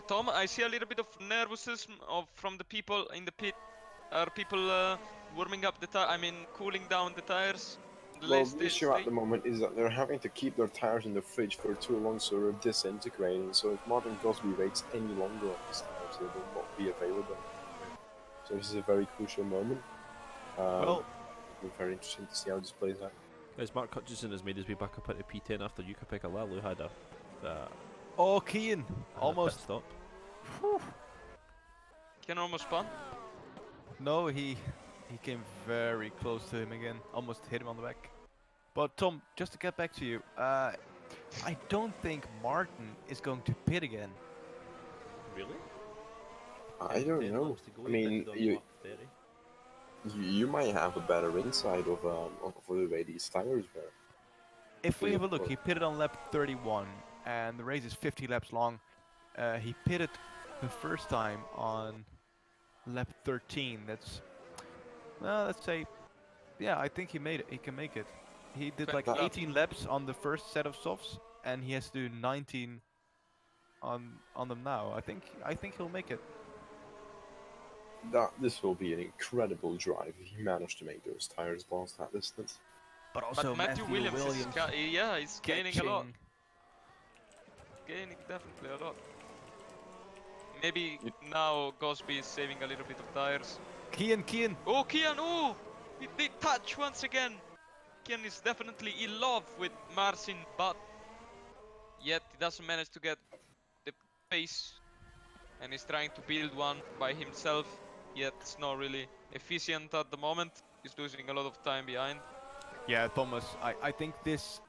Speaker 1: Tom, I see a little bit of nervousness from the people in the pit. Are people warming up the tire? I mean, cooling down the tires?
Speaker 2: Well, the issue at the moment is that they're having to keep their tires in the fridge for too long, so they're disintegrating. So if Martin Gosby waits any longer on his tires, they will not be available. So this is a very crucial moment.
Speaker 5: Well,
Speaker 2: it'll be very interesting to see how this plays out.
Speaker 3: As Mark Hutchison has made his way back up into P10 after Yuka Pekalalu had a
Speaker 5: oh, Kian!
Speaker 3: pit
Speaker 5: Almost.
Speaker 3: stop.
Speaker 1: Can almost spun.
Speaker 5: No, he came very close to him again. Almost hit him on the back. But Tom, just to get back to you, I don't think Martin is going to pit again.
Speaker 3: Really?
Speaker 2: I don't know. I mean, you might have a better insight of the way these tires were.
Speaker 5: If we
Speaker 2: Yeah,
Speaker 5: have a look,
Speaker 2: of
Speaker 5: he pitted on lap 31, and the race is 50 laps long. He pitted the first time on lap 13. That's, well, let's say, yeah, I think he made it. He can make it. He did like
Speaker 1: Fantastic.
Speaker 5: 18 laps on the first set of softs, and he has to do 19 on them now. I think he'll make it.
Speaker 2: This will be an incredible drive if he managed to make those tires last that distance.
Speaker 5: But also
Speaker 1: But Matthew Williams, is yeah, he's gaining a lot.
Speaker 5: catching.
Speaker 1: Gaining definitely a lot. Maybe now Gosby is saving a little bit of tires.
Speaker 5: Kian!
Speaker 1: Oh, Kian! Oh! They touch once again! Kian is definitely in love with Marcin, but yet he doesn't manage to get the pace. And he's trying to build one by himself, yet it's not really efficient at the moment. He's losing a lot of time behind.
Speaker 5: Yeah, Thomas, I think this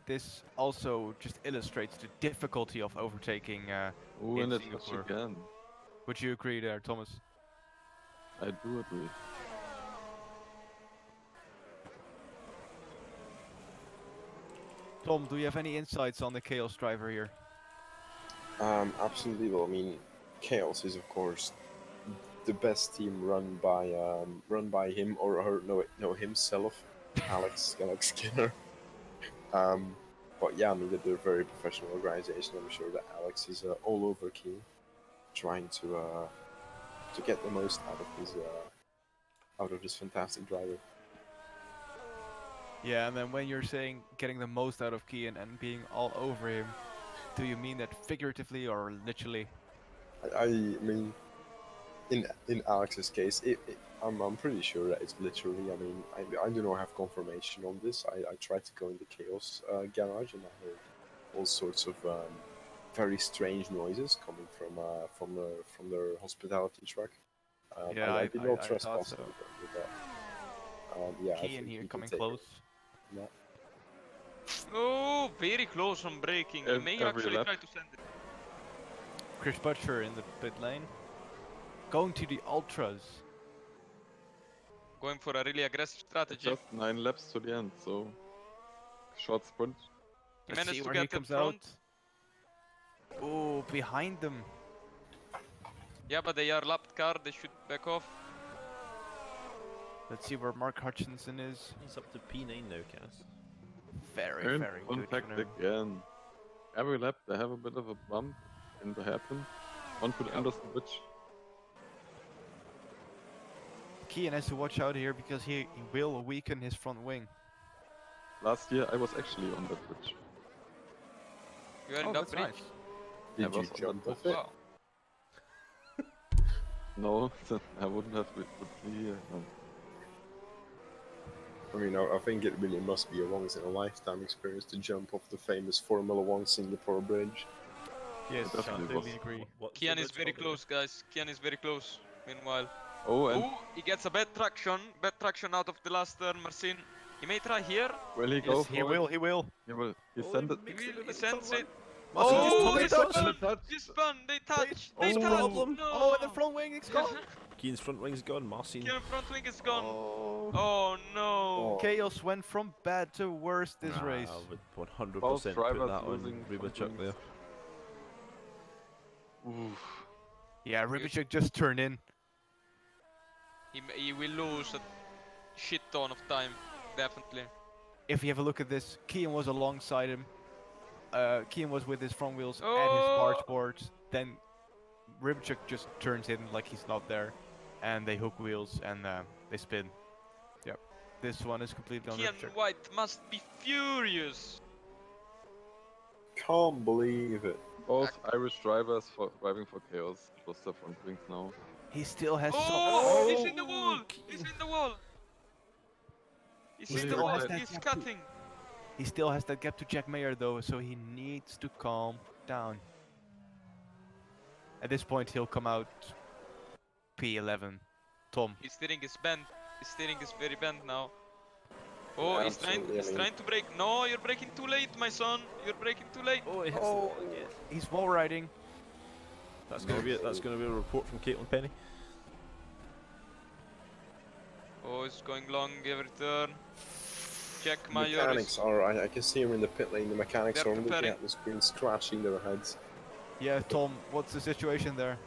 Speaker 5: also just illustrates the difficulty of overtaking
Speaker 6: Oh,
Speaker 5: in
Speaker 6: and it touch
Speaker 5: Singapore.
Speaker 6: again.
Speaker 5: Would you agree there, Thomas?
Speaker 6: I do agree.
Speaker 5: Tom, do you have any insights on the Chaos driver here?
Speaker 2: Absolutely. Well, I mean, Chaos is of course the best team run by him or her, no himself, Alex Skinner. But yeah, I mean they're a very professional organization. I'm sure that Alex is all over keen, trying to get the most out of this fantastic driver.
Speaker 5: Yeah, and then when you're saying getting the most out of Kian and being all over him, do you mean that figuratively or literally?
Speaker 2: I mean, in Alex's case, I'm pretty sure that it's literally. I mean, I do not have confirmation on this. I tried to go in the Chaos garage and I heard all sorts of very strange noises coming from their hospitality truck.
Speaker 5: Yeah,
Speaker 2: I did not
Speaker 5: I
Speaker 2: trespass
Speaker 5: thought so.
Speaker 2: with that. Yeah, I
Speaker 5: Kian
Speaker 2: think
Speaker 5: here
Speaker 2: we can
Speaker 5: coming
Speaker 2: take it.
Speaker 5: close.
Speaker 2: Yeah.
Speaker 1: Oh, very close on braking. He may
Speaker 6: Every
Speaker 1: actually
Speaker 6: lap.
Speaker 1: try to send it.
Speaker 5: Chris Butcher in the pit lane. Going to the ultras.
Speaker 1: Going for a really aggressive
Speaker 6: It's
Speaker 1: strategy.
Speaker 6: just 9 laps to the end, so short sprint.
Speaker 1: He
Speaker 5: Let's see
Speaker 1: managed to
Speaker 5: where he
Speaker 1: get in
Speaker 5: comes
Speaker 1: front.
Speaker 5: out. Oh, behind them.
Speaker 1: Yeah, but they are lapped car. They should back off.
Speaker 5: Let's see where Mark Hutchinson is.
Speaker 3: He's up to P9 now, Cass.
Speaker 5: Very,
Speaker 6: Turn
Speaker 5: very good.
Speaker 6: contact
Speaker 5: for him.
Speaker 6: again. Every lap they have a bit of a bump in the hairpin onto the Anderson Bridge.
Speaker 5: Kian has to watch out here because he will weaken his front wing.
Speaker 6: Last year I was actually on that bridge.
Speaker 1: You are in
Speaker 5: Oh,
Speaker 1: that
Speaker 5: that's
Speaker 1: bridge.
Speaker 5: nice.
Speaker 2: Did
Speaker 6: I
Speaker 2: you
Speaker 6: was on
Speaker 2: jump
Speaker 6: that
Speaker 2: off it?
Speaker 1: Wow.
Speaker 6: No, I wouldn't have would be here. No.
Speaker 2: I mean, I think it really must be a once in a lifetime experience to jump off the famous Formula One Singapore bridge.
Speaker 5: Yes,
Speaker 6: It definitely
Speaker 5: completely
Speaker 6: was.
Speaker 5: agree.
Speaker 3: What's the
Speaker 1: Kian is
Speaker 3: bridge
Speaker 1: very
Speaker 3: called
Speaker 1: close, guys. Kian is very close. Meanwhile.
Speaker 6: Oh, and
Speaker 1: Oh, he gets a bad traction out of the last turn, Marcin. He may try here.
Speaker 6: will he go
Speaker 5: Yes,
Speaker 6: for
Speaker 5: he
Speaker 6: it?
Speaker 5: will, he will.
Speaker 6: He will. He
Speaker 3: Oh,
Speaker 6: sent it.
Speaker 3: he makes it
Speaker 1: He
Speaker 3: in the
Speaker 1: sends
Speaker 3: turn
Speaker 1: it.
Speaker 3: one.
Speaker 5: Marcin
Speaker 1: Oh,
Speaker 5: just took
Speaker 1: they
Speaker 5: a touch.
Speaker 1: spun!
Speaker 6: touch.
Speaker 1: They spun! They touch!
Speaker 5: They
Speaker 1: They
Speaker 5: spun.
Speaker 1: touch!
Speaker 3: problem.
Speaker 1: No!
Speaker 5: Oh, and the front wing is gone.
Speaker 3: Keen's front wing's gone. Marcin.
Speaker 1: Kian front wing is gone.
Speaker 5: Oh.
Speaker 1: Oh no!
Speaker 2: Oh.
Speaker 5: Chaos went from bad to worse this race.
Speaker 3: I would 100%
Speaker 6: Both
Speaker 3: put
Speaker 6: drivers
Speaker 3: that on
Speaker 6: losing
Speaker 3: Rybachuk
Speaker 6: front
Speaker 3: there.
Speaker 6: Oof.
Speaker 5: Yeah, Rybachuk just turned in.
Speaker 1: He will lose a shit ton of time, definitely.
Speaker 5: If you have a look at this, Kian was alongside him. Kian was with his front wheels and his
Speaker 1: Oh!
Speaker 5: barge boards. Then Rybachuk just turns in like he's not there. And they hook wheels and they spin. Yep. This one is completely on
Speaker 1: Kian
Speaker 5: Rybachuk.
Speaker 1: White must be furious.
Speaker 2: Can't believe it.
Speaker 6: Both Irish drivers for driving for Chaos. Just the front wings now.
Speaker 5: He still has
Speaker 1: Oh!
Speaker 5: some.
Speaker 1: He's in the wall! He's in the wall! He's
Speaker 6: He
Speaker 1: in the
Speaker 6: still
Speaker 1: wall!
Speaker 6: has
Speaker 5: that
Speaker 1: He's
Speaker 5: gap to-
Speaker 1: cutting!
Speaker 5: He still has that gap to Jack Mayer though, so he needs to calm down. At this point, he'll come out P11. Tom.
Speaker 1: His steering is bent. His steering is very bent now. Oh,
Speaker 2: Yeah,
Speaker 1: he's
Speaker 2: absolutely, I mean-
Speaker 1: trying to brake. No, you're braking too late, my son. You're braking too late.
Speaker 3: Oh, he hits
Speaker 5: Oh.
Speaker 3: the wall again.
Speaker 5: He's wall riding.
Speaker 3: That's gonna be a report from Caitlin Penny.
Speaker 1: Oh, it's going long every turn. Jack Mayer
Speaker 2: Mechanics
Speaker 1: is...
Speaker 2: are. I can see him in the pit lane. The mechanics
Speaker 1: They're
Speaker 2: are looking
Speaker 1: preparing.
Speaker 2: at the screen, scratching their heads.
Speaker 5: Yeah, Tom, what's the situation there?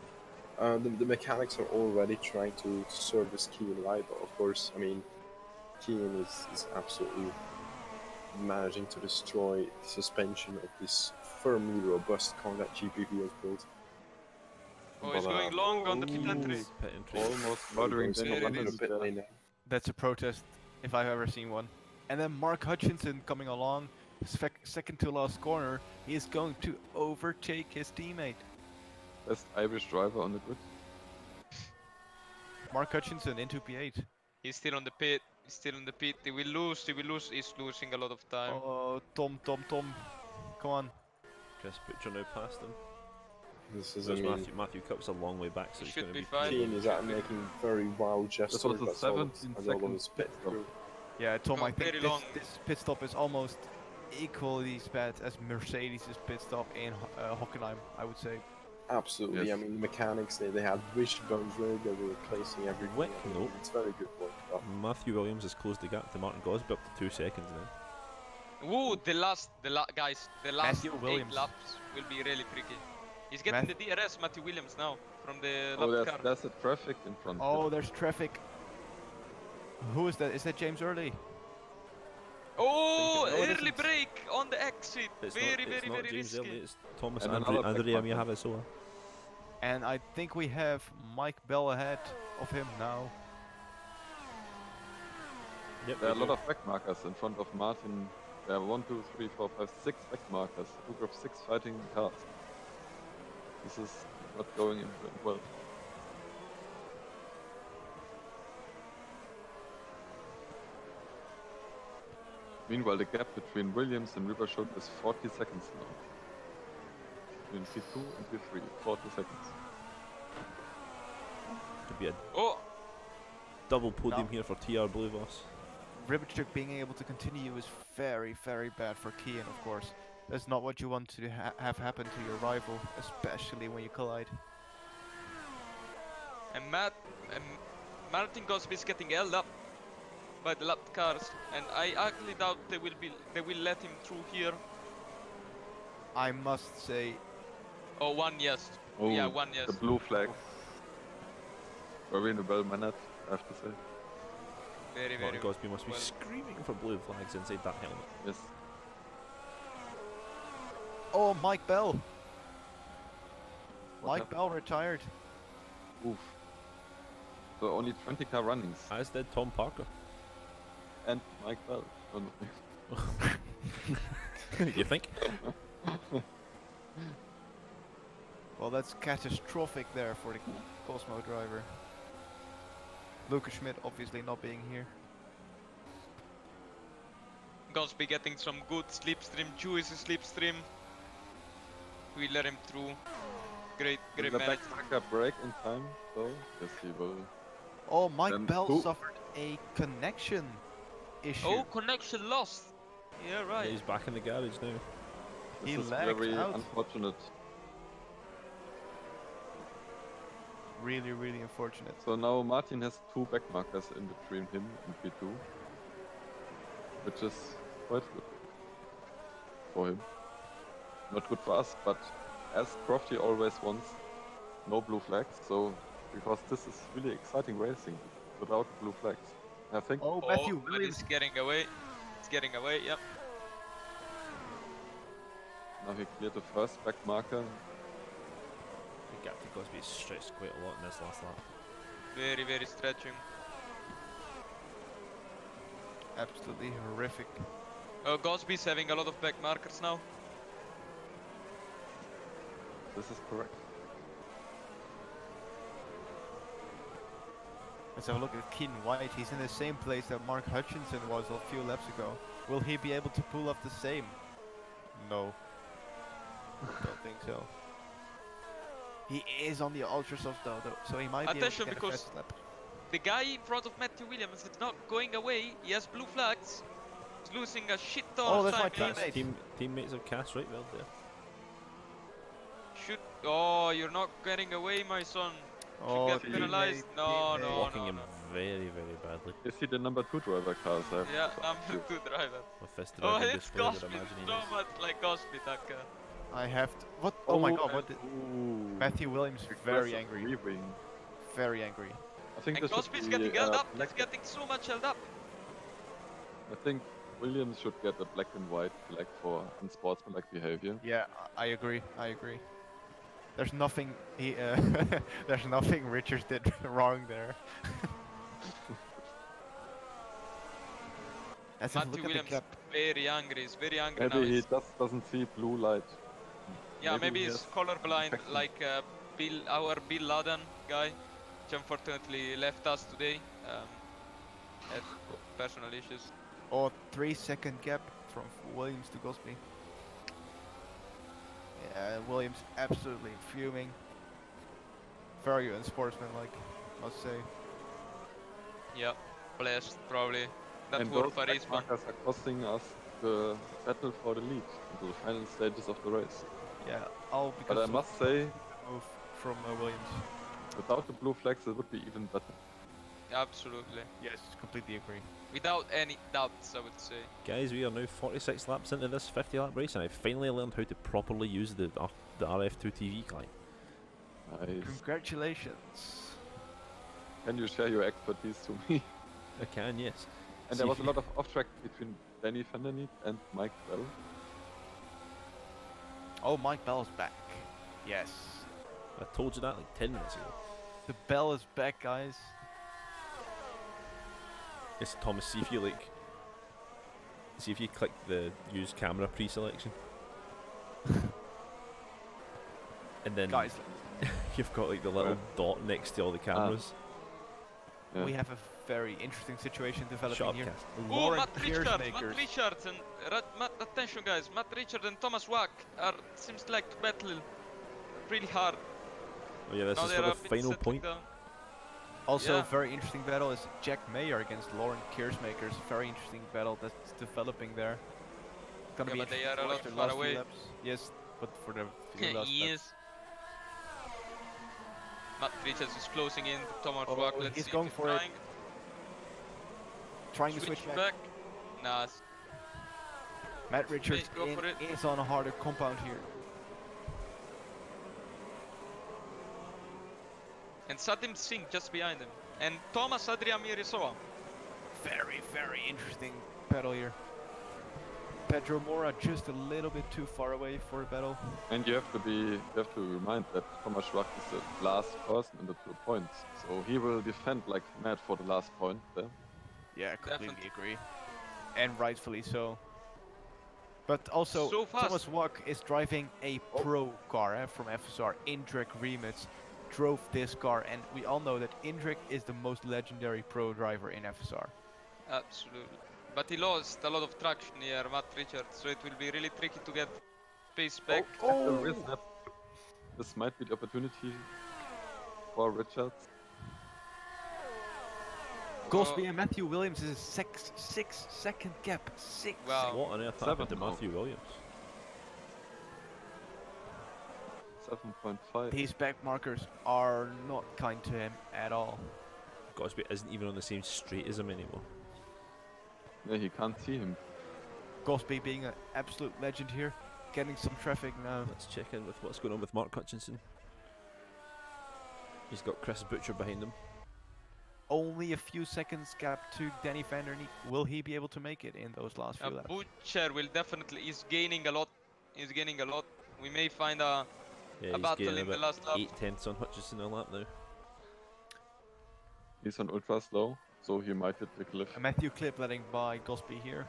Speaker 2: The mechanics are already trying to service Keane right, but of course, I mean, Keane is absolutely managing to destroy the suspension of this firmly robust car that GPV has built.
Speaker 1: Oh, he's
Speaker 2: But,
Speaker 1: going long on the pit
Speaker 6: Ooh.
Speaker 1: entry.
Speaker 3: Pit entry.
Speaker 6: Almost murdering
Speaker 2: Goes
Speaker 1: There
Speaker 6: Daniel
Speaker 1: it
Speaker 2: into
Speaker 1: is.
Speaker 2: the pit lane now.
Speaker 5: That's a protest, if I've ever seen one. And then Mark Hutchinson coming along, second to last corner. He is going to overtake his teammate.
Speaker 6: Best Irish driver on the grid.
Speaker 5: Mark Hutchinson into P8.
Speaker 1: He's still on the pit. He's still on the pit. He will lose. He will lose. He's losing a lot of time.
Speaker 5: Oh, Tom. Come on.
Speaker 3: Chris Butcher now past him.
Speaker 2: This is, I
Speaker 3: Whereas
Speaker 2: mean,
Speaker 3: Matthew Cup's a long way back, so
Speaker 1: He
Speaker 3: it's
Speaker 1: should
Speaker 3: going to
Speaker 1: be
Speaker 3: be
Speaker 1: fine.
Speaker 2: Keane is out making very wild gestures.
Speaker 6: was the
Speaker 2: that's all of-
Speaker 6: 17
Speaker 2: that's all of
Speaker 6: second
Speaker 2: his pit
Speaker 6: stop.
Speaker 2: crew.
Speaker 5: Yeah, Tom,
Speaker 1: Not
Speaker 5: I think
Speaker 1: very long.
Speaker 5: this pit stop is almost equally as bad as Mercedes' pit stop in Hockenheim, I would say.
Speaker 2: Absolutely.
Speaker 6: Yes.
Speaker 2: I mean, the mechanics, they had wishbones ready. They were replacing everything.
Speaker 3: Quick
Speaker 2: I mean,
Speaker 3: note.
Speaker 2: It's very good work. But
Speaker 3: Matthew Williams has closed the gap to Martin Gosby up to 2 seconds now.
Speaker 1: Ooh, guys, the last
Speaker 5: Matthew
Speaker 1: 8
Speaker 5: Williams.
Speaker 1: laps will be really tricky. He's getting the DRS, Matthew Williams now, from the
Speaker 6: Oh,
Speaker 1: lap car.
Speaker 6: there's a traffic in front.
Speaker 5: Oh, there's traffic. Who is that? Is that James Early?
Speaker 1: Oh,
Speaker 3: No, it
Speaker 1: early
Speaker 3: isn't.
Speaker 1: break on the exit.
Speaker 3: It's
Speaker 1: Very,
Speaker 3: not, it's
Speaker 1: very,
Speaker 3: not
Speaker 1: very
Speaker 3: James
Speaker 1: risky.
Speaker 3: Elliott, it's Thomas
Speaker 6: And another
Speaker 3: Andrea
Speaker 6: back marker.
Speaker 3: Miyahasoa.
Speaker 5: And I think we have Mike Bell ahead of him now.
Speaker 3: Yep,
Speaker 6: There are a
Speaker 3: we
Speaker 6: lot
Speaker 3: do.
Speaker 6: of back markers in front of Martin. There are 1, 2, 3, 4, 5, 6 back markers. A group of 6 fighting cars. This is not going in well. Meanwhile, the gap between Williams and Rivershot is 40 seconds now. Between P2 and P3, 40 seconds.
Speaker 3: Could be a
Speaker 1: Oh,
Speaker 3: double podium
Speaker 5: No.
Speaker 3: here for TR Blue Boss.
Speaker 5: Ribachuk being able to continue is very, very bad for Kian, of course. That's not what you want to have happen to your rival, especially when you collide.
Speaker 1: and Martin Gosby is getting held up by the lapped cars, and I actually doubt they will let him through here.
Speaker 5: I must say,
Speaker 1: Oh, one yes.
Speaker 6: Oh,
Speaker 1: Yeah, one yes.
Speaker 6: the blue flag. Very well mannered, I have to say.
Speaker 1: Very, very
Speaker 3: Martin Gosby must be
Speaker 1: well.
Speaker 3: screaming for blue flags inside that helmet.
Speaker 6: Yes.
Speaker 5: oh, Mike Bell.
Speaker 6: What
Speaker 5: Mike
Speaker 6: happened?
Speaker 5: Bell retired.
Speaker 6: Oof. So only 20 car runnings.
Speaker 3: As did Tom Parker.
Speaker 6: And Mike Bell. Oh, no.
Speaker 3: You think?
Speaker 5: Well, that's catastrophic there for the Cosmo driver. Lucas Schmidt obviously not being here.
Speaker 1: Gosby getting some good slipstream, juicy slipstream. We let him through. Great
Speaker 6: Will the
Speaker 1: management.
Speaker 6: backmarker break in time though? Yes, he will.
Speaker 5: Oh, Mike
Speaker 6: Then
Speaker 5: Bell
Speaker 6: who-
Speaker 5: suffered a connection issue.
Speaker 1: Oh, connection lost. Yeah,
Speaker 3: Yeah,
Speaker 1: right.
Speaker 3: he's back in the garage now.
Speaker 6: This
Speaker 5: He
Speaker 6: is
Speaker 5: lagged
Speaker 6: very
Speaker 5: out.
Speaker 6: unfortunate.
Speaker 5: Really, really unfortunate.
Speaker 6: So now Martin has 2 backmarkers in between him and P2. Which is quite good for him. Not good for us, but as Crofty always wants, no blue flags, so because this is really exciting racing without blue flags. I think
Speaker 5: Oh,
Speaker 1: Oh,
Speaker 5: Matthew
Speaker 1: but
Speaker 5: Williams.
Speaker 1: it's getting away. It's getting away, yep.
Speaker 6: now he cleared the first back marker.
Speaker 3: The gap to Gosby is stretched quite a lot in this last lap.
Speaker 1: Very, very stretching.
Speaker 5: Absolutely horrific.
Speaker 1: Gosby's having a lot of back markers now.
Speaker 6: This is correct.
Speaker 5: Let's have a look at Keenan White. He's in the same place that Mark Hutchinson was a few laps ago. Will he be able to pull off the same? No. Don't think so. He is on the ultra soft though, so he might be able to
Speaker 1: Attention,
Speaker 5: get a
Speaker 1: because
Speaker 5: fast lap.
Speaker 1: the guy in front of Matthew Williams is not going away. He has blue flags. He's losing a shit ton
Speaker 5: Oh,
Speaker 1: of
Speaker 5: that's my
Speaker 1: time.
Speaker 5: teammate.
Speaker 3: Teammates of Cass Rightwell there.
Speaker 1: Should. Oh, you're not getting away, my son.
Speaker 5: Oh,
Speaker 1: Should get penalized. No, no,
Speaker 3: Blocking
Speaker 1: no,
Speaker 3: him
Speaker 1: no.
Speaker 3: very, very badly.
Speaker 6: You see the number 2 driver cars. I have
Speaker 1: Yeah,
Speaker 6: to
Speaker 1: number
Speaker 6: ask you.
Speaker 1: 2 driver.
Speaker 3: With this
Speaker 1: Oh,
Speaker 3: driving
Speaker 1: it's
Speaker 3: display, I would
Speaker 1: Gosby.
Speaker 3: imagine he
Speaker 1: So
Speaker 3: is.
Speaker 1: much like Gosby, that car.
Speaker 5: I have to. What? Oh, my god! What?
Speaker 6: Ooh.
Speaker 5: Matthew Williams very
Speaker 6: Aggressive
Speaker 5: angry.
Speaker 6: leaving.
Speaker 5: Very angry.
Speaker 6: I think
Speaker 1: And
Speaker 6: this should
Speaker 1: Gosby's
Speaker 6: be,
Speaker 1: getting held up. He's
Speaker 6: black-
Speaker 1: getting so much held up.
Speaker 6: I think Williams should get a black and white flag for unsportsmanlike behavior.
Speaker 5: Yeah, I agree. I agree. There's nothing he. There's nothing Richards did wrong there. Let's have a
Speaker 1: Matthew
Speaker 5: look at
Speaker 1: Williams
Speaker 5: the gap.
Speaker 1: very angry. He's very angry now.
Speaker 6: Maybe he
Speaker 1: He's-
Speaker 6: just doesn't see blue light.
Speaker 1: Yeah, maybe
Speaker 6: he
Speaker 1: he's
Speaker 6: has
Speaker 1: colorblind
Speaker 6: infection.
Speaker 1: like our Bill Laden guy, which unfortunately left us today. Had personal issues.
Speaker 5: Oh, 3-second gap from Williams to Gosby. Yeah, Williams absolutely fuming. Very unsportsmanlike, must say.
Speaker 1: Yeah, blessed probably. That
Speaker 6: And
Speaker 1: for
Speaker 6: those
Speaker 1: Paris
Speaker 6: back
Speaker 1: one.
Speaker 6: markers are costing us the battle for the lead into the final stages of the race.
Speaker 5: Yeah, all because
Speaker 6: But I
Speaker 5: of
Speaker 6: must say,
Speaker 5: the move from Williams.
Speaker 6: without the blue flags, it would be even better.
Speaker 1: Absolutely.
Speaker 5: Yes, completely agree.
Speaker 1: Without any doubts, I would say.
Speaker 3: Guys, we are now 46 laps into this 50 lap race, and I finally learned how to properly use the RF2 TV client.
Speaker 6: Nice.
Speaker 5: Congratulations.
Speaker 6: Can you share your expertise to me?
Speaker 3: I can, yes.
Speaker 6: And
Speaker 3: See
Speaker 6: there
Speaker 3: if
Speaker 6: was a
Speaker 3: you-
Speaker 6: lot of off track between Danny van der Niet and Mike Bell.
Speaker 5: Oh, Mike Bell's back. Yes.
Speaker 3: I told you that like 10 minutes ago.
Speaker 5: The bell is back, guys.
Speaker 3: Yes, Thomas, see if you click the use camera pre-selection. And then
Speaker 5: Guys,
Speaker 3: you've got like the little dot next to all the cameras.
Speaker 6: Yeah.
Speaker 5: we have a very interesting situation developing
Speaker 3: Shut up,
Speaker 5: here.
Speaker 3: Cass.
Speaker 1: Oh,
Speaker 5: Lauren
Speaker 1: Matt Richards,
Speaker 5: Keersmakers.
Speaker 1: and attention guys, Matt Richards and Thomas Wack seems like to battle really hard.
Speaker 3: Oh yeah, this
Speaker 1: Now
Speaker 3: is
Speaker 1: they
Speaker 3: for
Speaker 1: are
Speaker 3: the
Speaker 1: a bit
Speaker 3: final
Speaker 1: settling
Speaker 3: point.
Speaker 1: down.
Speaker 5: Also,
Speaker 1: Yeah.
Speaker 5: very interesting battle is Jack Mayer against Lauren Keersmakers. Very interesting battle that's developing there. Gonna
Speaker 1: Yeah,
Speaker 5: be
Speaker 1: but they
Speaker 5: interesting
Speaker 1: are a
Speaker 5: to watch
Speaker 1: lot
Speaker 5: the
Speaker 1: far
Speaker 5: last few
Speaker 1: away.
Speaker 5: laps. Yes, but for the few last laps.
Speaker 1: Yes. Matt Richards is closing in to Thomas
Speaker 5: Oh,
Speaker 1: Wack. Let's
Speaker 5: he's
Speaker 1: see
Speaker 5: going
Speaker 1: if
Speaker 5: for it. Trying to
Speaker 1: Switch
Speaker 5: switch back.
Speaker 1: back. Nice.
Speaker 5: Matt Richards
Speaker 1: go for it.
Speaker 5: is on a harder compound here.
Speaker 1: And Sadim Singh just behind him. And Thomas Adrian Mirisoa.
Speaker 5: Very, very interesting battle here. Pedro Mora just a little bit too far away for a battle.
Speaker 6: And you have to remind that Thomas Schwach is the last person in the 2 points. So he will defend like mad for the last point there.
Speaker 5: Yeah, completely
Speaker 1: Definitely.
Speaker 5: agree. And rightfully so. But also,
Speaker 1: So fast.
Speaker 5: Thomas Wack is driving a pro car from FSR. Indrek Remits drove this car, and we all know that Indrek is the most legendary pro driver in FSR.
Speaker 1: Absolutely. But he lost a lot of traction here, Matt Richards, so it will be really tricky to get pace back.
Speaker 6: At the rear snap, this might be the opportunity for Richards.
Speaker 5: Gosby and Matthew Williams is a 6-second gap. 6.
Speaker 1: Wow.
Speaker 3: What on earth
Speaker 6: 7
Speaker 3: happened to
Speaker 6: now.
Speaker 3: Matthew Williams?
Speaker 6: 7.5.
Speaker 5: These back markers are not kind to him at all.
Speaker 3: Gosby isn't even on the same straight as him anymore.
Speaker 6: Yeah, he can't see him.
Speaker 5: Gosby being an absolute legend here, getting some traffic now.
Speaker 3: Let's check in with what's going on with Mark Hutchinson. He's got Chris Butcher behind him.
Speaker 5: Only a few seconds gap to Danny van der Niet. Will he be able to make it in those last few laps?
Speaker 1: Butcher will definitely, is gaining a lot. He's gaining a lot. We may find a
Speaker 3: Yeah,
Speaker 1: A
Speaker 3: he's
Speaker 1: battle
Speaker 3: gaining
Speaker 1: in the
Speaker 3: about
Speaker 1: last lap.
Speaker 3: 8/10 on Hutchinson a lap now.
Speaker 6: He's on ultra slow, so he might hit the cliff.
Speaker 5: A Matthew Clip letting by Gosby here.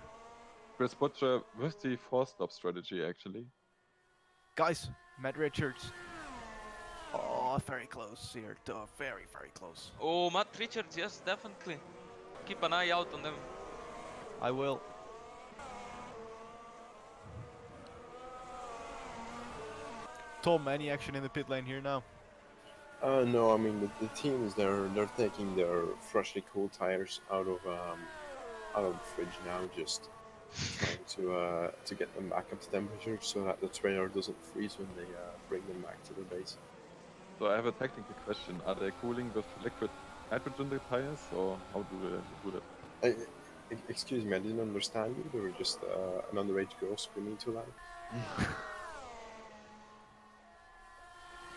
Speaker 6: Chris Butcher with the 4-stop strategy actually.
Speaker 5: Guys, Matt Richards. Oh, very close here. Very, very close.
Speaker 1: Oh, Matt Richards, yes, definitely. Keep an eye out on them.
Speaker 5: I will. Tom, any action in the pit lane here now?
Speaker 2: No, I mean the teams they're taking their freshly cooled tires out of the fridge now, just trying to get them back up to temperature so that the trailer doesn't freeze when they bring them back to the base.
Speaker 6: So I have a technical question. Are they cooling with liquid hydrogen the tires, or how do they do that?
Speaker 2: Excuse me, I didn't understand you. There were just an underage girl screaming too loud.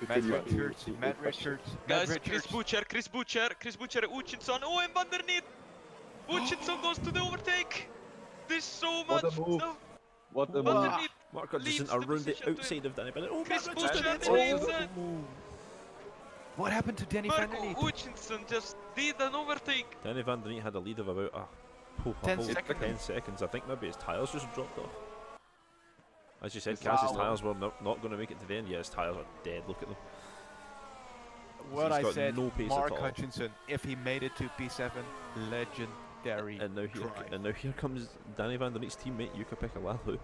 Speaker 5: Matt
Speaker 2: you
Speaker 5: Richards,
Speaker 2: repeat
Speaker 5: Matt
Speaker 2: the question?
Speaker 5: Richards, Matt
Speaker 1: Guys,
Speaker 5: Richards.
Speaker 1: Chris Butcher, Hutchinson. Oh, and Van der Niet. Hutchinson goes to the overtake. There's so
Speaker 6: What
Speaker 1: much
Speaker 6: a move.
Speaker 1: stuff.
Speaker 6: What a
Speaker 1: Van der
Speaker 6: move!
Speaker 1: Niet.
Speaker 3: Mark Hutchinson
Speaker 1: Leaves the
Speaker 3: around the
Speaker 1: position to
Speaker 3: outside of Danny Bennett. Oh,
Speaker 1: Chris
Speaker 3: Mark
Speaker 1: Butcher
Speaker 3: Hutchinson!
Speaker 1: leaves
Speaker 3: Oh,
Speaker 1: it.
Speaker 5: What happened to Danny van der
Speaker 1: Marco
Speaker 5: Niet?
Speaker 1: Hutchinson just did an overtake.
Speaker 3: Danny Van Der Niet had a lead of about a
Speaker 5: 10
Speaker 3: whole
Speaker 5: seconds.
Speaker 3: 10 seconds. I think maybe his tyres just dropped off. As you said, Kaz, his
Speaker 5: Wow.
Speaker 3: tyres were not going to make it to the end. Yeah, his tyres are dead. Look at them.
Speaker 5: What
Speaker 3: He's
Speaker 5: I
Speaker 3: got
Speaker 5: said,
Speaker 3: no pace
Speaker 5: Mark
Speaker 3: at all.
Speaker 5: Hutchinson, if he made it to P7, legendary
Speaker 3: And now
Speaker 5: drive.
Speaker 3: here comes Danny Van Der Niet's teammate Yuka Pekalalu.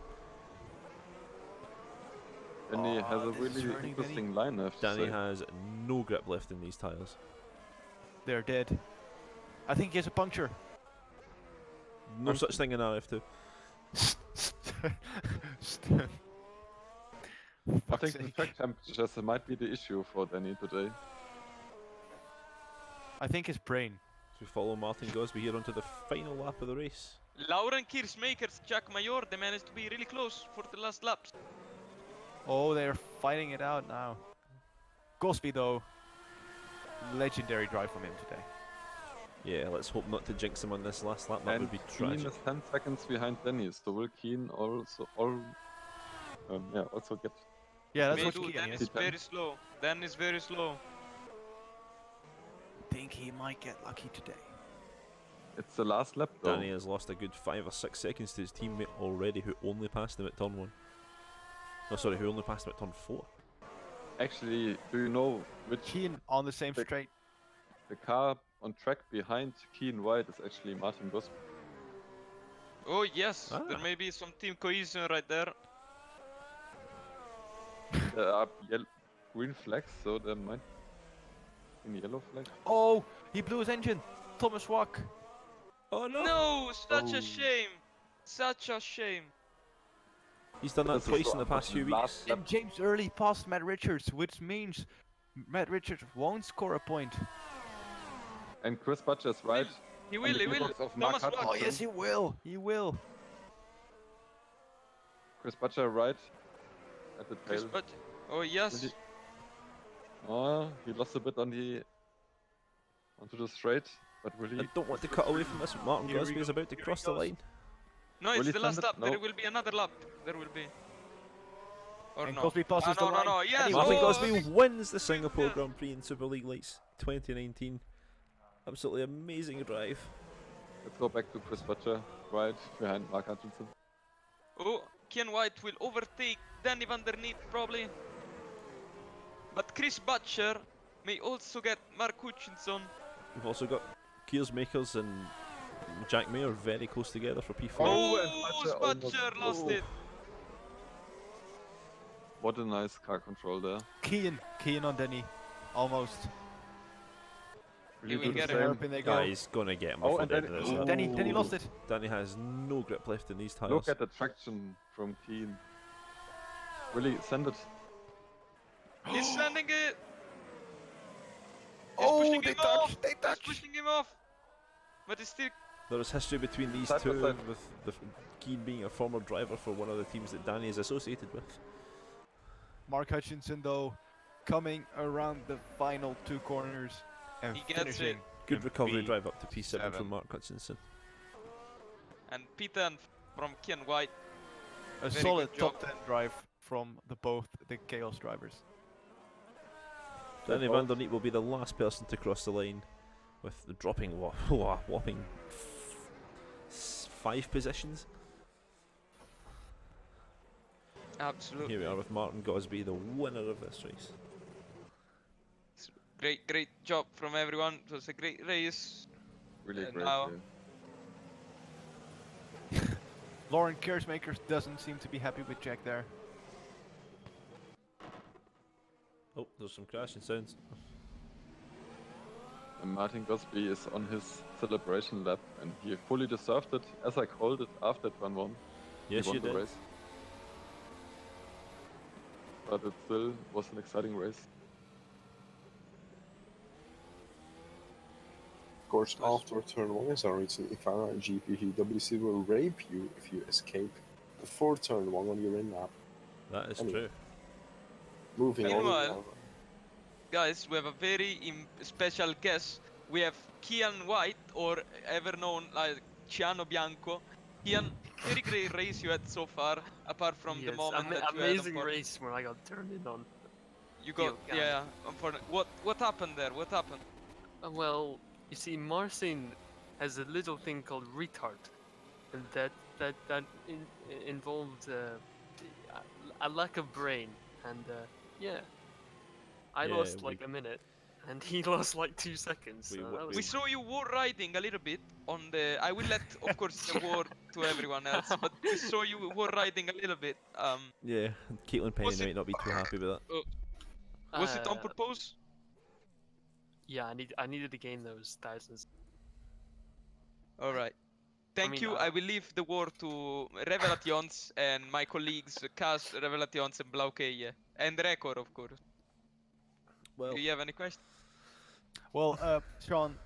Speaker 6: And he has a
Speaker 5: this is
Speaker 6: really
Speaker 5: hurting
Speaker 6: interesting line, I have to
Speaker 3: Danny
Speaker 6: say.
Speaker 3: has no grip left in these tyres.
Speaker 5: They're dead. I think he has a puncture.
Speaker 3: No such thing in RF2.
Speaker 6: I
Speaker 5: Fuck's
Speaker 6: think the
Speaker 5: sake.
Speaker 6: track temperatures might be the issue for Danny today.
Speaker 5: I think his brain.
Speaker 3: So we follow Martin Gosby here onto the final lap of the race.
Speaker 1: Lauren Kiersmakers, Jack Mayor, they managed to be really close for the last laps.
Speaker 5: Oh, they're fighting it out now. Gosby, though, legendary drive from him today.
Speaker 3: Yeah, let's hope not to jinx him on this last lap. That
Speaker 6: And
Speaker 3: would be
Speaker 6: Keen
Speaker 3: tragic.
Speaker 6: is 10 seconds behind Danny, so will Keen also also get
Speaker 5: Yeah, that's
Speaker 1: May
Speaker 5: what
Speaker 1: do.
Speaker 5: Kian
Speaker 1: Dan
Speaker 5: is.
Speaker 1: is
Speaker 6: P10.
Speaker 1: very slow. Dan is very slow.
Speaker 5: Think he might get lucky today.
Speaker 6: It's the last lap though.
Speaker 3: Danny has lost a good 5 or 6 seconds to his teammate already, who only passed him at turn 1. Oh, sorry, who only passed him at turn 4.
Speaker 6: Actually, do you know which
Speaker 5: Kian on the same
Speaker 6: Big-
Speaker 5: straight.
Speaker 6: the car on track behind Keen White is actually Martin Gosby?
Speaker 1: Oh yes, there
Speaker 3: Ah.
Speaker 1: may be some team cohesion right there.
Speaker 6: There are green flags, so there might be yellow flags.
Speaker 5: Oh, he blew his engine. Thomas Wack.
Speaker 3: Oh no!
Speaker 1: No, such
Speaker 6: Oh.
Speaker 1: a shame. Such a shame.
Speaker 3: He's done that
Speaker 6: This is
Speaker 3: twice in the
Speaker 6: on
Speaker 3: past few
Speaker 6: last
Speaker 3: weeks.
Speaker 6: lap.
Speaker 5: And James Early passed Matt Richards, which means Matt Richards won't score a point.
Speaker 6: And Chris Butcher's right.
Speaker 1: He
Speaker 6: on
Speaker 1: will,
Speaker 6: the
Speaker 1: he will.
Speaker 6: gearbox of Mark
Speaker 1: Thomas Wack.
Speaker 5: Oh yes, he will. He will.
Speaker 6: Chris Butcher right at the
Speaker 1: Chris
Speaker 6: tail.
Speaker 1: But oh yes.
Speaker 6: Will Oh, he lost a bit on the onto the straight, but will he?
Speaker 3: I don't want to cut away from this. Martin
Speaker 6: Here we
Speaker 3: Gosby is
Speaker 6: go,
Speaker 3: about to
Speaker 6: here he
Speaker 3: cross the
Speaker 6: goes.
Speaker 3: line.
Speaker 1: No,
Speaker 6: Will
Speaker 1: it's
Speaker 6: he
Speaker 1: the last
Speaker 6: send it?
Speaker 1: lap. There
Speaker 6: No.
Speaker 1: will be another lap. There will be. Or
Speaker 5: And
Speaker 1: no.
Speaker 5: Gosby passes
Speaker 1: no,
Speaker 5: the
Speaker 1: no,
Speaker 5: line.
Speaker 1: no.
Speaker 5: And
Speaker 1: Yes.
Speaker 5: he
Speaker 3: Martin
Speaker 1: oh,
Speaker 3: Gosby wins the Singapore
Speaker 1: yeah.
Speaker 3: Grand Prix in Super League Lights 2019. Absolutely amazing drive.
Speaker 6: Let's go back to Chris Butcher right behind Mark Hutchinson.
Speaker 1: Oh, Ken White will overtake Danny van der Neep probably. But Chris Butcher may also get Mark Hutchinson.
Speaker 3: We've also got Keels Makers and Jack Mayer very close together for P4.
Speaker 6: Oh, and
Speaker 1: Oh,
Speaker 6: Butcher almost-
Speaker 1: Butcher lost
Speaker 6: oh.
Speaker 1: it.
Speaker 6: What a nice car control there.
Speaker 5: Kian on Denny. Almost.
Speaker 6: Will
Speaker 1: He
Speaker 6: he
Speaker 1: will
Speaker 6: do the
Speaker 1: get it.
Speaker 6: same?
Speaker 5: Hairpin they go.
Speaker 3: He's gonna get him
Speaker 6: Oh,
Speaker 3: before
Speaker 6: and
Speaker 3: the end
Speaker 6: then-
Speaker 3: of this
Speaker 6: Ooh.
Speaker 3: lap.
Speaker 5: Denny lost it.
Speaker 3: Danny has no grip left in these tyres.
Speaker 6: Look at the traction from Keen. Really send it.
Speaker 1: He's sending it. He's
Speaker 5: Oh,
Speaker 1: pushing
Speaker 5: they
Speaker 1: him off.
Speaker 5: touch. They
Speaker 1: He's
Speaker 5: touch.
Speaker 1: pushing him off. But he's still.
Speaker 3: There is history between these
Speaker 6: Side by
Speaker 3: two,
Speaker 6: side.
Speaker 3: with Keane being a former driver for one of the teams that Danny is associated with.
Speaker 5: Mark Hutchinson though, coming around the final 2 corners and
Speaker 1: He gets it.
Speaker 5: finishing.
Speaker 3: Good
Speaker 5: in
Speaker 3: recovery drive up to P7
Speaker 5: P7.
Speaker 3: from Mark Hutchinson.
Speaker 1: And P10 from Ken White.
Speaker 5: A
Speaker 1: Very
Speaker 5: solid
Speaker 1: good job.
Speaker 5: top 10 drive from both the Chaos drivers.
Speaker 3: Danny van der Neep will be the last person to cross the line, with the dropping whopping 5 positions.
Speaker 1: Absolutely.
Speaker 3: Here we are with Martin Gosby, the winner of this race.
Speaker 1: Great job from everyone. It was a great race.
Speaker 6: Really great.
Speaker 1: now-
Speaker 6: Yeah.
Speaker 5: Lauren Kersmakers doesn't seem to be happy with Jack there.
Speaker 3: Oh, there's some crashing sounds.
Speaker 6: And Martin Gosby is on his celebration lap, and he fully deserved it, as I called it after turn 1.
Speaker 3: Yes,
Speaker 6: he won
Speaker 3: you
Speaker 6: the
Speaker 3: did.
Speaker 6: race. But it still was an exciting race.
Speaker 2: Of course, after turn 1, as I recently found out, GPVWC will rape you if you escape before turn 1 on your in lap.
Speaker 3: That is
Speaker 2: Anyway.
Speaker 3: true.
Speaker 2: Moving on.
Speaker 1: Meanwhile- Guys, we have a very special guest. We have Kian White, or ever known like Ciano Bianco. Kian, very great race you had so far, apart from the
Speaker 8: Yes,
Speaker 1: moment that you
Speaker 8: amazing
Speaker 1: had.
Speaker 8: race when I got turned in on.
Speaker 1: You got,
Speaker 8: Field,
Speaker 1: yeah. What happened there? What happened?
Speaker 8: Well, you see, Marcin has a little thing called retard, and that involved a lack of brain, and yeah, I
Speaker 3: Yeah,
Speaker 8: lost
Speaker 3: we-
Speaker 8: like a minute, and he lost like 2 seconds.
Speaker 3: We
Speaker 8: so
Speaker 3: wa-
Speaker 8: that was
Speaker 1: We saw you war riding a little bit on the. I will let, of course, the war to everyone else, but we saw you war riding a little bit.
Speaker 3: Yeah, Caitlin Penny
Speaker 1: Was it-
Speaker 3: might not be too happy with that.
Speaker 1: Was it on
Speaker 8: Uh,
Speaker 1: purpose?
Speaker 8: Yeah, I needed to gain those thousands.
Speaker 1: All right. Thank
Speaker 8: mean,
Speaker 1: you. I will leave the word to Revelations and my colleagues, Cas, Revelations, and Blaukeje, and Record, of course.
Speaker 3: Well,
Speaker 1: Do you have any questions?
Speaker 5: Well, Sean,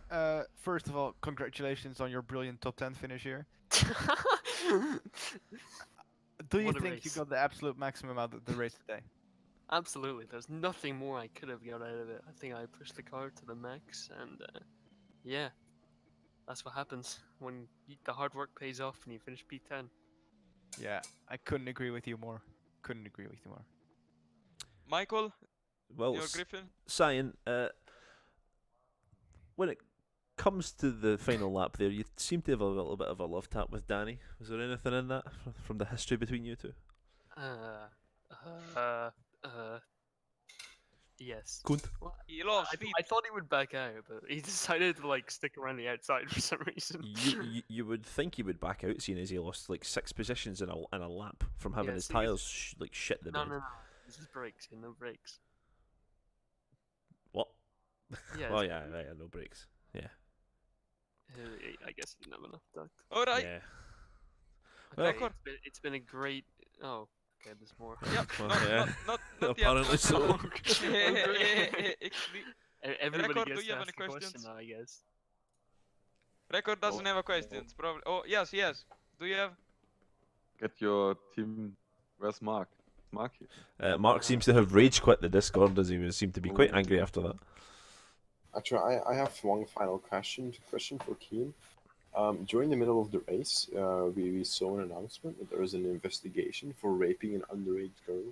Speaker 5: first of all, congratulations on your brilliant top 10 finish here. Do you
Speaker 8: What a
Speaker 5: think you
Speaker 8: race.
Speaker 5: got the absolute maximum out of the race today?
Speaker 8: Absolutely, there's nothing more I could have got out of it. I think I pushed the car to the max, and yeah, that's what happens when the hard work pays off and you finish P10.
Speaker 5: Yeah, I couldn't agree with you more. Couldn't agree with you more.
Speaker 1: Michael,
Speaker 3: Well,
Speaker 1: your Griffin.
Speaker 3: Cyan, when it comes to the final lap there, you seem to have a little bit of a love tap with Danny. Was there anything in that from the history between you two?
Speaker 8: Yes.
Speaker 3: Kunt?
Speaker 8: Well,
Speaker 1: He loves feet.
Speaker 8: I thought he would back out, but he decided to like stick around the outside for some reason.
Speaker 3: You would think he would back out, seeing as he lost like 6 positions in a lap from having
Speaker 8: Yeah,
Speaker 3: his
Speaker 8: see, it's-
Speaker 3: tyres like shit the
Speaker 8: No,
Speaker 3: bed.
Speaker 8: no, no. This is brakes. No brakes.
Speaker 3: What?
Speaker 8: Yeah.
Speaker 3: Oh
Speaker 8: it's-
Speaker 3: yeah, yeah, no brakes. Yeah,
Speaker 8: I guess he didn't have enough duct.
Speaker 1: Alright.
Speaker 3: yeah.
Speaker 8: Okay,
Speaker 1: Record.
Speaker 8: it's been a great. Oh, okay. There's more.
Speaker 1: Yep.
Speaker 3: Well,
Speaker 1: not,
Speaker 3: yeah.
Speaker 1: not yet.
Speaker 3: Apparently
Speaker 1: not
Speaker 3: so.
Speaker 1: now.
Speaker 8: Okay.
Speaker 1: Actually,
Speaker 8: Everybody
Speaker 1: Record,
Speaker 8: gets
Speaker 1: do you
Speaker 8: to
Speaker 1: have
Speaker 8: ask
Speaker 1: any
Speaker 8: a question
Speaker 1: questions?
Speaker 8: now, I guess.
Speaker 1: Record doesn't have a questions. Probably. Oh yes, yes. Do you have?
Speaker 6: Get your team. Where's Mark? Mark here.
Speaker 3: Mark seems to have rage quit the Discord as he seemed to be quite angry after that.
Speaker 2: Actually, I have one final question for Keen. During the middle of the race, we saw an announcement that there was an investigation for raping an underage girl.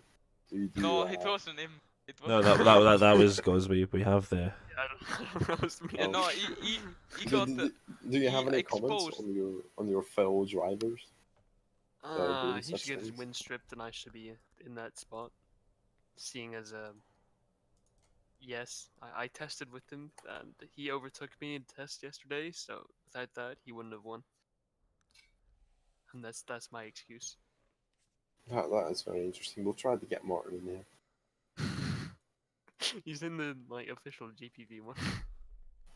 Speaker 1: No, it wasn't him. It was
Speaker 3: No, that was Gosby. We have the.
Speaker 8: Yeah, I don't know. That was me.
Speaker 1: Yeah, no, he got.
Speaker 2: Do you have
Speaker 1: he
Speaker 2: any comments
Speaker 1: exposed-
Speaker 2: on your fellow drivers? doing
Speaker 8: He
Speaker 2: such
Speaker 8: should get his
Speaker 2: things.
Speaker 8: wind stripped, and I should be in that spot. Seeing as yes, I tested with him, and he overtook me in the test yesterday. So without that, he wouldn't have won. And that's my excuse.
Speaker 2: That is very interesting. We'll try to get Martin in here.
Speaker 8: He's in the official GPV one.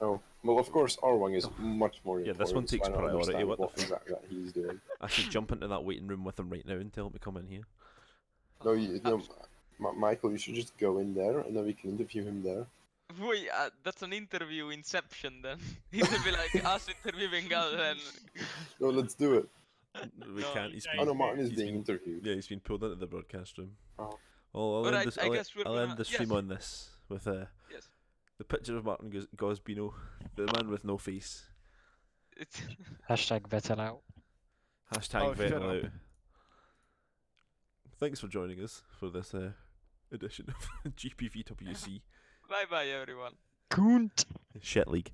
Speaker 2: Oh, well, of course, our one is much more
Speaker 3: Yeah,
Speaker 2: important.
Speaker 3: this one takes
Speaker 2: so I don't
Speaker 3: priority,
Speaker 2: understand
Speaker 3: what the
Speaker 2: what exactly that he's doing.
Speaker 3: I should jump into that waiting room with him right now and tell him to come in here.
Speaker 2: No, Michael, you should just go in there, and then we can interview him there.
Speaker 1: Wait, that's an interview inception then. It will be like us interviewing Gal and.
Speaker 2: No, let's do it.
Speaker 3: We
Speaker 1: No,
Speaker 3: can't. He's
Speaker 2: Oh no,
Speaker 3: been,
Speaker 2: Martin is
Speaker 3: he's
Speaker 2: being
Speaker 3: been-
Speaker 2: interviewed.
Speaker 3: yeah, he's been pulled into the broadcast room.
Speaker 2: Oh.
Speaker 3: I'll end
Speaker 1: Alright,
Speaker 3: this.
Speaker 1: I guess we're
Speaker 3: I'll
Speaker 1: gonna-
Speaker 3: end the stream
Speaker 1: yes.
Speaker 3: on this with
Speaker 1: Yes.
Speaker 3: the picture of Martin Gosbino, the man with no face.
Speaker 1: It's
Speaker 4: Hashtag Vettel out.
Speaker 3: Hashtag
Speaker 5: Oh, shut
Speaker 3: Vettel
Speaker 5: up.
Speaker 3: out. Thanks for joining us for this edition of GPVWC
Speaker 1: bye bye everyone.
Speaker 4: Kunt.
Speaker 3: Shit League.